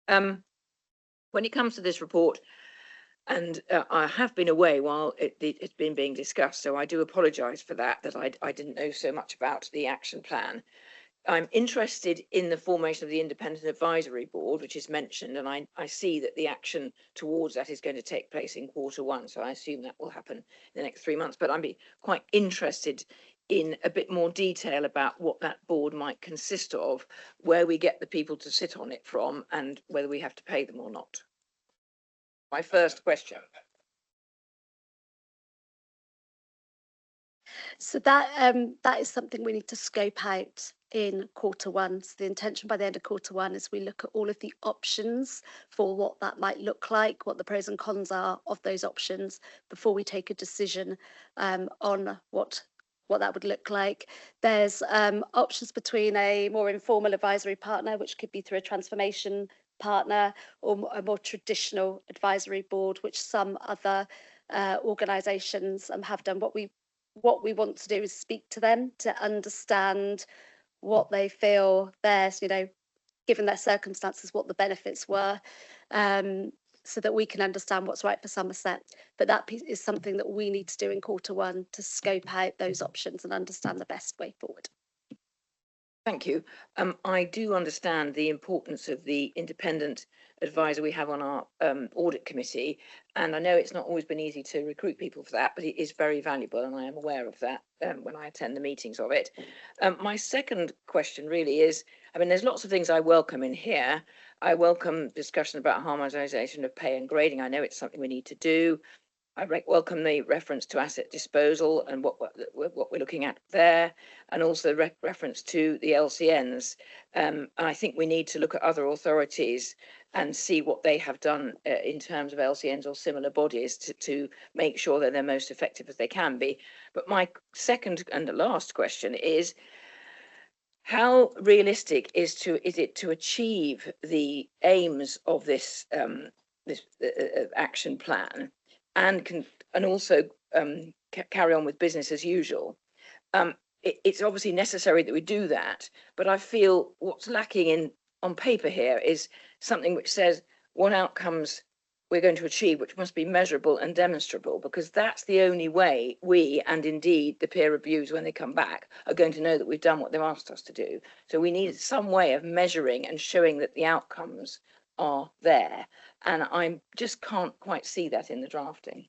When it comes to this report, and I have been away while it's been being discussed, so I do apologise for that I didn't know so much about the action plan. I'm interested in the formation of the Independent Advisory Board, which is mentioned, and I see that the action towards that is going to take place in Q1, so I assume that will happen in the next 3 months. But I'd be quite interested in a bit more detail about what that board might consist of, where we get the people to sit on it from, and whether we have to pay them or not. My first question. So that is something we need to scope out in Q1. So the intention by the end of Q1 is we look at all of the options for what that might look like, what the pros and cons are of those options before we take a decision on what that would look like. There's options between a more informal advisory partner, which could be through a transformation partner, or a more traditional advisory board, which some other organisations have done. What we want to do is speak to them to understand what they feel there's, given their circumstances, what the benefits were, so that we can understand what's right for Somerset. But that piece is something that we need to do in Q1 to scope out those options and understand the best way forward. Thank you. I do understand the importance of the independent advisor we have on our audit committee, and I know it's not always been easy to recruit people for that, but it is very valuable, and I am aware of that when I attend the meetings of it. My second question really is, there's lots of things I welcome in here. I welcome discussion about harmonisation of pay and grading. I know it's something we need to do. I welcome the reference to asset disposal and what we're looking at there, and also reference to the LCNs. I think we need to look at other authorities and see what they have done in terms of LCNs or similar bodies to make sure that they're most effective as they can be. But my second and last question is, how realistic is it to achieve the aims of this action plan? And also carry on with business as usual. It's obviously necessary that we do that, but I feel what's lacking on paper here is something which says what outcomes we're going to achieve, which must be measurable and demonstrable, because that's the only way we, and indeed the peer reviews when they come back, are going to know that we've done what they've asked us to do. So we need some way of measuring and showing that the outcomes are there, and I just can't quite see that in the drafting.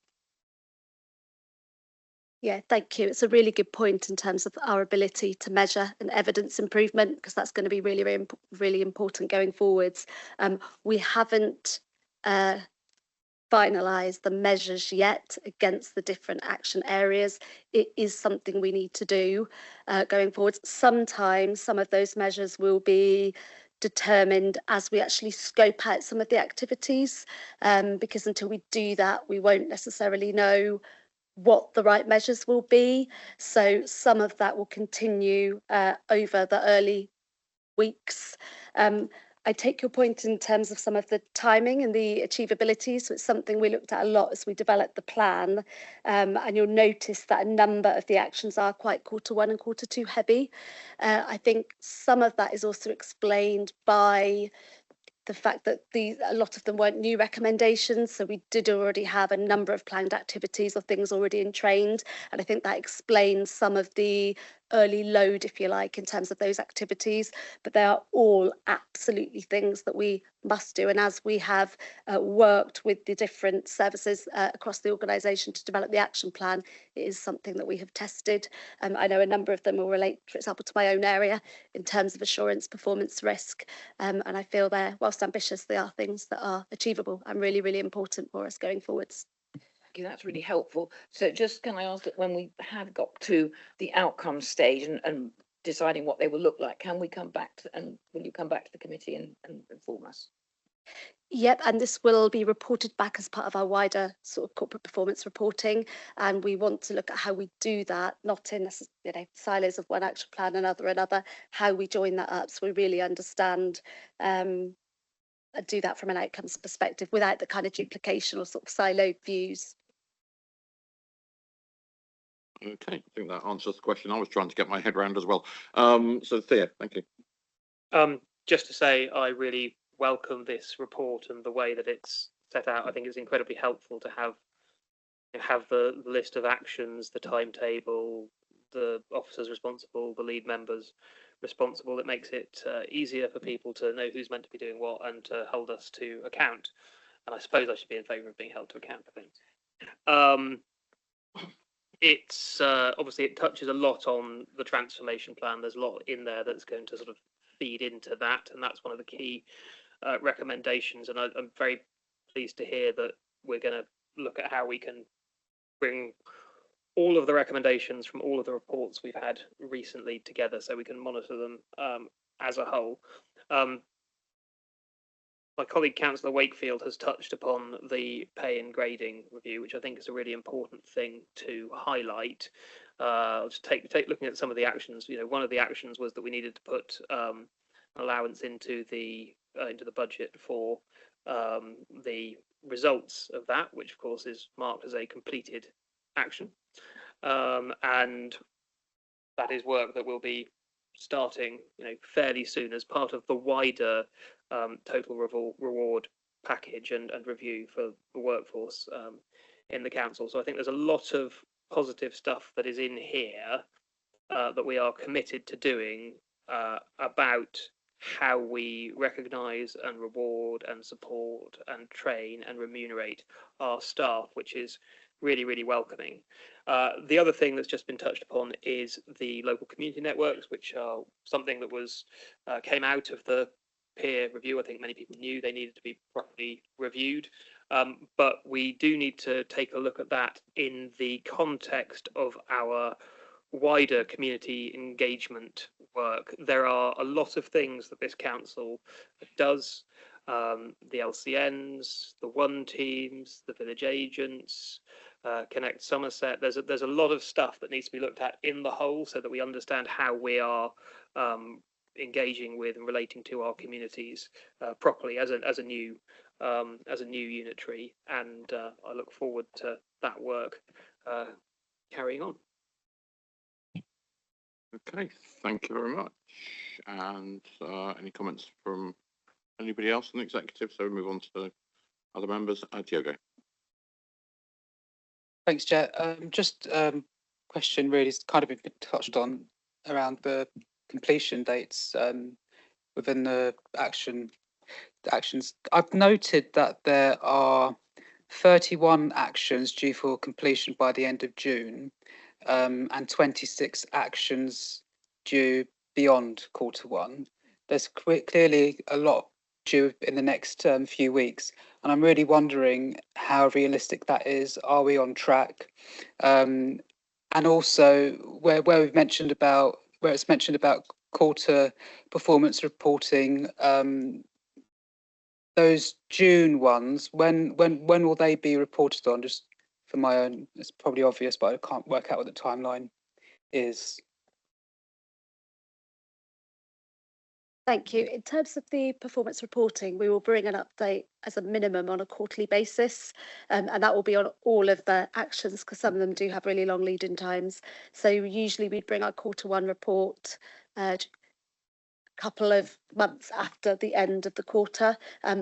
Yeah, thank you. It's a really good point in terms of our ability to measure and evidence improvement, because that's going to be really, really, really important going forwards. We haven't finalised the measures yet against the different action areas. It is something we need to do going forwards. Sometimes some of those measures will be determined as we actually scope out some of the activities, because until we do that, we won't necessarily know what the right measures will be. So some of that will continue over the early weeks. I take your point in terms of some of the timing and the achievability. So it's something we looked at a lot as we developed the plan. And you'll notice that a number of the actions are quite Q1 and Q2 heavy. I think some of that is also explained by the fact that a lot of them weren't new recommendations. So we did already have a number of planned activities or things already in trained. And I think that explains some of the early load, if you like, in terms of those activities, but they are all absolutely things that we must do. And as we have worked with the different services across the organisation to develop the action plan, it is something that we have tested. I know a number of them will relate, for example, to my own area in terms of assurance, performance, risk. And I feel they're, whilst ambitious, they are things that are achievable and really, really important for us going forwards. Thank you, that's really helpful. So just can I ask that when we have got to the outcome stage and deciding what they will look like, can we come back to, and will you come back to the committee and inform us? Yep, and this will be reported back as part of our wider sort of corporate performance reporting, and we want to look at how we do that, not in silos of one action plan and another, how we join that up so we really understand and do that from an outcomes perspective without the kind of duplication or sort of siloed views. Okay, I think that answers the question I was trying to get my head around as well. So Thea, thank you. Just to say, I really welcome this report and the way that it's set out. I think it's incredibly helpful to have the list of actions, the timetable, the officers responsible, the lead members responsible. It makes it easier for people to know who's meant to be doing what and to hold us to account. And I suppose I should be in favour of being held to account for things. It's obviously it touches a lot on the transformation plan. There's a lot in there that's going to sort of feed into that, and that's one of the key recommendations. And I'm very pleased to hear that we're going to look at how we can bring all of the recommendations from all of the reports we've had recently together, so we can monitor them as a whole. My colleague Councillor Wakefield has touched upon the pay and grading review, which I think is a really important thing to highlight. I'll just take looking at some of the actions. One of the actions was that we needed to put an allowance into the budget for the results of that, which of course is marked as a completed action, and that is work that will be starting fairly soon as part of the wider total reward package and review for the workforce in the council. So I think there's a lot of positive stuff that is in here that we are committed to doing about how we recognise and reward and support and train and remunerate our staff, which is really, really welcoming. The other thing that's just been touched upon is the local community networks, which are something that was came out of the peer review. I think many people knew they needed to be properly reviewed, but we do need to take a look at that in the context of our wider community engagement work. There are a lot of things that this council does, the LCNs, the One teams, the village agents, Connect Somerset. There's a lot of stuff that needs to be looked at in the whole so that we understand how we are engaging with and relating to our communities properly as a new unitary, and I look forward to that work carrying on. Okay, thank you very much. And any comments from anybody else in the executive? So we move on to other members. Diogo. Thanks, Chair. Just question really has kind of been touched on around the completion dates within the actions. I've noted that there are 31 actions due for completion by the end of June, and 26 actions due beyond Q1. There's clearly a lot due in the next few weeks, and I'm really wondering how realistic that is. Are we on track? And also where we've mentioned about where it's mentioned about quarter performance reporting, those June ones, when will they be reported on? Just for my own, it's probably obvious, but I can't work out what the timeline is. Thank you. In terms of the performance reporting, we will bring an update as a minimum on a quarterly basis, and that will be on all of the actions because some of them do have really long lead-in times. So usually we'd bring our Q1 report a couple of months after the end of the quarter,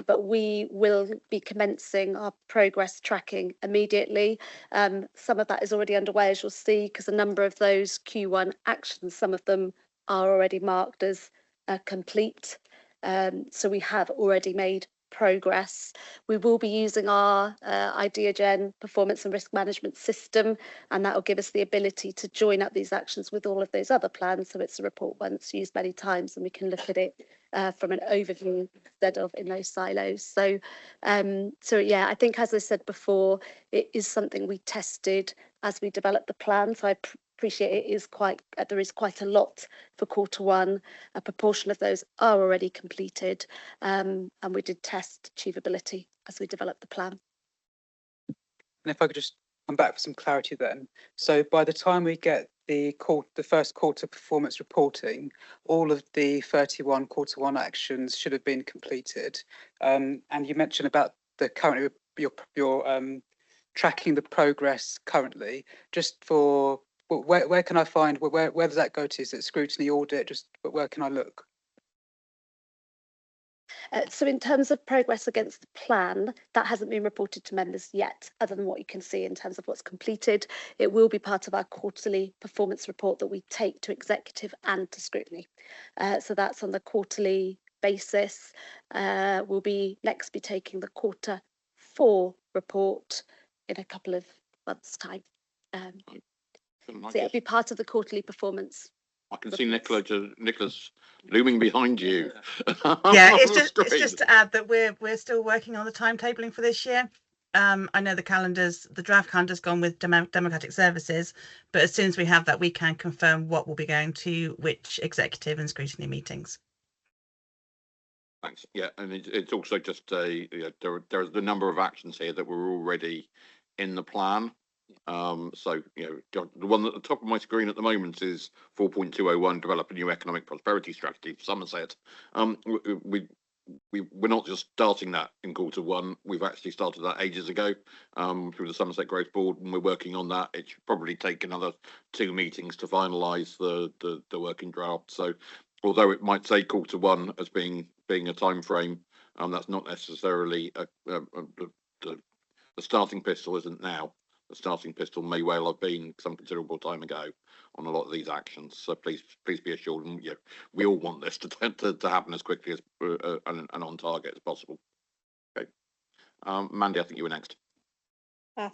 but we will be commencing our progress tracking immediately. Some of that is already underway, as you'll see, because a number of those Q1 actions, some of them are already marked as complete. So we have already made progress. We will be using our IdeaGen performance and risk management system, and that will give us the ability to join up these actions with all of those other plans. So it's a report once used many times, and we can look at it from an overview instead of in those silos. So, so yeah, I think, as I said before, it is something we tested as we developed the plan. So I appreciate it is quite, there is quite a lot for Q1. A proportion of those are already completed, and we did test achievability as we developed the plan. And if I could just come back for some clarity then. So by the time we get the first quarter performance reporting, all of the 31 Q1 actions should have been completed. And you mentioned about the currently you're tracking the progress currently. Just for where can I find where does that go to? Is it scrutiny, audit? Just where can I look? So in terms of progress against the plan, that hasn't been reported to members yet, other than what you can see in terms of what's completed. It will be part of our quarterly performance report that we take to executive and to scrutiny. So that's on the quarterly basis. We'll be next be taking the Q4 report in a couple of months' time. So it'll be part of the quarterly performance. I can see Nicholas looming behind you. Yeah, it's just to add that we're still working on the timetabling for this year. I know the draft calendar's gone with Democratic Services, but as soon as we have that, we can confirm what will be going to which executive and scrutiny meetings. Thanks. Yeah, and it's also just there's the number of actions here that were already in the plan. So, the one at the top of my screen at the moment is 4.201, develop a new economic prosperity strategy for Somerset. We're not just starting that in Q1. We've actually started that ages ago through the Somerset Growth Board, and we're working on that. It should probably take another 2 meetings to finalise the working draft. So, although it might say Q1 as being a time frame, that's not necessarily the starting pistol isn't now. The starting pistol may well have been some considerable time ago on a lot of these actions. So please be assured, and we all want this to happen as quickly as and on target as possible. Okay, Mandy, I think you were next.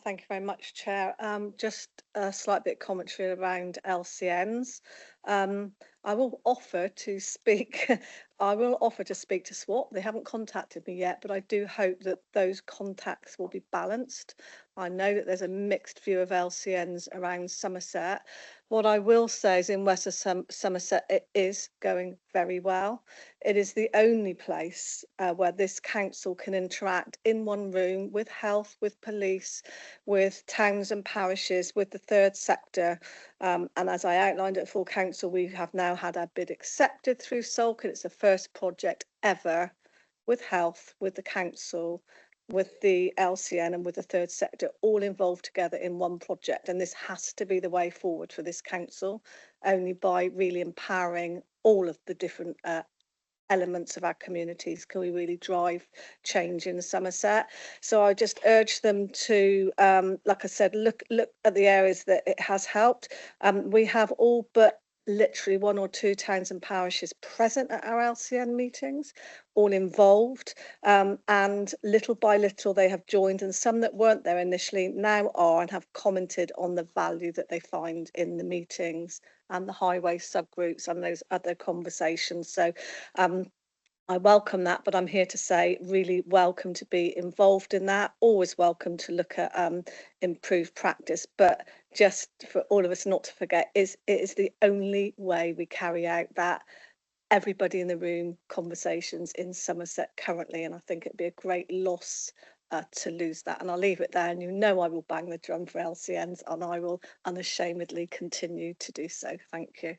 Thank you very much, Chair. Just a slight bit of commentary around LCNs. I will offer to speak. I will offer to speak to SWAP. They haven't contacted me yet, but I do hope that those contacts will be balanced. I know that there's a mixed view of LCNs around Somerset. What I will say is in West Somerset, it is going very well. It is the only place where this council can interact in one room with health, with police, with towns and parishes, with the third sector. And as I outlined at full council, we have now had our bid accepted through Salcombe. It's the first project ever with health, with the council, with the LCN and with the third sector all involved together in one project. And this has to be the way forward for this council, only by really empowering all of the different elements of our communities can we really drive change in Somerset. So I just urge them to, like I said, look at the areas that it has helped. We have all but literally 1 or 2 towns and parishes present at our LCN meetings, all involved, and little by little they have joined, and some that weren't there initially now are and have commented on the value that they find in the meetings and the highway subgroups and those other conversations. So I welcome that, but I'm here to say really welcome to be involved in that, always welcome to look at improved practice, but just for all of us not to forget, it is the only way we carry out that everybody in the room conversations in Somerset currently, and I think it'd be a great loss to lose that. And I'll leave it there, and I will bang the drum for LCNs, and I will unashamedly continue to do so. Thank you.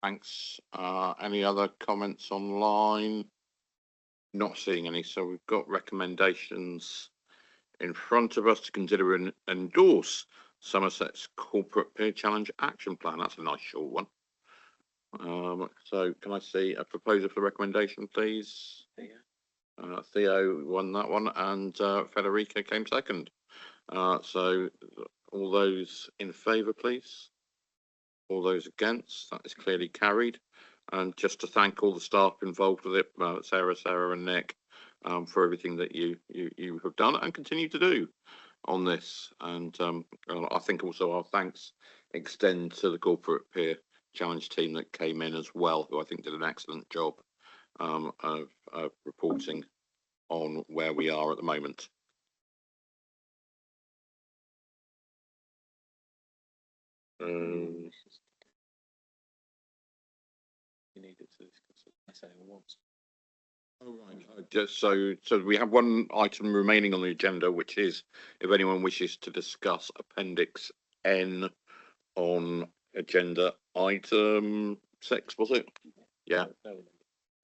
Thanks. Any other comments online? Not seeing any, so we've got recommendations in front of us to consider and endorse Somerset's Corporate Peer Challenge Action Plan. That's a nice short one. So can I see a proposal for recommendation, please? Theo won that one, and Federica came second. So all those in favour, please. All those against, that is clearly carried. And just to thank all the staff involved with it, Sarah and Nick, for everything that you have done and continue to do on this. And I think also our thanks extend to the Corporate Peer Challenge team that came in as well, who I think did an excellent job of reporting on where we are at the moment. You need it to discuss it once. Oh, right. Just so we have one item remaining on the agenda, which is if anyone wishes to discuss Appendix N on agenda item 6, was it? Yeah.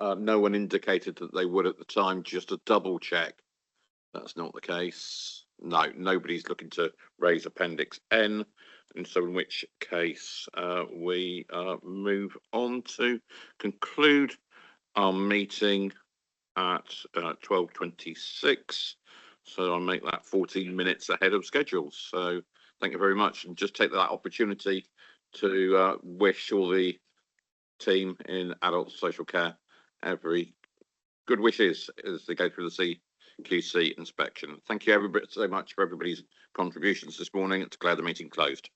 No one indicated that they would at the time. Just to double check, that's not the case. No, nobody's looking to raise Appendix N, and so in which case we move on to conclude our meeting at 12:26. So I'll make that 14 minutes ahead of schedule. So thank you very much, and just take that opportunity to wish all the team in adult social care every good wishes as they go through the CQC inspection. Thank you everybody so much for everybody's contributions this morning. To declare the meeting closed.